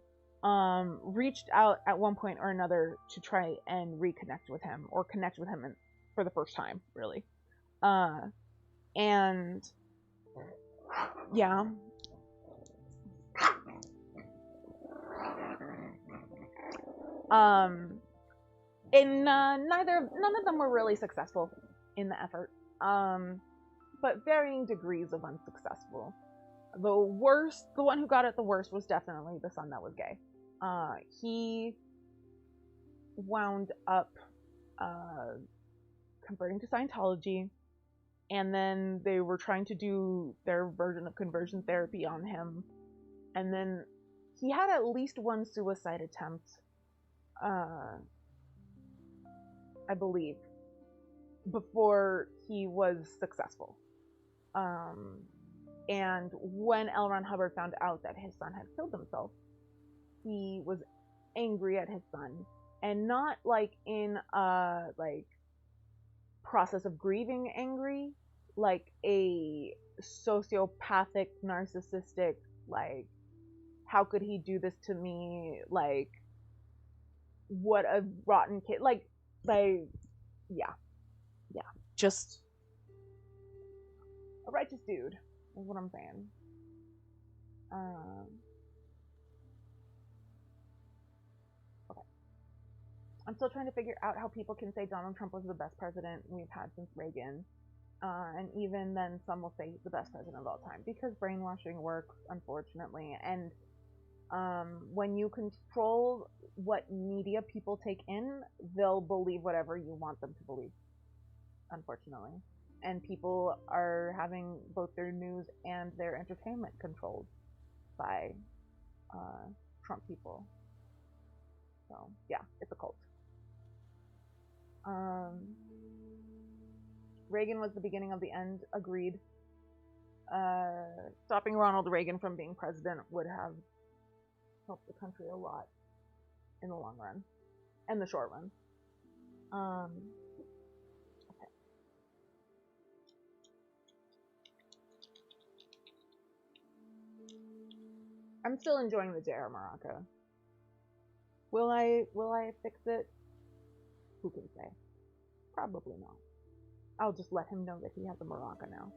reached out at one point or another to try and reconnect with him or connect with him for the first time, really. And yeah. And none of them were really successful in the effort. But varying degrees of unsuccessful. The one who got it the worst was definitely the son that was gay. He wound up converting to Scientology, and then they were trying to do their version of conversion therapy on him, and then he had at least one suicide attempt, I believe, before he was successful. And when L. Ron Hubbard found out that his son had killed himself, he was angry at his son, and not like in a process of grieving angry, like a sociopathic, narcissistic, like, how could he do this to me? Like, what a rotten kid. Yeah. Just a righteous dude, is what I'm saying. Okay. I'm still trying to figure out how people can say Donald Trump was the best president we've had since Reagan. And even then, some will say he's the best president of all time, because brainwashing works, unfortunately. And when you control what media people take in, they'll believe whatever you want them to believe, unfortunately. And people are having both their news and their entertainment controlled by Trump people. So, yeah, it's a cult. Reagan was the beginning of the end, agreed. Stopping Ronald Reagan from being president would have helped the country a lot in the long run and the short run. Okay. I'm still enjoying the J.R. Maraca. Will I fix it? Who can say? Probably not. I'll just let him know that he has a maraca now.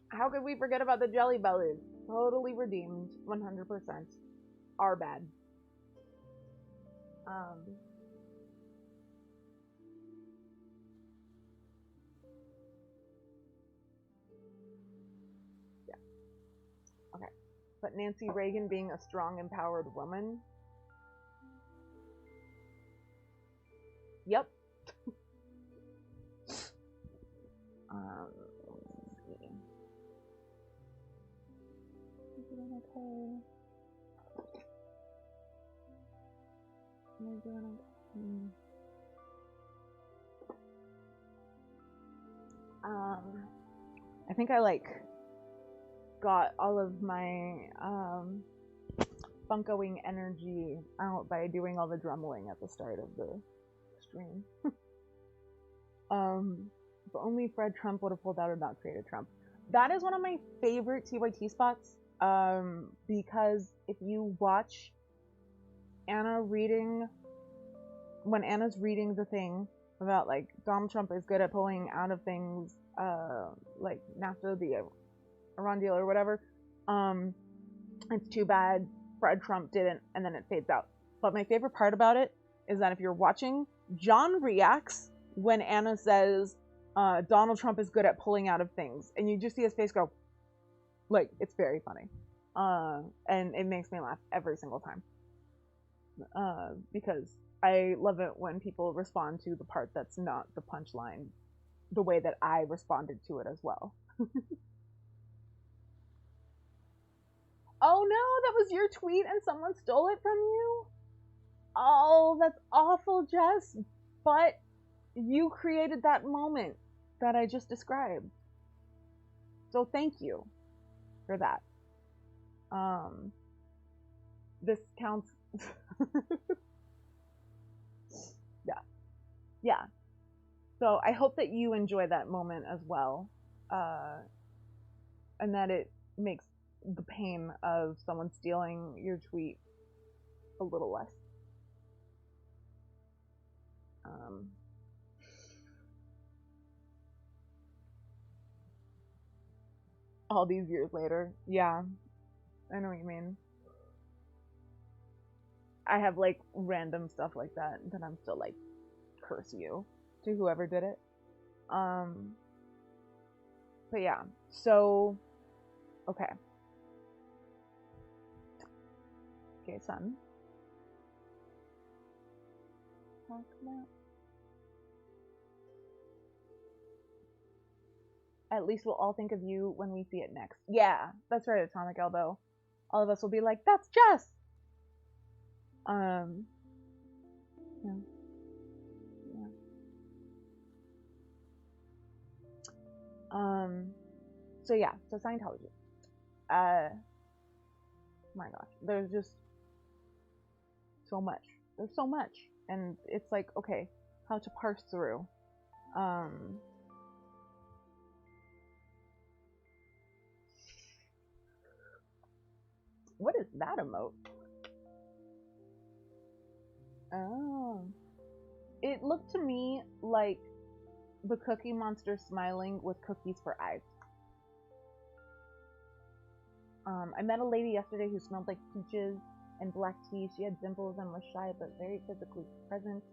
How could we forget about the Jelly Bellies? Totally redeemed, 100%. Are bad. Yeah. Okay. But Nancy Reagan being a strong, empowered woman. Yep. Let's see. Is it okay? Am I doing okay? I think I got all of my funkoing energy out by doing all the drumming at the start of the stream. If only Fred Trump would have pulled out and not created Trump. That is one of my favorite TYT spots, because if you watch Anna reading, when Anna's reading the thing about Donald Trump is good at pulling out of things, like NAFTA, the Iran deal or whatever, it's too bad Fred Trump didn't, and then it fades out. But my favorite part about it is that if you're watching, John reacts when Anna says Donald Trump is good at pulling out of things, and you just see his face go, it's very funny, and it makes me laugh every single time, because I love it when people respond to the part that's not the punchline the way that I responded to it as well. Oh no, that was your tweet and someone stole it from you? Oh, that's awful, Jess. But you created that moment that I just described. So thank you for that. This counts. yeah. So I hope that you enjoy that moment as well, and that it makes the pain of someone stealing your tweet a little less. All these years later, yeah, I know what you mean. I have like random stuff like that I'm still like, curse you to whoever did it. But yeah, so okay. Okay, son. Talk about. At least we'll all think of you when we see it next. Yeah, that's right, Atomic Elbow. All of us will be like, that's Jess! Yeah. So yeah, so Scientology. My gosh, there's just so much. There's so much. And it's like, okay, how to parse through. What is that emote? Oh. It looked to me like the Cookie Monster smiling with cookies for eyes. I met a lady yesterday who smelled like peaches and black tea. She had dimples and was shy but very physically present.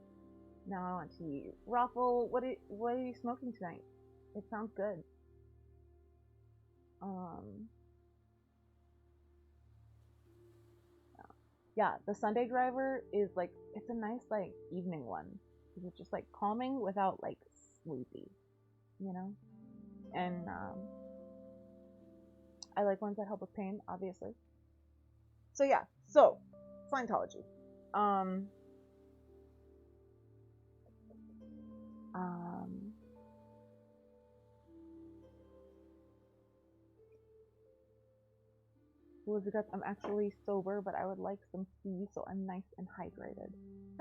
Now I want to eat. Raffle, what are you smoking tonight? It sounds good. Yeah, the Sunday driver is like, it's a nice like evening one. It's just like calming without like sleepy, you know? And I like ones that help with pain, obviously. So yeah, so Scientology. Elizabeth, I'm actually sober, but I would like some tea so I'm nice and hydrated.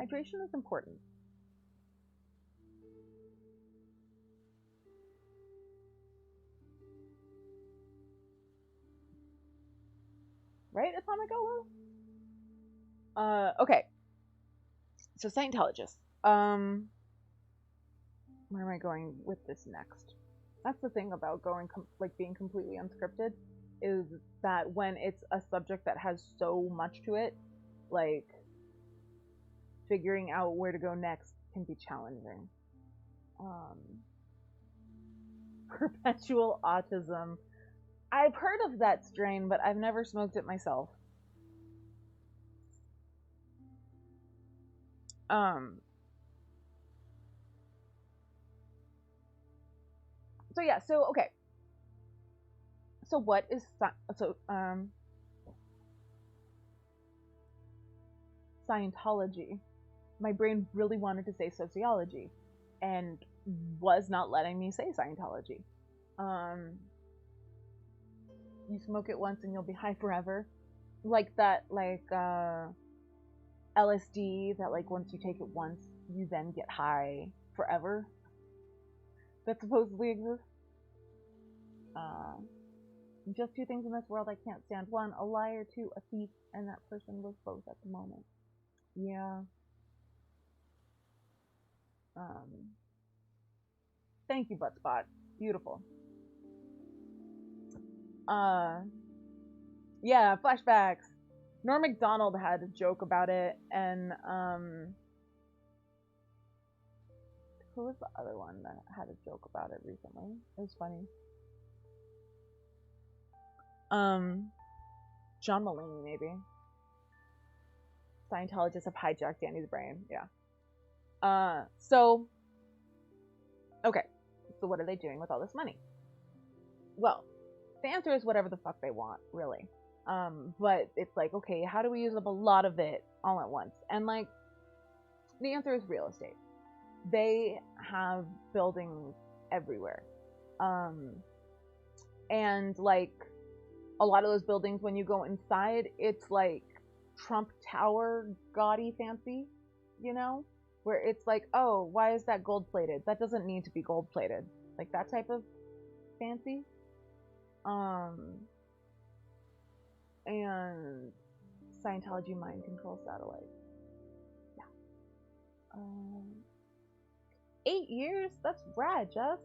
Hydration is important. Right, Atomic Olo? Okay. So Scientologists. Where am I going with this next? That's the thing about going like being completely unscripted, is that when it's a subject that has so much to it, like figuring out where to go next can be challenging. Perpetual autism. I've heard of that strain, but I've never smoked it myself. So yeah, so okay. So what is Scientology? My brain really wanted to say sociology and was not letting me say Scientology. You smoke it once and you'll be high forever. Like that, like LSD, that like once you take it once, you then get high forever. That supposedly exists. Just two things in this world I can't stand. One, a liar. Two, a thief. And that person was both at the moment. Yeah. Thank you, Buttspot. Beautiful. Yeah, flashbacks. Norm Macdonald had a joke about it, and who was the other one that had a joke about it recently? It was funny. John Mulaney, maybe. Scientologists have hijacked Danny's brain. Yeah. So, okay. So what are they doing with all this money? Well, the answer is whatever the fuck they want, really. But it's like, okay, how do we use up a lot of it all at once? And like, the answer is real estate. They have buildings everywhere. And like, a lot of those buildings, when you go inside, it's like Trump Tower, gaudy, fancy, you know? where it's like, oh, why is that gold plated? That doesn't need to be gold plated. Like that type of fancy. And Scientology mind control satellite. Yeah. 8 years? That's rad, Jess.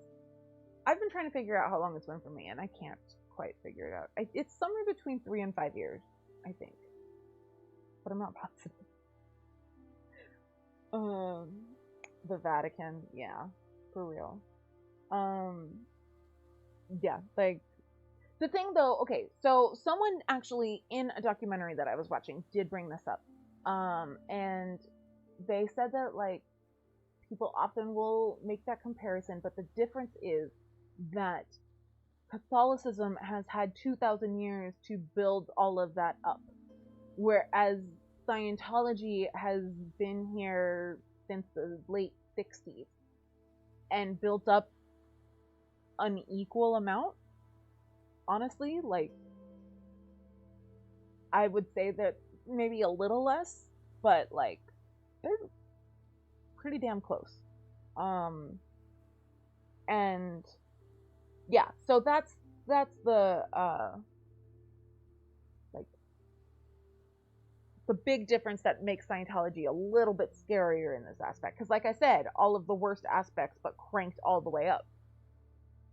I've been trying to figure out how long it's been for me, and I can't quite figure it out. It's somewhere between 3 and 5 years, I think. But I'm not positive. The Vatican, yeah, for real. Yeah, like, the thing though, okay, so someone actually in a documentary that I was watching did bring this up. And they said that, like, people often will make that comparison, but the difference is that Catholicism has had 2,000 years to build all of that up, whereas Scientology has been here since the late 60s and built up an equal amount. Honestly, like, I would say that maybe a little less, but like they're pretty damn close. And yeah, so that's the like the big difference that makes Scientology a little bit scarier in this aspect, because like I said, all of the worst aspects but cranked all the way up.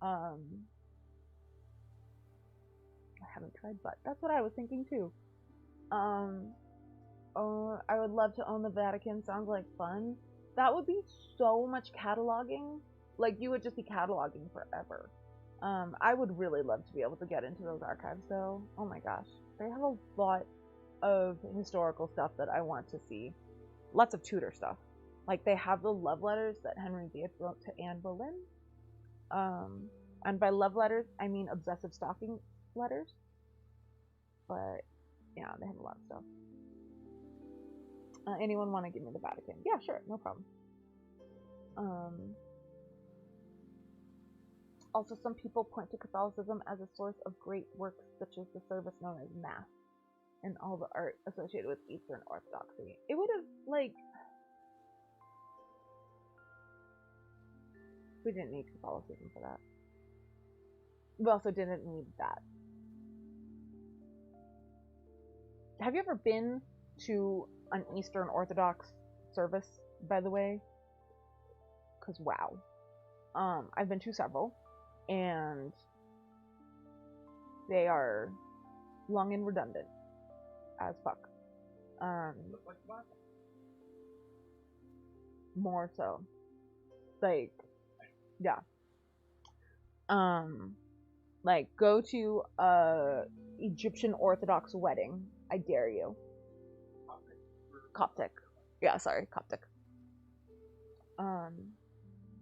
I haven't tried, but that's what I was thinking too. I would love to own the Vatican. Sounds like fun. That would be so much cataloging. Like, you would just be cataloging forever. I would really love to be able to get into those archives, though. Oh my gosh. They have a lot of historical stuff that I want to see. Lots of Tudor stuff. Like, they have the love letters that Henry VIII wrote to Anne Boleyn. And by love letters, I mean obsessive stalking letters. But, yeah, they have a lot of stuff. Anyone want to give me the Vatican? Yeah, sure, no problem. Also, some people point to Catholicism as a source of great works such as the service known as Mass and all the art associated with Eastern Orthodoxy. It would have, like... We didn't need Catholicism for that. We also didn't need that. Have you ever been to an Eastern Orthodox service, by the way? Because, wow. I've been to several, and they are long and redundant as fuck. More so. Like, yeah. Like, go to a Egyptian Orthodox wedding. I dare you. Coptic. Yeah, sorry, Coptic.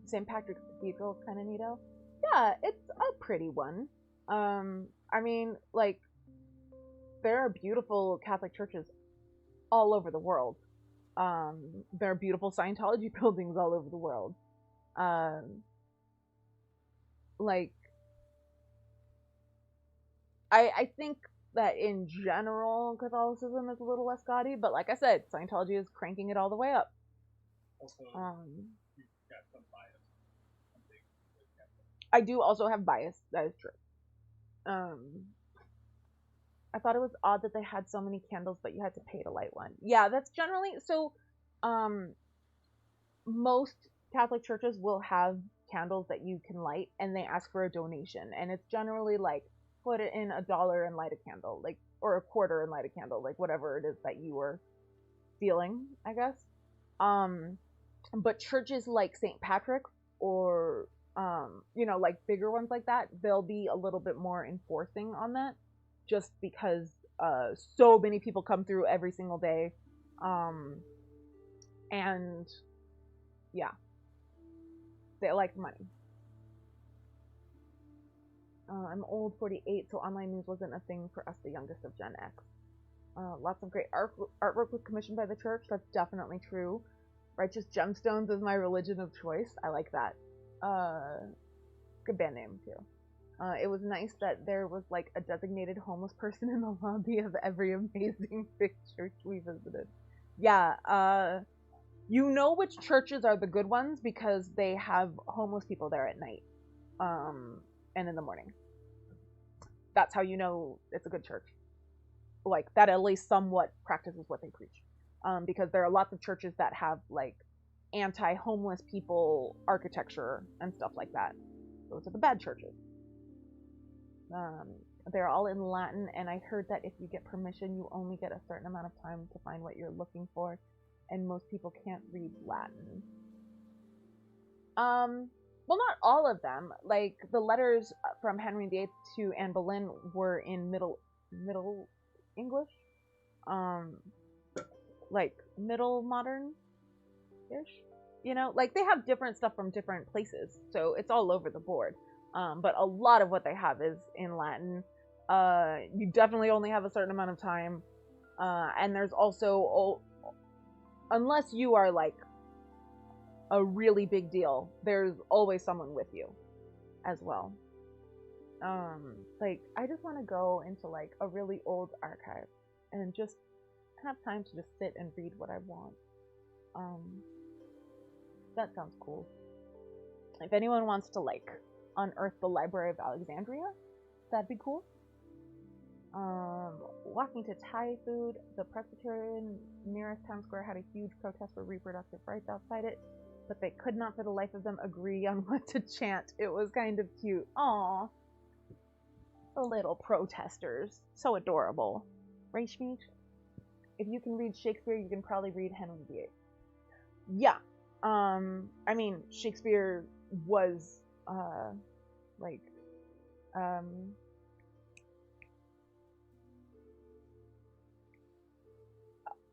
St. Patrick's Cathedral, kind of neato. Yeah, it's a pretty one. I mean, like, there are beautiful Catholic churches all over the world. There are beautiful Scientology buildings all over the world. Like, I think that in general, Catholicism is a little less gaudy, but like I said, Scientology is cranking it all the way up. Also, you've got some bias. I do also have bias. That is true. I thought it was odd that they had so many candles, but you had to pay to light one. Yeah, that's generally so. Most Catholic churches will have candles that you can light, and they ask for a donation, and it's generally like put it in $1 and light a candle, like, or a quarter and light a candle, like whatever it is that you were feeling, I guess. But churches like St. Patrick or like bigger ones like that, they'll be a little bit more enforcing on that, just because so many people come through every single day, and yeah, they like money. I'm old, 48, so online news wasn't a thing for us, the youngest of Gen X. Lots of great artwork was commissioned by the church. That's definitely true. Righteous Gemstones is my religion of choice. I like that. Good band name, too. It was nice that there was, like, a designated homeless person in the lobby of every amazing big church we visited. Yeah, You know which churches are the good ones because they have homeless people there at night, and in the morning. That's how you know it's a good church. Like that at least somewhat practices what they preach. Because there are lots of churches that have like anti-homeless people architecture and stuff like that. Those are the bad churches. They're all in Latin, and I heard that if you get permission, you only get a certain amount of time to find what you're looking for, and most people can't read Latin. Well, not all of them. Like the letters from Henry VIII to Anne Boleyn were in Middle English, like Middle Modern-ish. You know, like they have different stuff from different places, so it's all over the board. But a lot of what they have is in Latin. You definitely only have a certain amount of time, and there's also, unless you are like a really big deal, there's always someone with you as well. Like I just want to go into like a really old archive and just have time to just sit and read what I want. That sounds cool. If anyone wants to like unearth the Library of Alexandria, that'd be cool. Walking to Thai food, the Presbyterian nearest town square had a huge protest for reproductive rights outside it, but they could not for the life of them agree on what to chant. It was kind of cute. Aww. The little protesters. So adorable. Right, Shmeech? If you can read Shakespeare, you can probably read Henry VIII. Yeah. I mean, Shakespeare was,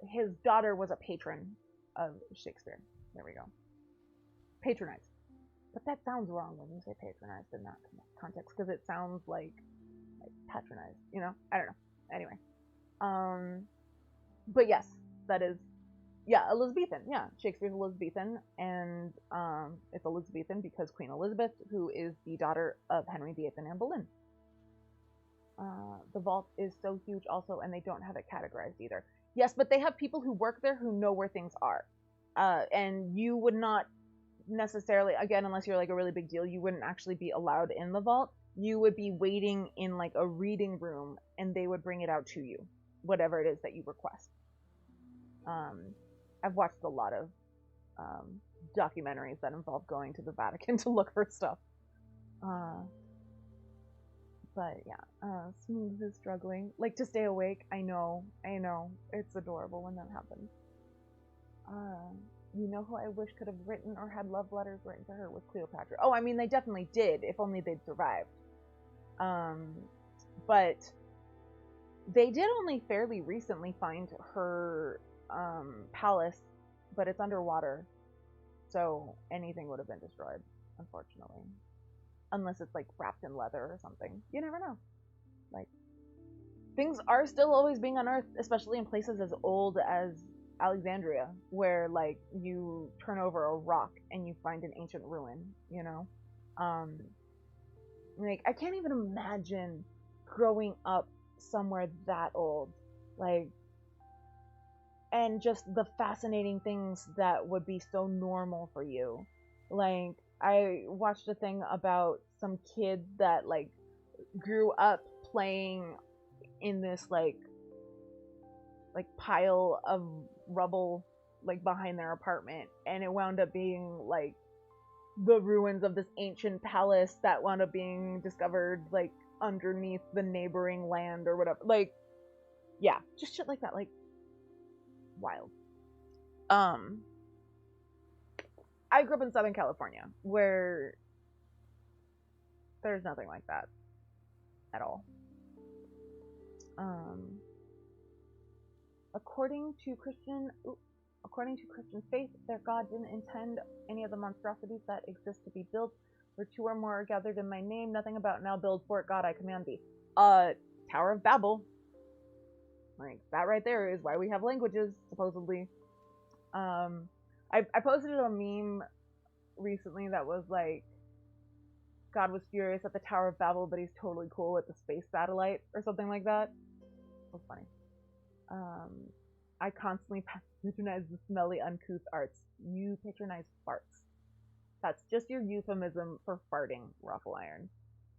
his daughter was a patron of Shakespeare. There we go. Patronized. But that sounds wrong when you say patronized in that context, because it sounds like patronized, you know? I don't know. Anyway. But yes, that is, yeah, Elizabethan. Yeah, Shakespeare's Elizabethan, and it's Elizabethan because Queen Elizabeth, who is the daughter of Henry VIII and Anne Boleyn. The vault is so huge also, and they don't have it categorized either. Yes, but they have people who work there who know where things are. And you would not necessarily, again, unless you're like a really big deal, you wouldn't actually be allowed in the vault. You would be waiting in like a reading room, and they would bring it out to you, whatever it is that you request. I've watched a lot of documentaries that involve going to the Vatican to look for stuff. But yeah, Smooth is struggling. Like, to stay awake. I know. It's adorable when that happens. You know who I wish could have written or had love letters written to her was Cleopatra. Oh, I mean, they definitely did, if only they'd survived. But they did only fairly recently find her palace, but it's underwater. So anything would have been destroyed, unfortunately. Unless it's like wrapped in leather or something. You never know. Like, things are still always being unearthed, especially in places as old as Alexandria, where like you turn over a rock and you find an ancient ruin, you know? Like, I can't even imagine growing up somewhere that old. Like, and just the fascinating things that would be so normal for you. Like, I watched a thing about some kid that like grew up playing in this like pile of rubble like behind their apartment, and it wound up being like the ruins of this ancient palace that wound up being discovered like underneath the neighboring land or whatever. Like, yeah, just shit like that. Like, wild. I grew up in Southern California, where there's nothing like that at all. According to Christian faith, their God didn't intend any of the monstrosities that exist to be built. Where two or more are gathered in my name, nothing about now build Fort God, I command thee. Tower of Babel. Like, that right there is why we have languages, supposedly. I posted a meme recently that was like, God was furious at the Tower of Babel, but he's totally cool with the space satellite, or something like that. It was funny. I constantly patronize the smelly, uncouth arts. You patronize farts. That's just your euphemism for farting, Raffle Iron.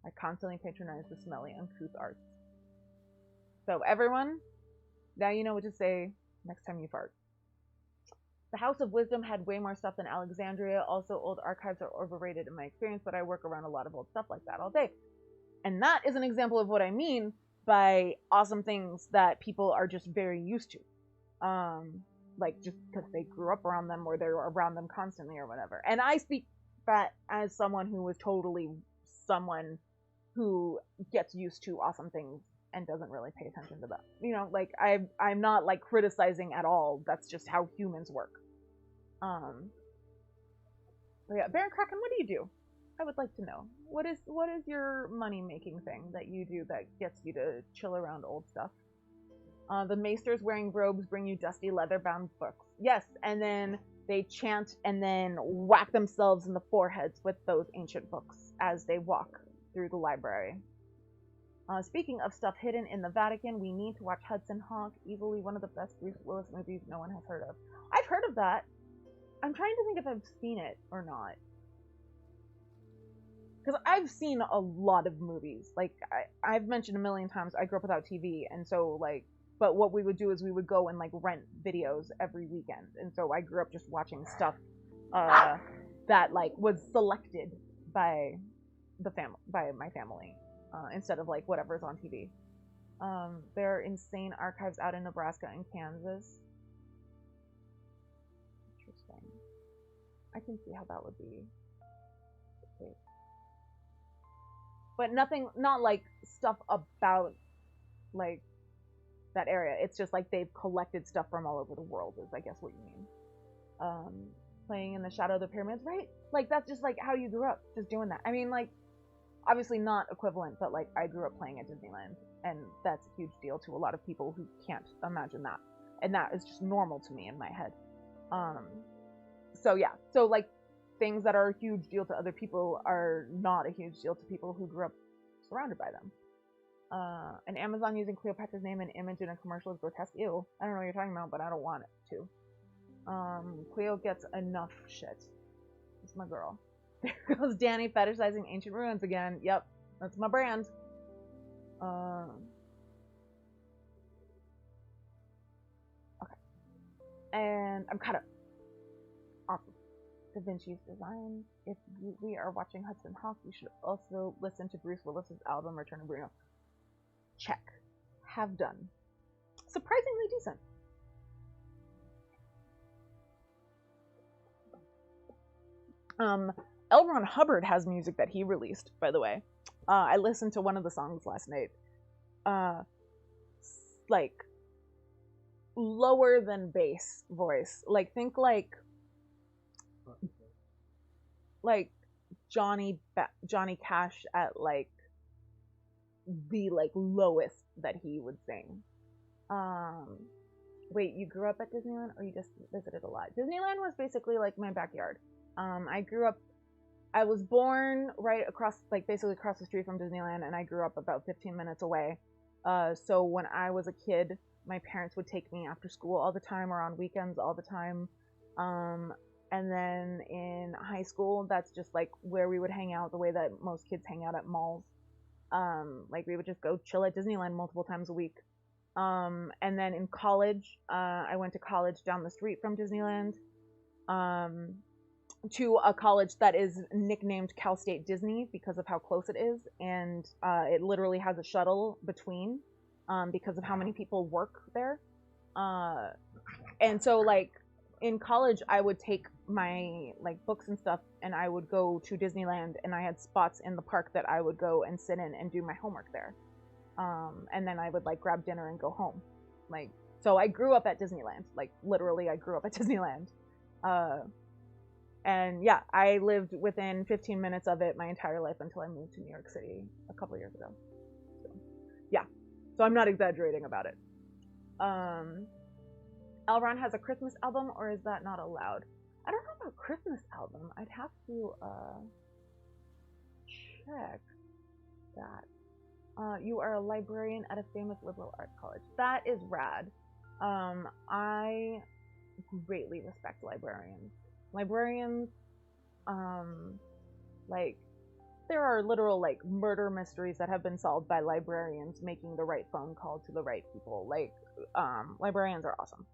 I constantly patronize the smelly, uncouth arts. So everyone, now you know what to say next time you fart. The House of Wisdom had way more stuff than Alexandria. Also, old archives are overrated in my experience, but I work around a lot of old stuff like that all day. And that is an example of what I mean by awesome things that people are just very used to. Like just because they grew up around them or they're around them constantly or whatever. And I speak that as someone who was totally someone who gets used to awesome things and doesn't really pay attention to that. You know, like I'm not like criticizing at all. That's just how humans work. But yeah, Baron Kraken, what do you do? I would like to know. What is your money making thing that you do that gets you to chill around old stuff? The maesters wearing robes bring you dusty leather-bound books. Yes, and then they chant and then whack themselves in the foreheads with those ancient books as they walk through the library. Speaking of stuff hidden in the Vatican, we need to watch Hudson Hawk, easily one of the best Bruce Willis movies no one has heard of. I've heard of that. I'm trying to think if I've seen it or not. Because I've seen a lot of movies. Like, I've mentioned a million times, I grew up without TV, and so, like, but what we would do is we would go and, like, rent videos every weekend. And so I grew up just watching stuff that, like, was selected by by my family. Instead of like whatever's on TV. There are insane archives out in Nebraska and Kansas. Interesting. I can see how that would be the case. But not like stuff about like that area. It's just like they've collected stuff from all over the world is I guess what you mean. Playing in the Shadow of the Pyramids, right? Like that's just like how you grew up, just doing that. I mean like obviously not equivalent, but like I grew up playing at Disneyland, and that's a huge deal to a lot of people who can't imagine that, and that is just normal to me in my head. So yeah, so like things that are a huge deal to other people are not a huge deal to people who grew up surrounded by them. And Amazon using Cleopatra's name and image in a commercial is grotesque. Ew, I don't know what you're talking about, but I don't want it to. Cleo gets enough shit. It's my girl. There goes Danny fetishizing ancient ruins again. Yep, that's my brand. Okay. And I'm caught up. Awesome. Da Vinci's design. If we are watching Hudson Hawk, you should also listen to Bruce Willis's album Return to Bruno. Check. Have done. Surprisingly decent. L. Ron Hubbard has music that he released, by the way. I listened to one of the songs last night. Like, lower than bass voice. Like, think like Johnny Cash at, like, the, like, lowest that he would sing. Wait, you grew up at Disneyland, or you just visited a lot? Disneyland was basically, like, my backyard. I was born right across, like basically across the street from Disneyland, and I grew up about 15 minutes away. So when I was a kid, my parents would take me after school all the time or on weekends all the time. And then in high school, that's just like where we would hang out the way that most kids hang out at malls. Like we would just go chill at Disneyland multiple times a week. And then in college, I went to college down the street from Disneyland. To a college that is nicknamed Cal State Disney because of how close it is, and it literally has a shuttle between because of how many people work there. And so like in college I would take my like books and stuff and I would go to Disneyland, and I had spots in the park that I would go and sit in and do my homework there. And then I would like grab dinner and go home. Like, so I grew up at Disneyland. Like literally I grew up at Disneyland. And yeah, I lived within 15 minutes of it my entire life until I moved to New York City a couple years ago. So, yeah, so I'm not exaggerating about it. Elron has a Christmas album, or is that not allowed? I don't know about Christmas album. I'd have to check that. You are a librarian at a famous liberal arts college. That is rad. I greatly respect librarians. Librarians, like, there are literal, like, murder mysteries that have been solved by librarians making the right phone call to the right people. Like, librarians are awesome.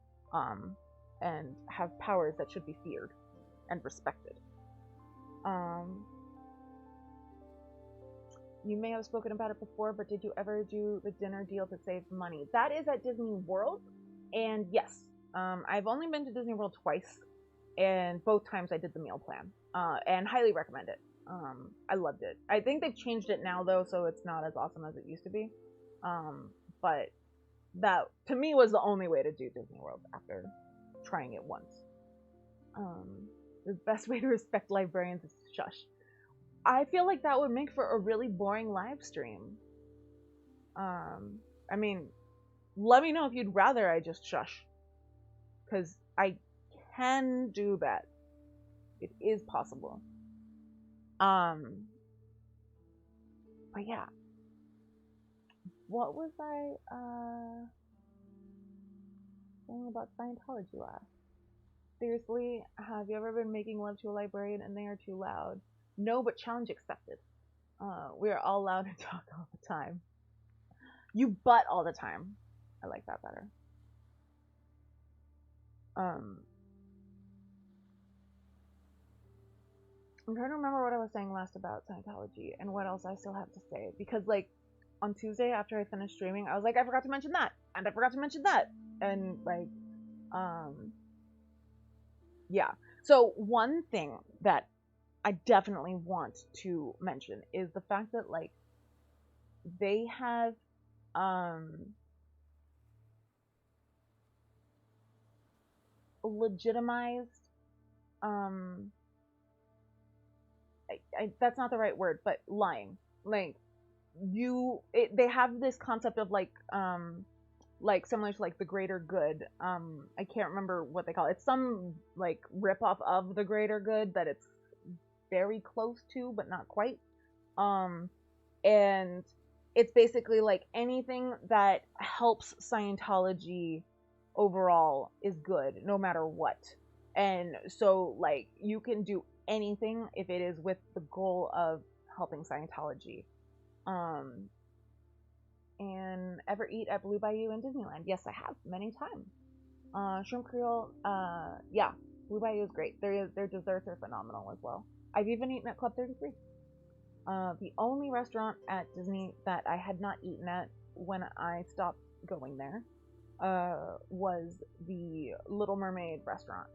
And have powers that should be feared and respected. You may have spoken about it before, but did you ever do the dinner deal to save money? That is at Disney World, and yes, I've only been to Disney World twice, and both times I did the meal plan, and highly recommend it. I loved it. I think they've changed it now though, so it's not as awesome as it used to be. But that to me was the only way to do Disney World after trying it once. The best way to respect librarians is to shush. I feel like that would make for a really boring live stream. I mean, let me know if you'd rather I just shush, because I can do that. It is possible. But yeah. What was I saying about Scientology last? Seriously, have you ever been making love to a librarian and they are too loud? No, but challenge accepted. We are all allowed to talk all the time. You butt all the time. I like that better. I'm trying to remember what I was saying last about Scientology and what else I still have to say. Because, like, on Tuesday after I finished streaming, I was like, I forgot to mention that. And I forgot to mention that. And, like, yeah. So, one thing that I definitely want to mention is the fact that, like, they have legitimized that's not the right word, but lying. Like, they have this concept of like similar to like the greater good. I can't remember what they call it. It's some like ripoff of the greater good that it's very close to, but not quite. And it's basically like anything that helps Scientology overall is good, no matter what. And so, like, you can do anything if it is with the goal of helping Scientology. And ever eat at Blue Bayou in Disneyland? Yes, I have, many times. Shrimp Creole, yeah, Blue Bayou is great. Their desserts are phenomenal as well. I've even eaten at Club 33. The only restaurant at Disney that I had not eaten at when I stopped going there was the Little Mermaid restaurant.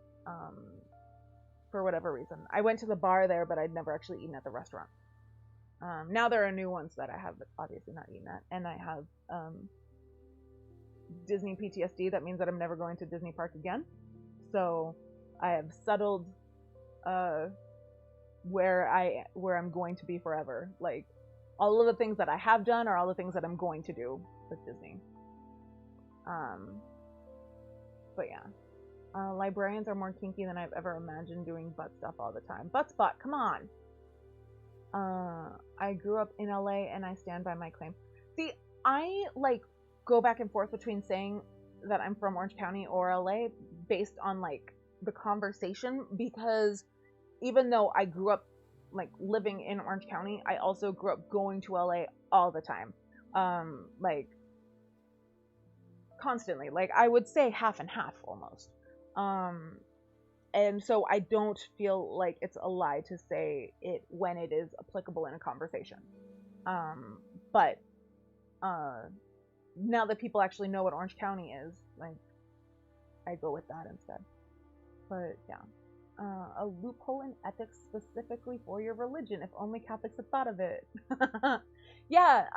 For whatever reason, I went to the bar there, but I'd never actually eaten at the restaurant. Now there are new ones that I have obviously not eaten at, and I have Disney PTSD. That means that I'm never going to Disney Park again. So I have settled where I'm going to be forever. Like, all of the things that I have done are all the things that I'm going to do with Disney. But yeah. Librarians are more kinky than I've ever imagined, doing butt stuff all the time. Butt spot, come on! I grew up in LA and I stand by my claim. See, I, like, go back and forth between saying that I'm from Orange County or LA based on, like, the conversation, because even though I grew up, like, living in Orange County, I also grew up going to LA all the time. Like, constantly. Like, I would say half and half, almost. And so I don't feel like it's a lie to say it when it is applicable in a conversation. But now that people actually know what Orange County is, like, I go with that instead. But yeah. A loophole in ethics specifically for your religion, if only Catholics had thought of it. Yeah,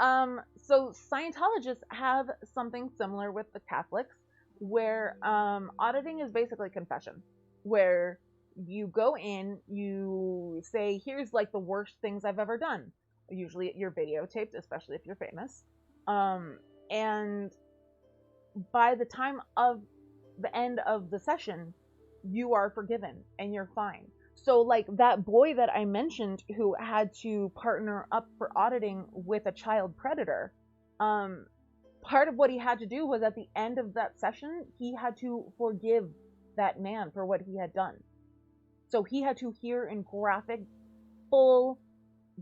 so Scientologists have something similar with the Catholics, where auditing is basically confession, where you go in, you say, here's like the worst things I've ever done. Usually you're videotaped, especially if you're famous. And by the time of the end of the session, you are forgiven and you're fine. So, like, that boy that I mentioned who had to partner up for auditing with a child predator, part of what he had to do was at the end of that session, he had to forgive that man for what he had done. So he had to hear in graphic, full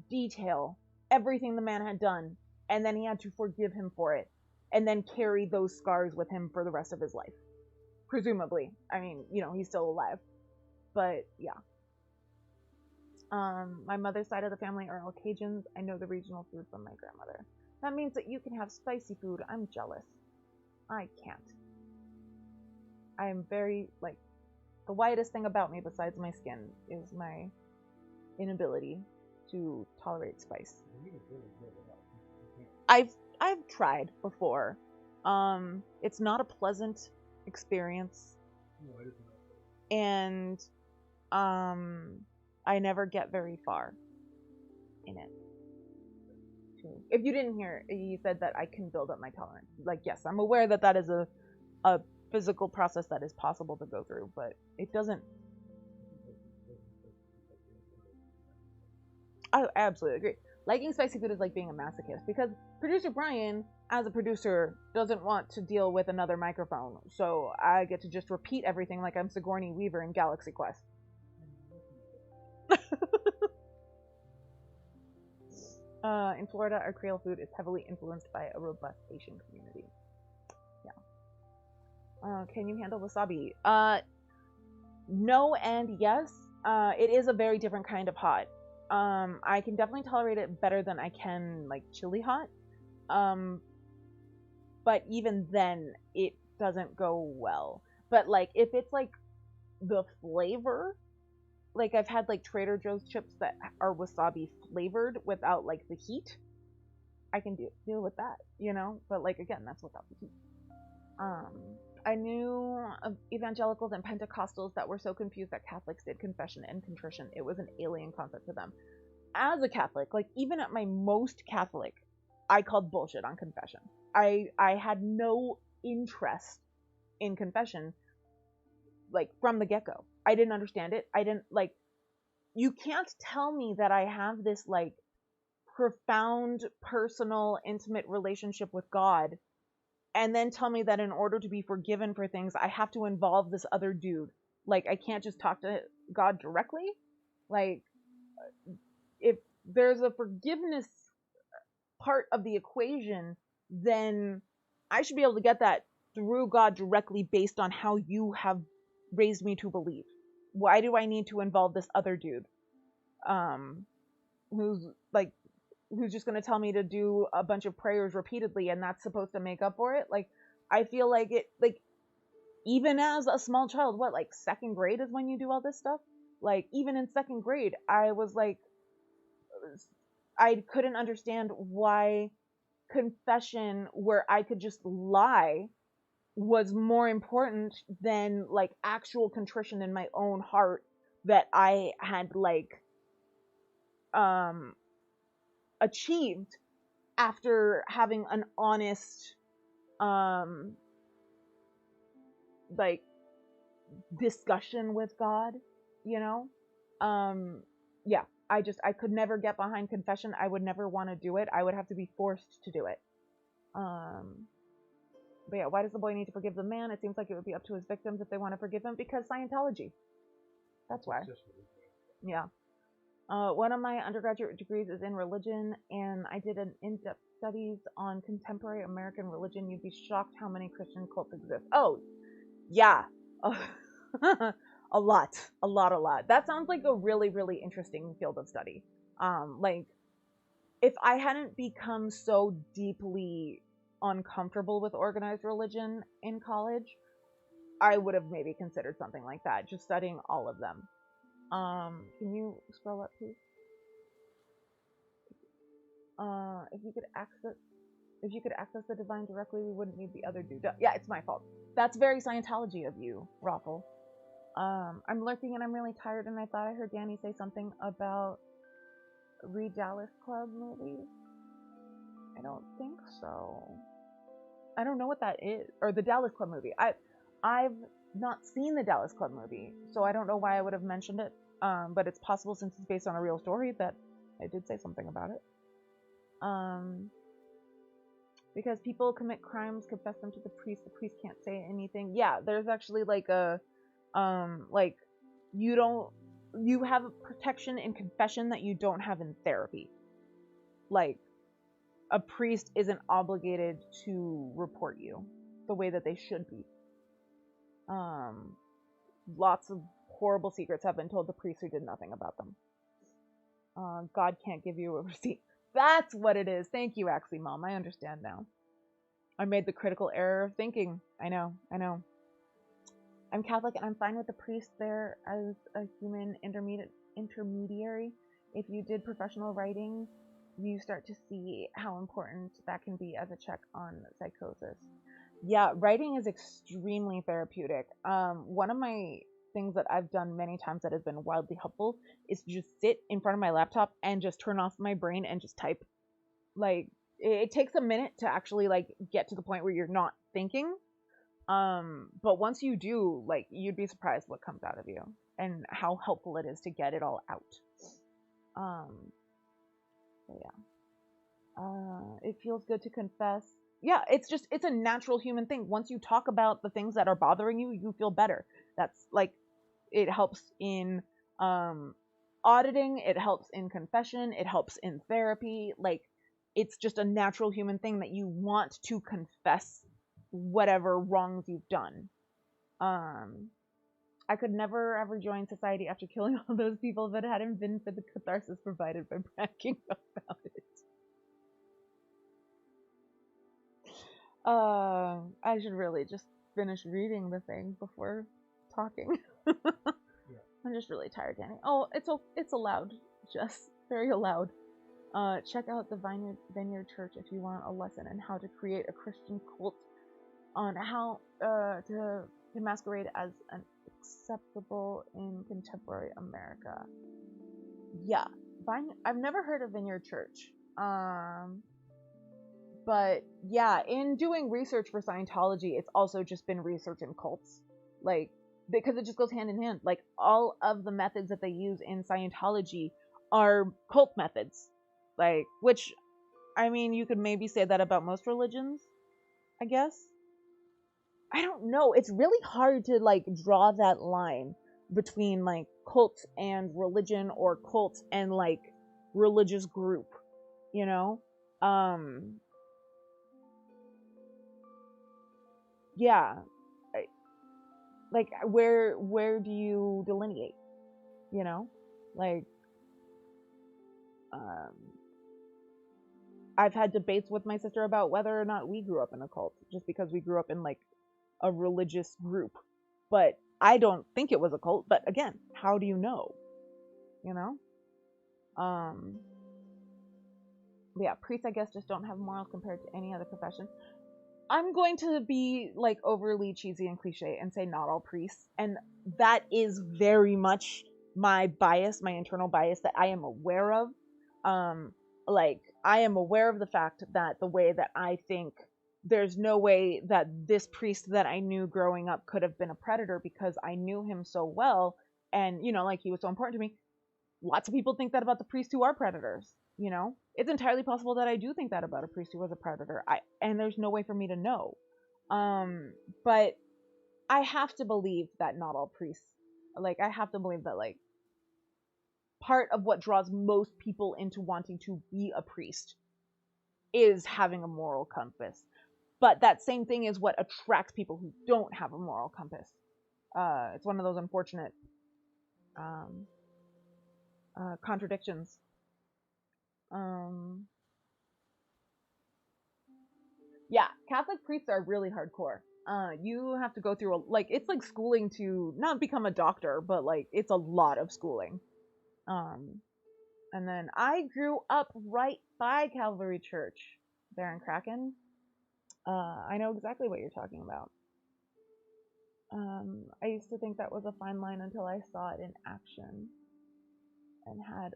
detail everything the man had done, and then he had to forgive him for it, and then carry those scars with him for the rest of his life. Presumably. I mean, he's still alive. But, yeah. My mother's side of the family are all Cajuns. I know the regional food from my grandmother. That means that you can have spicy food. I'm jealous. I can't. I am very, the whitest thing about me besides my skin is my inability to tolerate spice. I've tried before. It's not a pleasant experience. And I never get very far in it. If you didn't hear, you said that I can build up my tolerance. Yes, I'm aware that that is a physical process that is possible to go through, but it doesn't. I absolutely agree. Liking spicy food is like being a masochist, because producer Brian, as a producer, doesn't want to deal with another microphone, so I get to just repeat everything like I'm Sigourney Weaver in Galaxy Quest. In Florida, our Creole food is heavily influenced by a robust Asian community. Yeah. Can you handle wasabi? No and yes. It is a very different kind of hot. I can definitely tolerate it better than I can, chili hot. But even then, it doesn't go well. But, if it's, the flavor, I've had, Trader Joe's chips that are wasabi flavored without, the heat. I can deal with that, But, again, that's without the heat. I knew of evangelicals and Pentecostals that were so confused that Catholics did confession and contrition. It was an alien concept to them. As a Catholic, even at my most Catholic, I called bullshit on confession. I had no interest in confession, from the get-go. I didn't understand it. I didn't, you can't tell me that I have this, profound, personal, intimate relationship with God, and then tell me that in order to be forgiven for things, I have to involve this other dude. I can't just talk to God directly. If there's a forgiveness part of the equation, then I should be able to get that through God directly based on how you have raised me to believe. Why do I need to involve this other dude? Who's just going to tell me to do a bunch of prayers repeatedly and that's supposed to make up for it? I feel like it, even as a small child, second grade is when you do all this stuff? Even in second grade, I was I couldn't understand why confession, where I could just lie, was more important than, actual contrition in my own heart that I had, achieved after having an honest discussion with God, yeah, I could never get behind confession. I would never want to do it. I would have to be forced to do it. But yeah, why does the boy need to forgive the man? It seems like it would be up to his victims if they want to forgive him, because Scientology. That's why. Yeah. One of my undergraduate degrees is in religion, and I did an in-depth studies on contemporary American religion. You'd be shocked how many Christian cults exist. Oh, yeah. A lot. That sounds like a really, really interesting field of study. If I hadn't become so deeply uncomfortable with organized religion in college, I would have maybe considered something like that, just studying all of them. Can you scroll up, please? If you could access the divine directly, we wouldn't need the other dude. Yeah, it's my fault. That's very Scientology of you, Raffle. I'm lurking and I'm really tired, and I thought I heard Danny say something about Dallas Club movie. I don't think so. I don't know what that is, or the Dallas Club movie. I've not seen the Dallas Club movie, so I don't know why I would have mentioned it. But it's possible, since it's based on a real story, that I did say something about it. because people commit crimes, confess them to the priest can't say anything. Yeah, there's actually like a like you have a protection in confession that you don't have in therapy. Like, a priest isn't obligated to report you the way that they should be. Lots of horrible secrets have been told to priests who did nothing about them. God can't give you a receipt. That's what it is. Thank you, Axie Mom. I understand now. I made the critical error of thinking. I know. I'm Catholic and I'm fine with the priest there as a human intermediary. If you did professional writing, you start to see how important that can be as a check on psychosis. Yeah, writing is extremely therapeutic. One of my things that I've done many times that has been wildly helpful is to just sit in front of my laptop and just turn off my brain and just type. Like, it takes a minute to actually like get to the point where you're not thinking. But once you do, like, you'd be surprised what comes out of you and how helpful it is to get it all out. So yeah. It feels good to confess. Yeah, it's a natural human thing. Once you talk about the things that are bothering you, you feel better. That's like, it helps in auditing, it helps in confession, it helps in therapy. Like, it's just a natural human thing that you want to confess whatever wrongs you've done. I could never ever join society after killing all those people if it hadn't been for the catharsis provided by bragging about it. I should really just finish reading the thing before talking. Yeah. I'm just really tired, Danny. Oh, it's allowed, Jess. Very allowed. Check out the Vineyard Church if you want a lesson on how to create a Christian cult, on how to masquerade as an acceptable in contemporary America. Yeah, I've never heard of Vineyard Church. But yeah, in doing research for Scientology, it's also just been research in cults. Like, because it just goes hand in hand. Like, all of the methods that they use in Scientology are cult methods. Like, which, I mean, you could maybe say that about most religions, I guess. I don't know. It's really hard to, like, draw that line between, like, cult and religion, or cult and, like, religious group, you know? Yeah. Like, where do you delineate, you know? Like, I've had debates with my sister about whether or not we grew up in a cult, just because we grew up in, like, a religious group. But I don't think it was a cult. But again, how do you know? You know? Yeah, priests, I guess, just don't have morals compared to any other profession. I'm going to be, like, overly cheesy and cliche and say not all priests. And that is very much my bias, my internal bias that I am aware of. Like, I am aware of the fact that the way that I think, there's no way that this priest that I knew growing up could have been a predator, because I knew him so well, and, you know, like, he was so important to me. Lots of people think that about the priests who are predators, you know? It's entirely possible that I do think that about a priest who was a predator. And there's no way for me to know. But I have to believe that not all priests, like, I have to believe that, like, part of what draws most people into wanting to be a priest is having a moral compass. But that same thing is what attracts people who don't have a moral compass. It's one of those unfortunate contradictions. Yeah, Catholic priests are really hardcore. You have to go through it's like schooling to not become a doctor, but, like, it's a lot of schooling. And then I grew up right by Calvary Church, Baron Kraken. I know exactly what you're talking about. I used to think that was a fine line until I saw it in action and had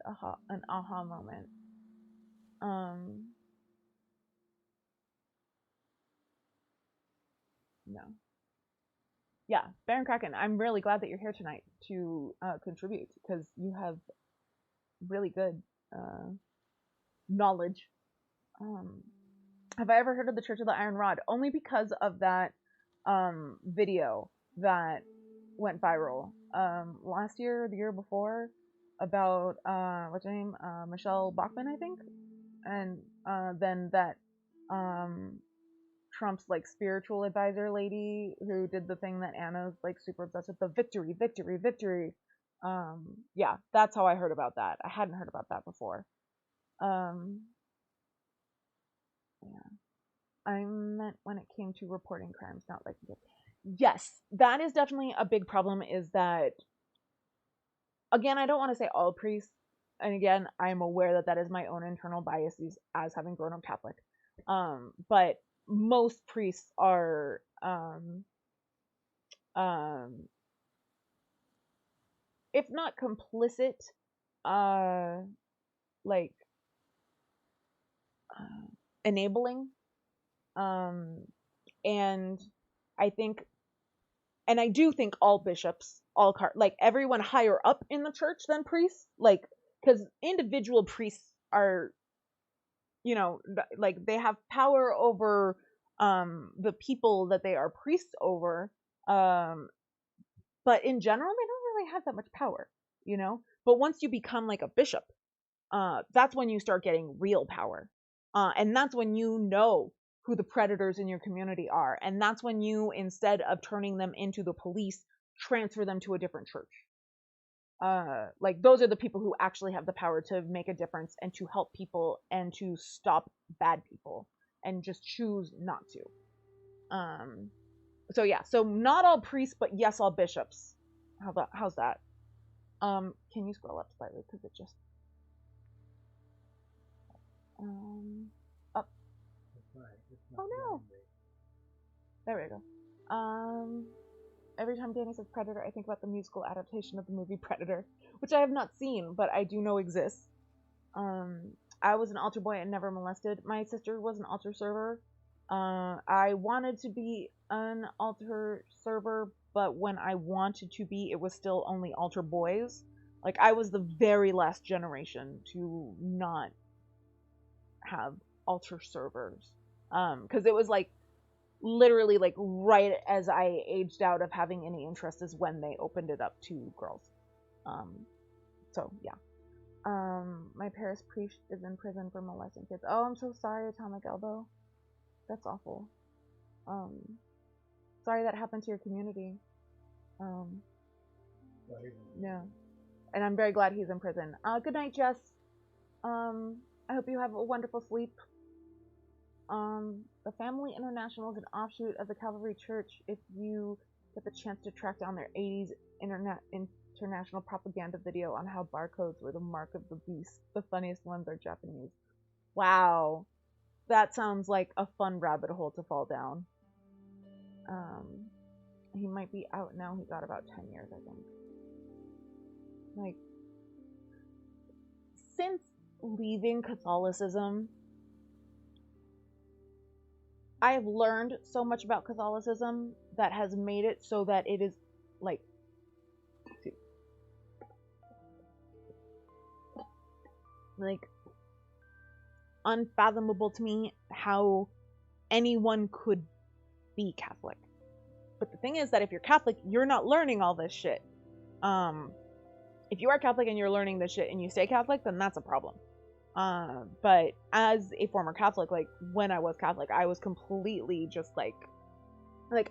an aha moment. No. Yeah, Baron Kraken, I'm really glad that you're here tonight to contribute, because you have really good knowledge. Have I ever heard of the Church of the Iron Rod? Only because of that video that went viral last year or the year before about what's her name, Michelle Bachmann, I think, and then that Trump's like spiritual advisor lady who did the thing that Anna's like super obsessed with, the victory, victory, victory. Yeah, that's how I heard about that. I hadn't heard about that before. Yeah. I meant when it came to reporting crimes, not like it. Yes, that is definitely a big problem. Is that, again, I don't want to say all priests, and again, I'm aware that that is my own internal biases as having grown up Catholic. But most priests are if not complicit, like enabling, and I think, and I do think all bishops, like everyone higher up in the church than priests, like, because individual priests are, you know, like they have power over the people that they are priests over, but in general they don't really have that much power, you know. But once you become like a bishop, that's when you start getting real power, and that's when you know who the predators in your community are, and that's when you, instead of turning them into the police, transfer them to a different church. Like those are the people who actually have the power to make a difference and to help people and to stop bad people and just choose not to. So yeah, so not all priests, but yes, all bishops. How's that? Can you scroll up slightly because it just up. Oh no. There we go. Every time Danny says Predator, I think about the musical adaptation of the movie Predator, which I have not seen, but I do know exists. I was an altar boy and never molested. My sister was an altar server. I wanted to be an altar server, but when I wanted to be, it was still only altar boys. Like, I was the very last generation to not have altar servers. Because it was like, literally like right as I aged out of having any interest is when they opened it up to girls. So yeah. My Paris priest is in prison for molesting kids. Oh, I'm so sorry, Atomic Elbow. That's awful. Sorry that happened to your community. Yeah. And I'm very glad he's in prison. Good night, Jess. I hope you have a wonderful sleep. The Family International is an offshoot of the Calvary Church. If you get the chance to track down their 80s international propaganda video on how barcodes were the mark of the beast, the funniest ones are Japanese. Wow. That sounds like a fun rabbit hole to fall down. He might be out now. He got about 10 years, I think. Like, since leaving Catholicism, I have learned so much about Catholicism that has made it so that it is, like, unfathomable to me how anyone could be Catholic. But the thing is that if you're Catholic, you're not learning all this shit. If you are Catholic and you're learning this shit and you stay Catholic, then that's a problem. But as a former Catholic, like, when I was Catholic, I was completely just like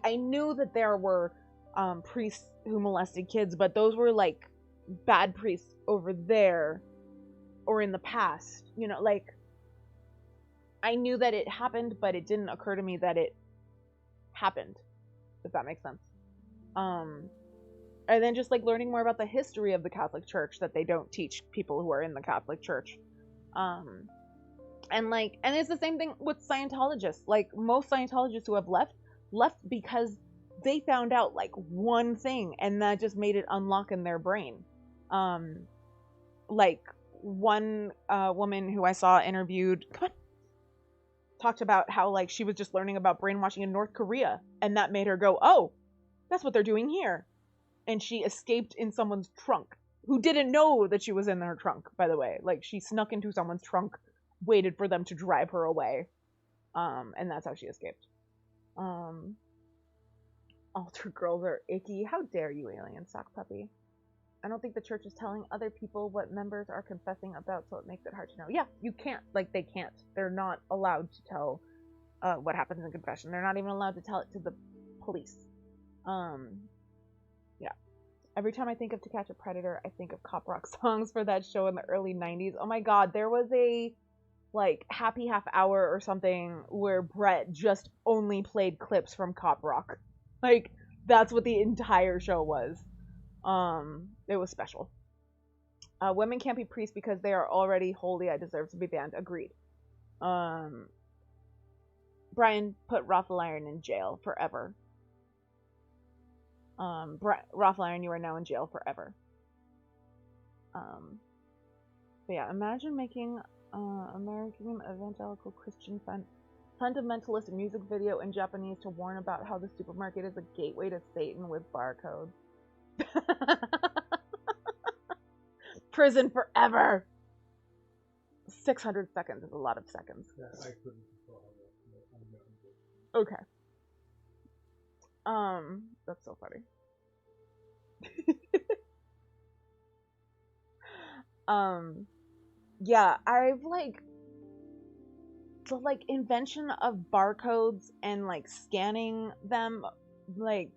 I knew that there were priests who molested kids, but those were like bad priests over there or in the past, you know, like, I knew that it happened, but it didn't occur to me that it happened, if that makes sense. And then just like learning more about the history of the Catholic Church that they don't teach people who are in the Catholic Church. And it's the same thing with Scientologists. Like, most Scientologists who have left because they found out like one thing and that just made it unlock in their brain. Like, one woman who I saw interviewed talked about how like she was just learning about brainwashing in North Korea, and that made her go, oh, that's what they're doing here. And she escaped in someone's trunk, who didn't know that she was in their trunk, by the way. Like, she snuck into someone's trunk, waited for them to drive her away. And that's how she escaped. Altar girls are icky. How dare you, alien sock puppy? I don't think the church is telling other people what members are confessing about, so it makes it hard to know. Yeah, you can't. Like, they can't. They're not allowed to tell what happens in confession. They're not even allowed to tell it to the police. Yeah. Every time I think of To Catch a Predator, I think of cop rock songs for that show in the early 90s. Oh my god, there was a, like, happy half hour or something where Brett just only played clips from cop rock. Like, that's what the entire show was. It was special. Women can't be priests because they are already holy. I deserve to be banned. Agreed. Brian put Raffle Iron in jail forever. Raffle Iron, you are now in jail forever. But yeah, imagine making American evangelical Christian fundamentalist music video in Japanese to warn about how the supermarket is a gateway to Satan with barcodes. Prison forever. 600 seconds is a lot of seconds. Yeah, I couldn't control that. Okay. That's so funny. Yeah, I've like the like invention of barcodes and like scanning them, like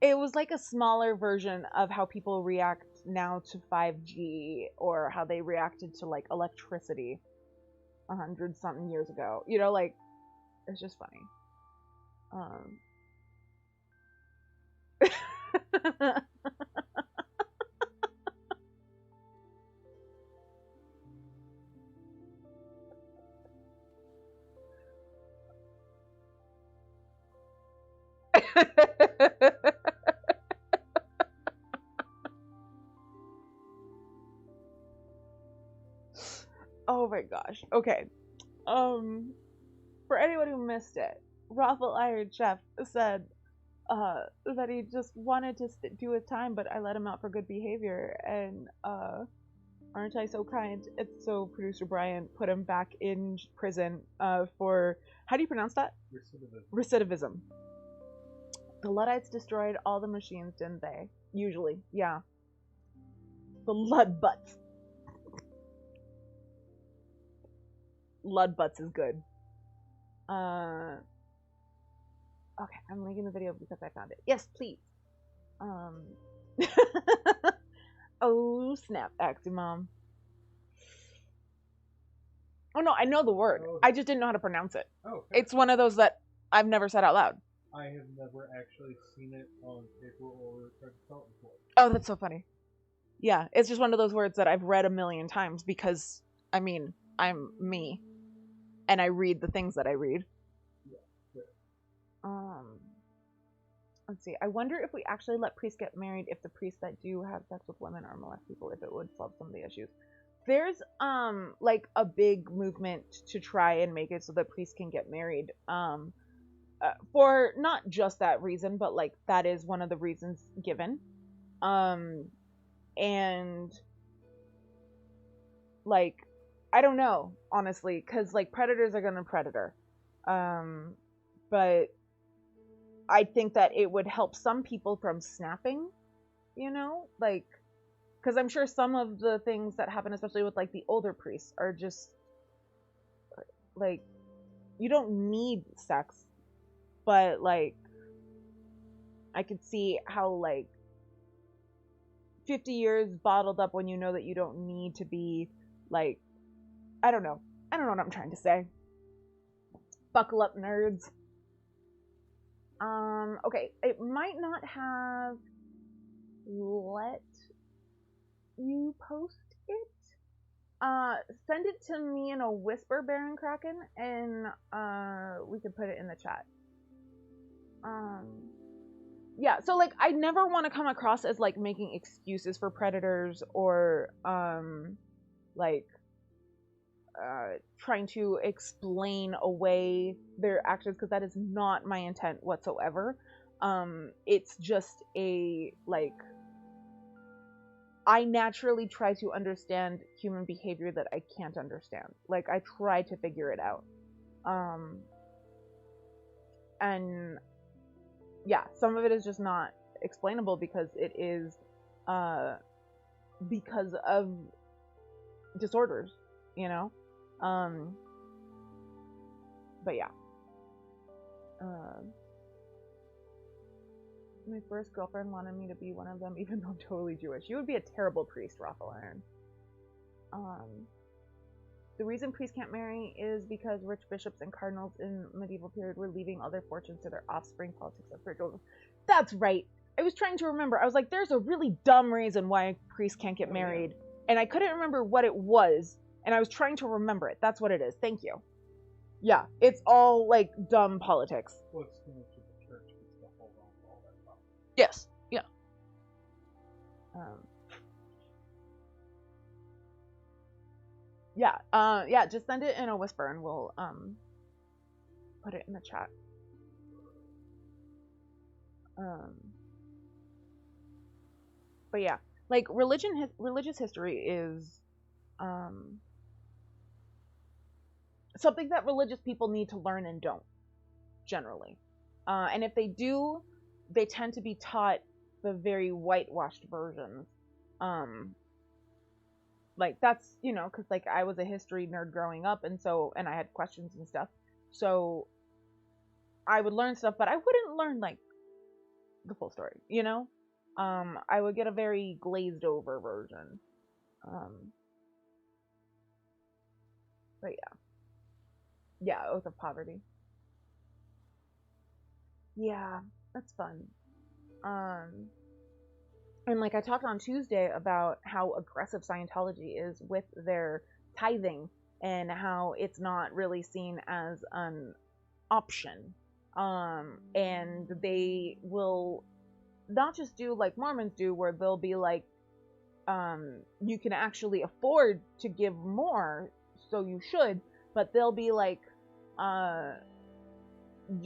it was like a smaller version of how people react now to 5G or how they reacted to like electricity 100-something years ago. You know, like it's just funny. Oh my gosh. Okay. For anyone who missed it, Raffle Iron Chef said that he just wanted to do his time, but I let him out for good behavior, and aren't I so kind? It's so producer Brian put him back in prison for, how do you pronounce that? Recidivism. The Luddites destroyed all the machines, didn't they? Usually, yeah. The Ludbutts. Ludbutts is good. Okay, I'm linking the video because I found it. Yes, please. Oh, snap, Aximom. Oh, no, I know the word. Oh. I just didn't know how to pronounce it. Oh, okay. It's one of those that I've never said out loud. I have never actually seen it on paper or tried to spell it before. Oh, that's so funny. Yeah, it's just one of those words that I've read a million times because, I mean, I'm me. And I read the things that I read. Yeah. Let's see. I wonder if we actually let priests get married, if the priests that do have sex with women or molest people, if it would solve some of the issues. There's like a big movement to try and make it so that priests can get married. For not just that reason, but like that is one of the reasons given. And like I don't know, honestly, because like predators are gonna predator. But I think that it would help some people from snapping, you know, like, because I'm sure some of the things that happen, especially with like the older priests, are just like, you don't need sex, but like, I could see how like 50 years bottled up when you know that you don't need to be like, I don't know what I'm trying to say. Buckle up, nerds. Okay, it might not have let you post it. Send it to me in a whisper, Baron Kraken, and we could put it in the chat. Yeah, so like I never want to come across as like making excuses for predators or like trying to explain away their actions, because that is not my intent whatsoever. It's just a like, I naturally try to understand human behavior that I can't understand. Like I try to figure it out. And yeah, some of it is just not explainable because it is because of disorders, you know. But yeah, my first girlfriend wanted me to be one of them, even though I'm totally Jewish. You would be a terrible priest, Raffle Iron. The reason priests can't marry is because rich bishops and cardinals in medieval period were leaving all their fortunes to their offspring. Politics and spiritual. That's right. I was trying to remember. I was like, there's a really dumb reason why priests can't get married, and I couldn't remember what it was, and I was trying to remember it. That's what it is. Thank you. Yeah, it's all like dumb politics. Well, it's too much of the church gets to hold on to all that stuff. Yes. Yeah. Yeah, just send it in a whisper and we'll put it in the chat. But yeah, like religious history is something that religious people need to learn and don't generally. And if they do, they tend to be taught the very whitewashed versions. Like that's, you know, because like I was a history nerd growing up, and I had questions and stuff, so I would learn stuff, but I wouldn't learn like the full story, you know. I would get a very glazed over version. But yeah, Oath of Poverty. Yeah, that's fun. And like I talked on Tuesday about how aggressive Scientology is with their tithing and how it's not really seen as an option. And they will not just do like Mormons do, where they'll be like, you can actually afford to give more, so you should, but they'll be like,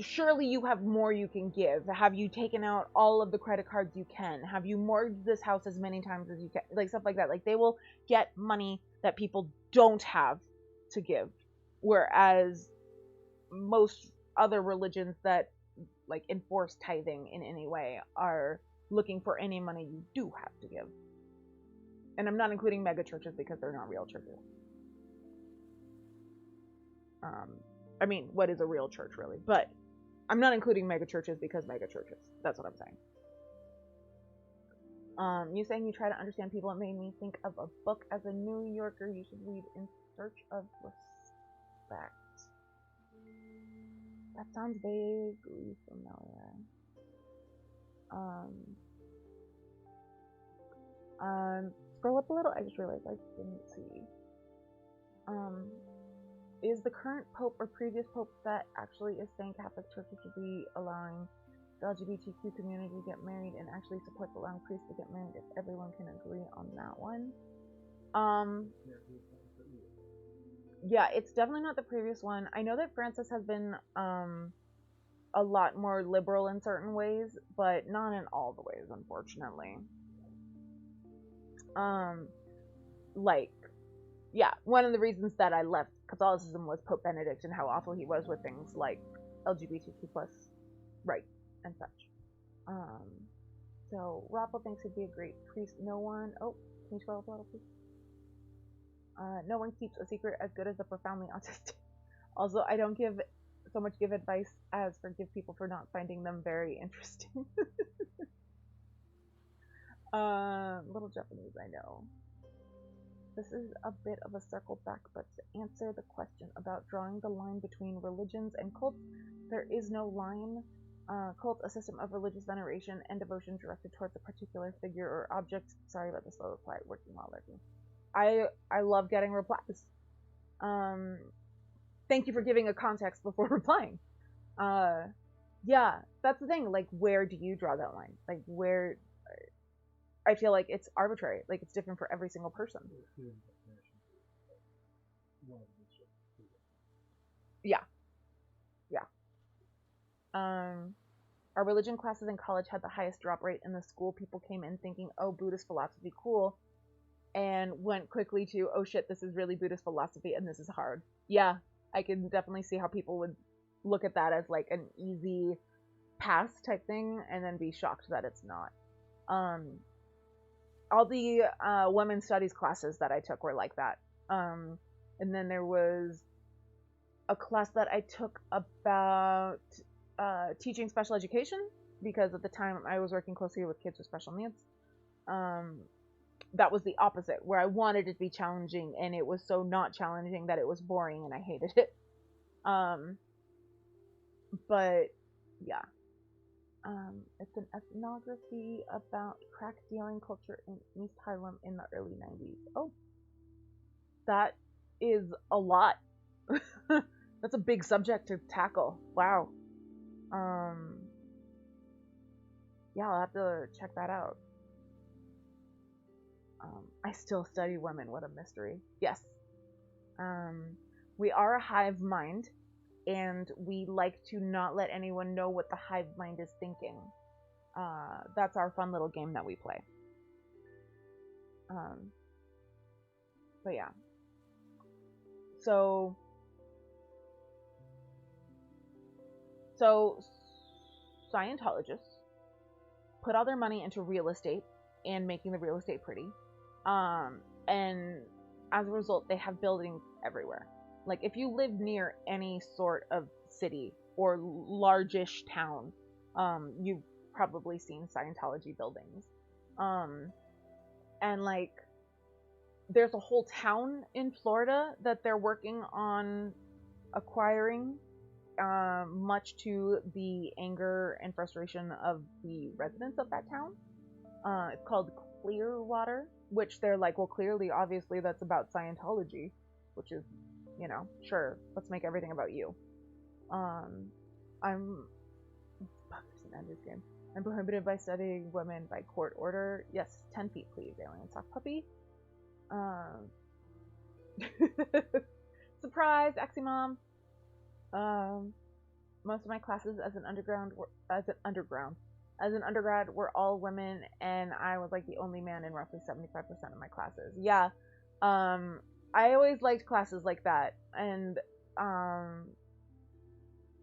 surely you have more you can give. Have you taken out all of the credit cards you can? Have you mortgaged this house as many times as you can? Like stuff like that. Like they will get money that people don't have to give. Whereas most other religions that like enforce tithing in any way are looking for any money you do have to give. And I'm not including mega churches because they're not real churches. I mean, what is a real church really? But I'm not including mega churches because mega churches. That's what I'm saying. You saying you try to understand people, it made me think of a book as a New Yorker you should read, In Search of Respect. That sounds vaguely familiar. Scroll up a little. I just realized I didn't see. Is the current pope or previous pope that actually is saying Catholic churches should be allowing the LGBTQ community to get married and actually supports allowing priests to get married if everyone can agree on that one? Yeah, it's definitely not the previous one. I know that Francis has been a lot more liberal in certain ways, but not in all the ways, unfortunately. Like, yeah, one of the reasons that I left Catholicism was Pope Benedict and how awful he was with things like LGBTQ plus rights and such. So Raffle thinks he'd be a great priest. No one, oh, can you scroll up a little, please? No one keeps a secret as good as the profoundly autistic. Also, I don't give advice as forgive people for not finding them very interesting. Little Japanese, I know. This is a bit of a circle back, but to answer the question about drawing the line between religions and cults, there is no line. Cult, a system of religious veneration and devotion directed towards a particular figure or object. Sorry about the slow reply, working while lurking. I love getting replies. Thank you for giving a context before replying. Yeah, that's the thing. Like, where do you draw that line? Like, where? I feel like it's arbitrary. Like, it's different for every single person. Yeah. Our religion classes in college had the highest drop rate in the school. People came in thinking, oh, Buddhist philosophy, cool, and went quickly to, oh shit, this is really Buddhist philosophy and this is hard. Yeah, I can definitely see how people would look at that as like an easy pass type thing and then be shocked that it's not. All the women's studies classes that I took were like that. And then there was a class that I took about teaching special education, because at the time I was working closely with kids with special needs. That was the opposite, where I wanted it to be challenging, and it was so not challenging that it was boring and I hated it. But yeah. It's an ethnography about crack dealing culture in East Harlem in the early 90s. Oh, that is a lot. That's a big subject to tackle. Wow. Yeah, I'll have to check that out. I still study women. What a mystery. Yes. We are a hive mind, and we like to not let anyone know what the hive mind is thinking. That's our fun little game that we play. But yeah. So Scientologists put all their money into real estate and making the real estate pretty. And as a result, they have buildings everywhere. Like, if you live near any sort of city or largish town, you've probably seen Scientology buildings. And like, there's a whole town in Florida that they're working on acquiring, much to the anger and frustration of the residents of that town. It's called Clearwater, which they're like, well, clearly, obviously, that's about Scientology, which is, you know, sure, let's make everything about you. I'm prohibited by studying women by court order. Yes, 10 feet, please, alien sock puppy. Surprise, Aximom. Most of my classes as an undergrad were all women, and I was like the only man in roughly 75% of my classes. Yeah. I always liked classes like that, and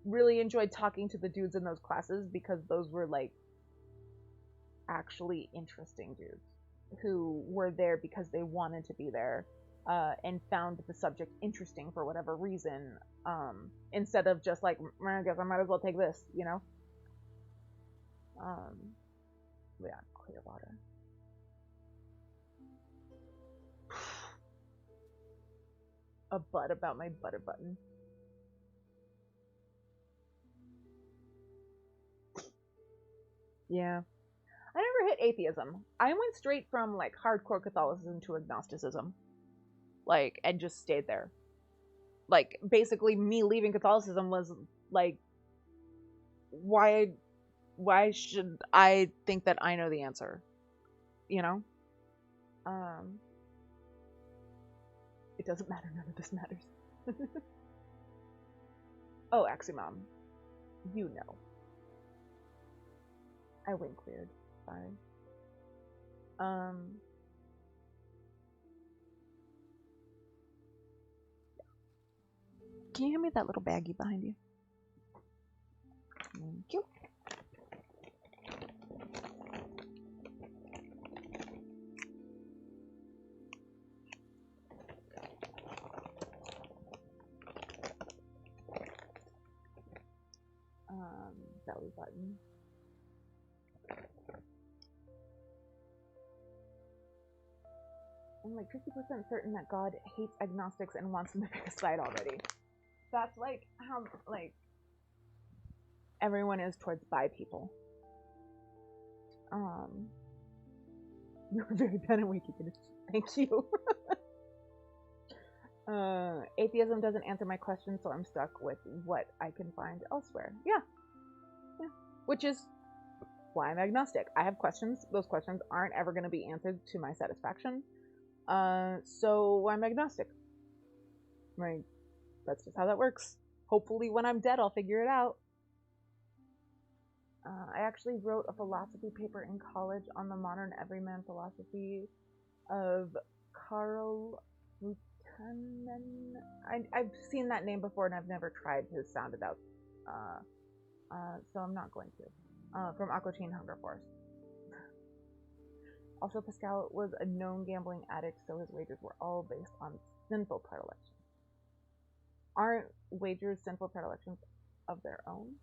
really enjoyed talking to the dudes in those classes, because those were like actually interesting dudes who were there because they wanted to be there, and found the subject interesting for whatever reason, instead of just like, I guess I might as well take this, you know? Yeah, Clearwater. A butt about my butter button. Yeah. I never hit atheism. I went straight from like hardcore Catholicism to agnosticism. Like, and just stayed there. Like, basically me leaving Catholicism was like, why should I think that I know the answer? You know? It doesn't matter, none of this matters. Oh, Aximom. You know. I went cleared. Fine. Can you hand me that little baggie behind you? Thank you. Belly button. I'm like 50% certain that God hates agnostics and wants them to pick a side already. That's like how like everyone is towards bi people. You were very bad at Wikipedia. Thank you. Atheism doesn't answer my question, so I'm stuck with what I can find elsewhere. Yeah. Which is why I'm agnostic. I have questions. Those questions aren't ever going to be answered to my satisfaction. So I'm agnostic. Right. That's just how that works. Hopefully when I'm dead, I'll figure it out. I actually wrote a philosophy paper in college on the modern everyman philosophy of Carl I've seen that name before and I've never tried to sound it out. So I'm not going to. From Aqua Teen Hunger Force. Also, Pascal was a known gambling addict, so his wagers were all based on sinful predilections. Aren't wagers sinful predilections of their own?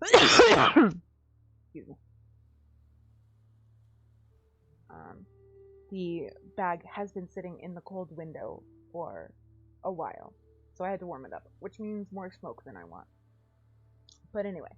Excuse me. The bag has been sitting in the cold window for a while, so I had to warm it up, which means more smoke than I want. But anyway,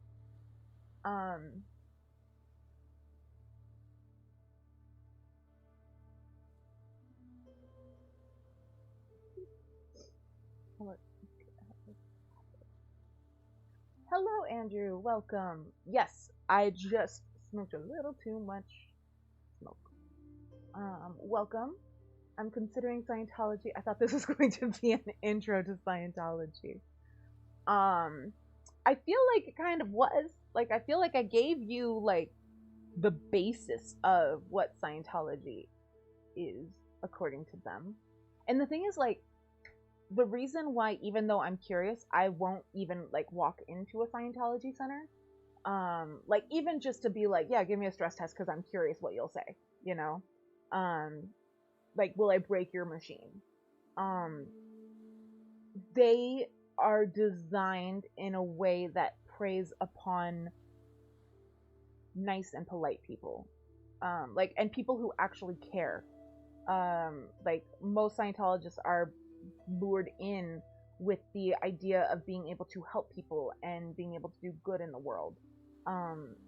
hello, Andrew. Welcome. Yes, I just smoked a little too much smoke. Welcome. I'm considering Scientology. I thought this was going to be an intro to Scientology. I feel like it kind of was. Like, I feel like I gave you, like, the basis of what Scientology is, according to them. And the thing is, like, the reason why, even though I'm curious, I won't even, like, walk into a Scientology center, like, even just to be like, yeah, give me a stress test because I'm curious what you'll say, you know? Like, will I break your machine? They are designed in a way that preys upon nice and polite people, like, and people who actually care. Like, most Scientologists are lured in with the idea of being able to help people and being able to do good in the world,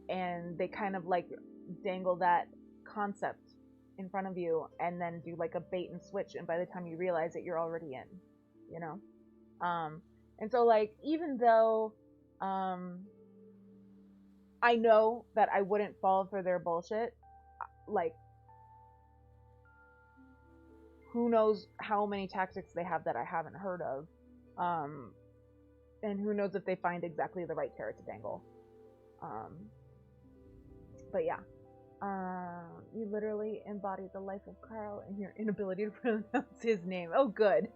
and they kind of like dangle that concept in front of you and then do like a bait and switch, and by the time you realize it, you're already in, you know. And so, like, even though I know that I wouldn't fall for their bullshit, like, who knows how many tactics they have that I haven't heard of, and who knows if they find exactly the right carrot to dangle. But yeah, you literally embody the life of Carl and your inability to pronounce his name. Oh, good.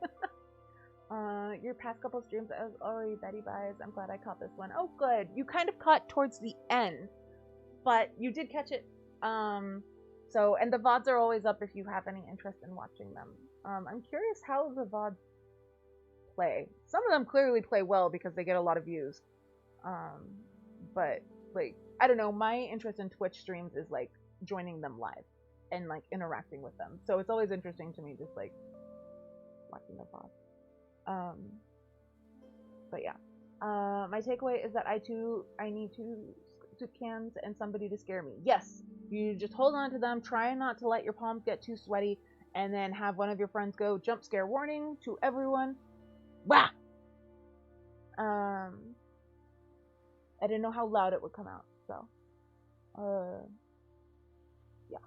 Your past couple streams, I was already Betty Buys. I'm glad I caught this one. Oh, good. You kind of caught towards the end, but you did catch it. So, and the VODs are always up if you have any interest in watching them. I'm curious how the VODs play. Some of them clearly play well because they get a lot of views. But, like, I don't know, my interest in Twitch streams is, like, joining them live and, like, interacting with them. So it's always interesting to me just, like, watching the VODs. But yeah. My takeaway is that I need two cans and somebody to scare me. Yes, you just hold on to them, try not to let your palms get too sweaty, and then have one of your friends go, jump scare warning to everyone. Wah! I didn't know how loud it would come out, so. Yeah.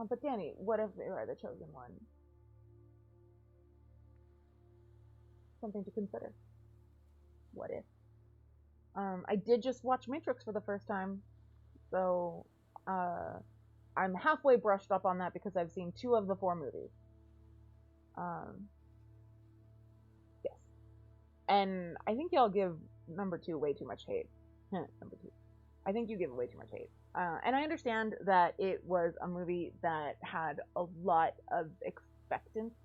But Danny, what if they are the chosen one? Something to consider. What if? I did just watch Matrix for the first time, so I'm halfway brushed up on that because I've seen 2 of the 4 movies. Yes. And I think y'all give number 2 way too much hate. Number 2. I think you give it way too much hate. And I understand that it was a movie that had a lot of expectancy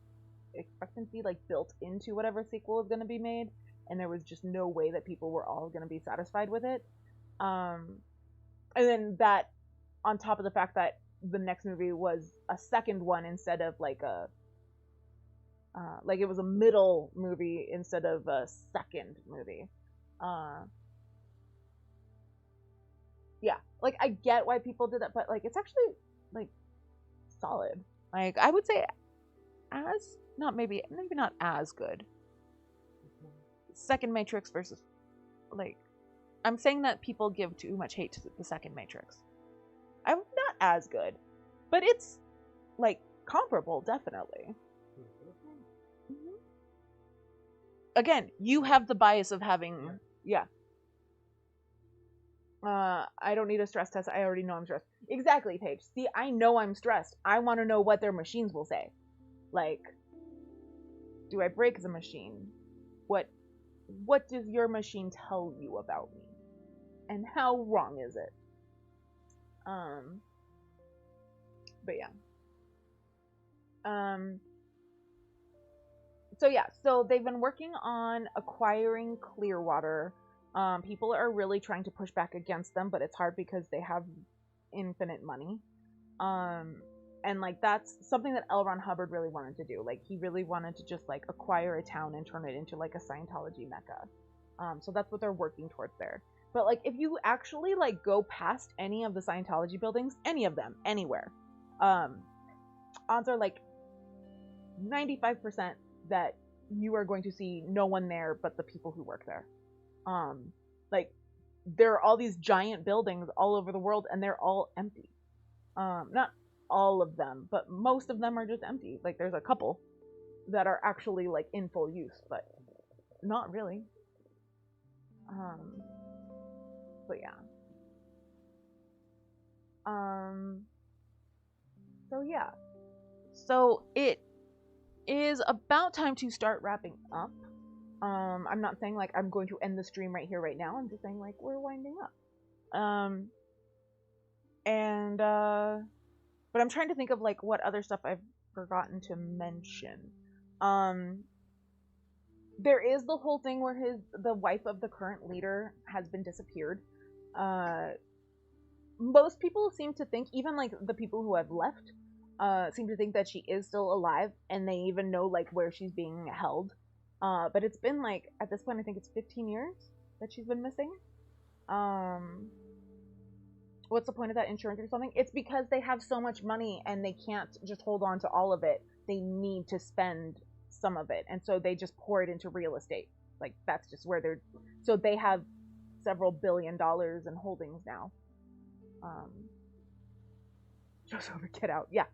like built into whatever sequel was going to be made, and there was just no way that people were all going to be satisfied with it. And then that on top of the fact that the next movie was a second one instead of like a like it was a middle movie instead of a second movie. Yeah, like I get why people did that, but like it's actually like solid. Like I would say maybe not as good. Second Matrix versus, like, I'm saying that people give too much hate to the second Matrix. I'm not as good, but it's like comparable, definitely. Mm-hmm. Again, you have the bias of having, yeah. I don't need a stress test. I already know I'm stressed. Exactly, Paige. See, I know I'm stressed. I want to know what their machines will say. Like, do I break the machine? What does your machine tell you about me? And how wrong is it? But yeah. So yeah, so they've been working on acquiring Clearwater. People are really trying to push back against them, but it's hard because they have infinite money. And like that's something that L. Ron Hubbard really wanted to do. Like he really wanted to just like acquire a town and turn it into like a Scientology mecca. So that's what they're working towards there. But like if you actually like go past any of the Scientology buildings, any of them, anywhere, odds are like 95% that you are going to see no one there but the people who work there. Like there are all these giant buildings all over the world and they're all empty. Not all of them, but most of them are just empty. Like there's a couple that are actually like in full use, but not really. But yeah. So yeah. So it is about time to start wrapping up. I'm not saying like I'm going to end the stream right here, right now. I'm just saying like we're winding up. But I'm trying to think of like what other stuff I've forgotten to mention. There is the whole thing where the wife of the current leader has been disappeared. Most people seem to think, even like the people who have left, seem to think that she is still alive, and they even know like where she's being held. But it's been like at this point, I think it's 15 years that she's been missing. What's the point of that insurance or something? It's because they have so much money and they can't just hold on to all of it. They need to spend some of it, and so they just pour it into real estate. Like that's just where they're. So they have several $1 billion in holdings now. Just over, get out, yeah.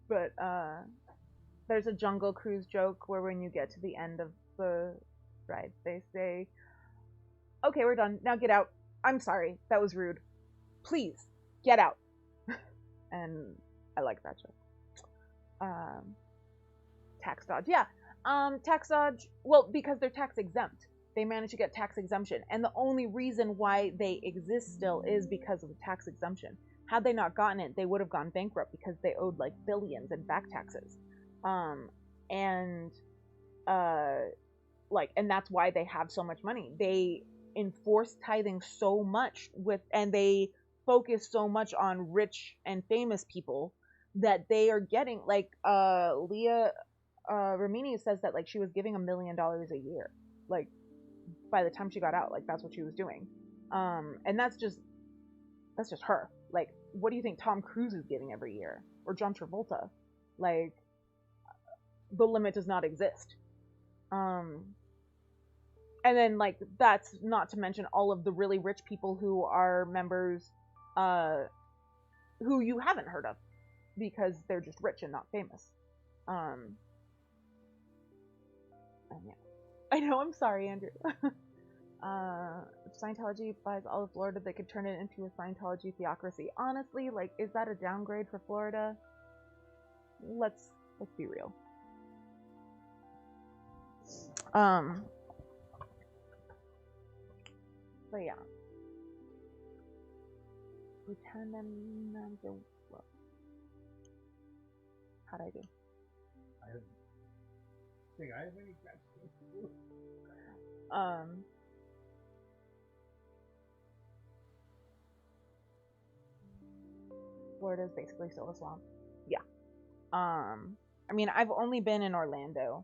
But there's a Jungle Cruise joke where when you get to the end of the ride, they say, "Okay, we're done. Now get out. I'm sorry, that was rude. Please get out." And I like that joke. Tax dodge, yeah. Tax dodge. Well, because they're tax exempt. They managed to get tax exemption, and the only reason why they exist still is because of the tax exemption. Had they not gotten it, they would have gone bankrupt because they owed like billions in back taxes. And that's why they have so much money. They enforce tithing so much and they focus so much on rich and famous people that they are getting like Leah Remini says that like she was giving $1 million a year, like by the time she got out, like that's what she was doing. And that's just her. Like, what do you think Tom Cruise is giving every year, or John Travolta? Like, the limit does not exist. And then like that's not to mention all of the really rich people who are members, who you haven't heard of because they're just rich and not famous. And yeah. I know, I'm sorry, Andrew. If Scientology buys all of Florida, they could turn it into a Scientology theocracy. Honestly, like, is that a downgrade for Florida? Let's be real. But yeah. How'd I do? I think I have any questions. Florida is basically still a swamp. Yeah. I mean, I've only been in Orlando,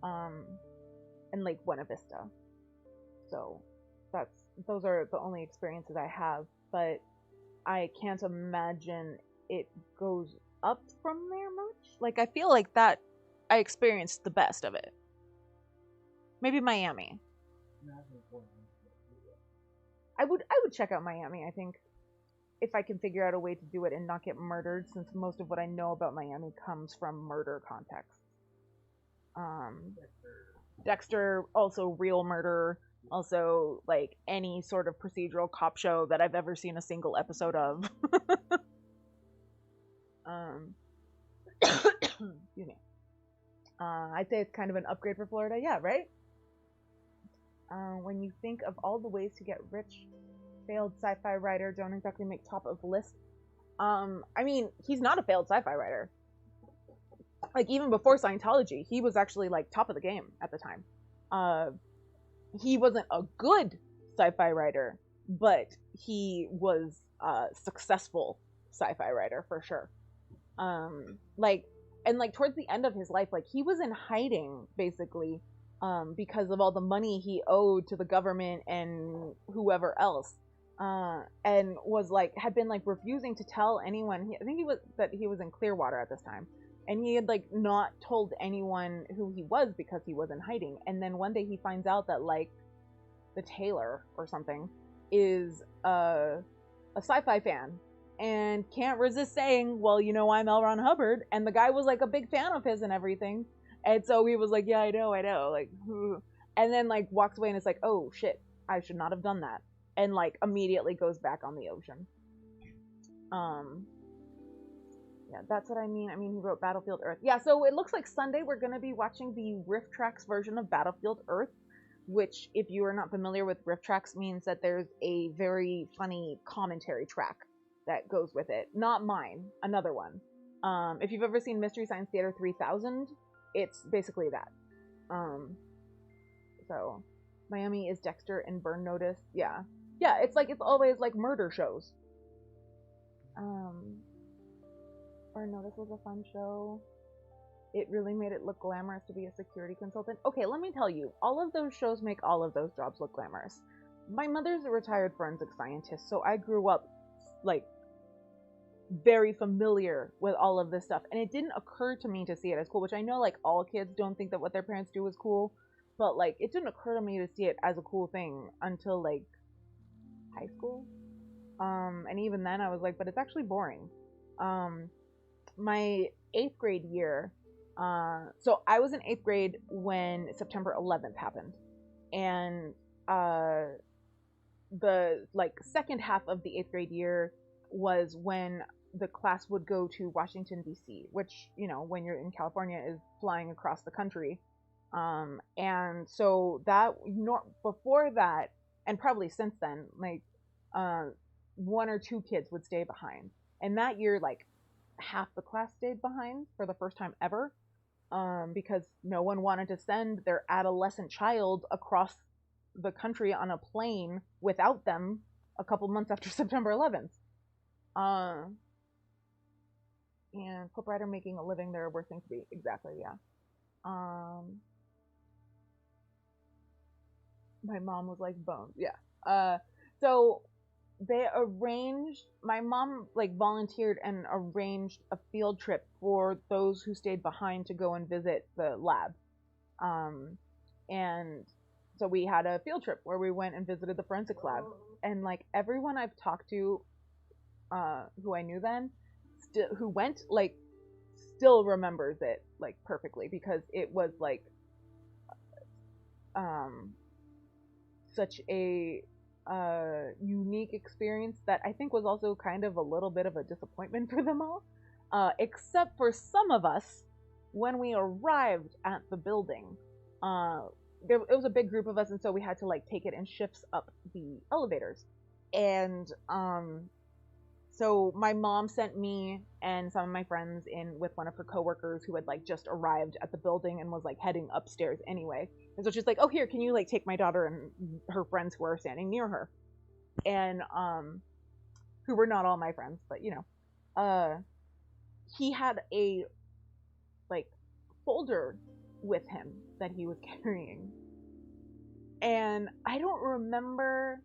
and Lake Buena Vista. So those are the only experiences I have, but I can't imagine it goes up from there much. Like, I feel like that I experienced the best of it. Maybe Miami. I would check out Miami, I think, if I can figure out a way to do it and not get murdered, since most of what I know about Miami comes from murder contexts. Dexter, also real murder. Also, like any sort of procedural cop show that I've ever seen a single episode of. Excuse me. I'd say it's kind of an upgrade for Florida. Yeah, right? When you think of all the ways to get rich, failed sci-fi writer don't exactly make top of the list. I mean, he's not a failed sci-fi writer. Like, even before Scientology, he was actually, like, top of the game at the time. He wasn't a good sci-fi writer, but he was a successful sci-fi writer for sure. Like, and like towards the end of his life, like he was in hiding basically, because of all the money he owed to the government and whoever else, and was like had been like refusing to tell anyone. I think he was in Clearwater at this time, and he had like not told anyone who he was because he was in hiding. And then one day he finds out that like the tailor or something is a sci-fi fan and can't resist saying, well, you know, I'm L. Ron Hubbard. And the guy was like a big fan of his and everything. And so he was like, yeah, I know. Like, and then like walks away and it's like, oh shit, I should not have done that. And like immediately goes back on the ocean. Yeah, that's what I mean. I mean, he wrote Battlefield Earth. Yeah, so it looks like Sunday we're going to be watching the Riff Tracks version of Battlefield Earth, which, if you are not familiar with Riff Tracks, means that there's a very funny commentary track that goes with it. Not mine, another one. If you've ever seen Mystery Science Theater 3000, it's basically that. So, Miami is Dexter and Burn Notice. Yeah. Yeah, it's always like murder shows. Burn Notice was a fun show. It really made it look glamorous to be a security consultant. Okay, let me tell you, all of those shows make all of those jobs look glamorous. My mother's a retired forensic scientist, so I grew up, like, very familiar with all of this stuff. And it didn't occur to me to see it as cool, which I know, like, all kids don't think that what their parents do is cool. But, like, it didn't occur to me to see it as a cool thing until, like, high school. And even then I was like, but it's actually boring. My 8th grade year, so I was in 8th grade when September 11th happened, and the like second half of the 8th grade year was when the class would go to Washington D.C., which, you know, when you're in California is flying across the country. And so that before that, and probably since then, like one or two kids would stay behind, and that year like half the class stayed behind for the first time ever, because no one wanted to send their adolescent child across the country on a plane without them a couple months after September 11th. And clip writer making a living, there are worse things to be. Exactly, yeah. My mom was like, bones, yeah. So they arranged, my mom like volunteered and arranged a field trip for those who stayed behind to go and visit the lab. And so we had a field trip where we went and visited the forensics lab, and like everyone I've talked to, who I knew then, who went, like, still remembers it like perfectly, because it was like such a unique experience that I think was also kind of a little bit of a disappointment for them all, except for some of us. When we arrived at the building, it was a big group of us, and so we had to like take it in shifts up the elevators. And so my mom sent me and some of my friends in with one of her coworkers who had like just arrived at the building and was like heading upstairs anyway. And so she's like, oh, here, can you like take my daughter and her friends who are standing near her? And who were not all my friends, but you know, he had a like folder with him that he was carrying. And I don't remember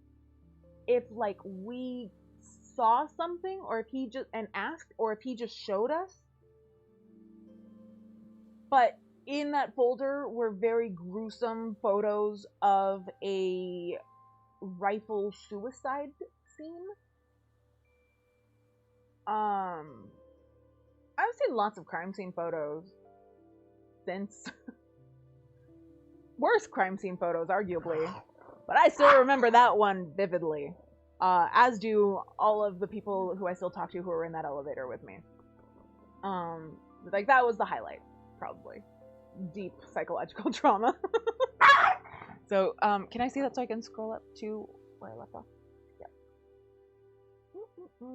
if like we saw something or if he just and asked or if he just showed us. But in that folder were very gruesome photos of a rifle suicide scene. I've seen lots of crime scene photos since. Worse crime scene photos, arguably. But I still remember that one vividly. As do all of the people who I still talk to who were in that elevator with me. Like, that was the highlight, probably. Deep psychological trauma. So, can I see that so I can scroll up to where I left off? Yeah.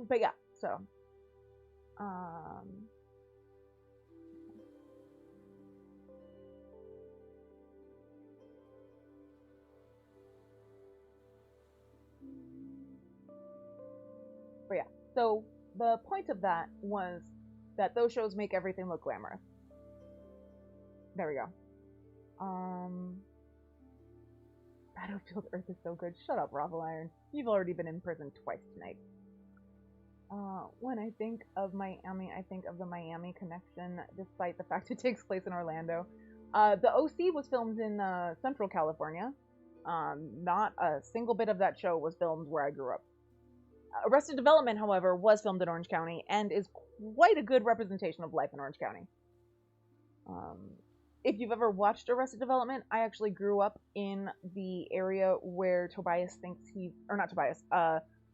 But yeah, so. But yeah, so the point of that was that those shows make everything look glamorous. There we go. Battlefield Earth is so good. Shut up, Ravel Iron. You've already been in prison twice tonight. When I think of Miami, I think of the Miami Connection, despite the fact it takes place in Orlando. The OC was filmed in Central California. Not a single bit of that show was filmed where I grew up. Arrested Development, however, was filmed in Orange County and is quite a good representation of life in Orange County. If you've ever watched Arrested Development, I actually grew up in the area where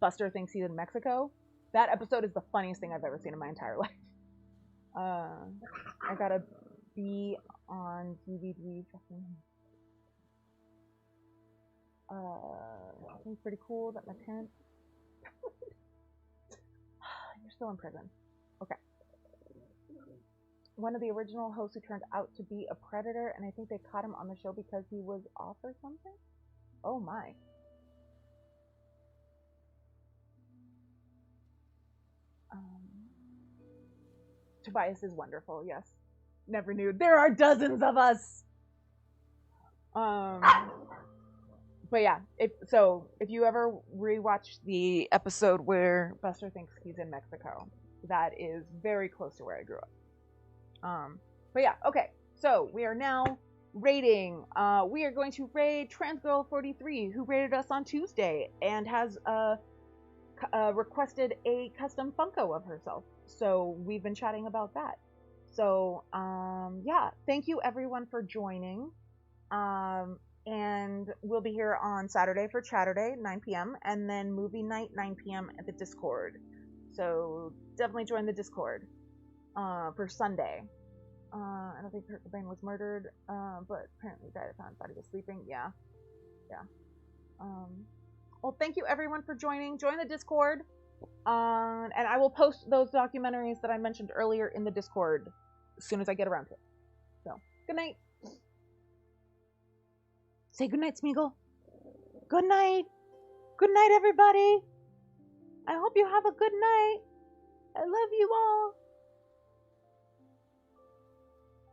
Buster thinks he's in Mexico. That episode is the funniest thing I've ever seen in my entire life. I got a B on DVD. I think it's pretty cool that my parents... You're still in prison. Okay. One of the original hosts who turned out to be a predator, and I think they caught him on the show because he was off or something? Oh my. Tobias is wonderful, yes. Never knew. There are dozens of us! But yeah, if you ever rewatch the episode where Buster thinks he's in Mexico, that is very close to where I grew up. But yeah, okay. So we are now rating. We are going to rate Transgirl43, who rated us on Tuesday and has requested a custom Funko of herself. So we've been chatting about that. So yeah, thank you everyone for joining. And we'll be here on Saturday for Chatterday, 9 p.m., and then movie night, 9 p.m. at the Discord. So definitely join the Discord for Sunday. I don't think Kurt Cobain was murdered, but apparently died of time. Thought he was sleeping. Yeah. Well, thank you everyone for joining. Join the Discord, and I will post those documentaries that I mentioned earlier in the Discord as soon as I get around to it. So, good night. Say good night, Smeagol. Good night. Good night, everybody. I hope you have a good night. I love you all.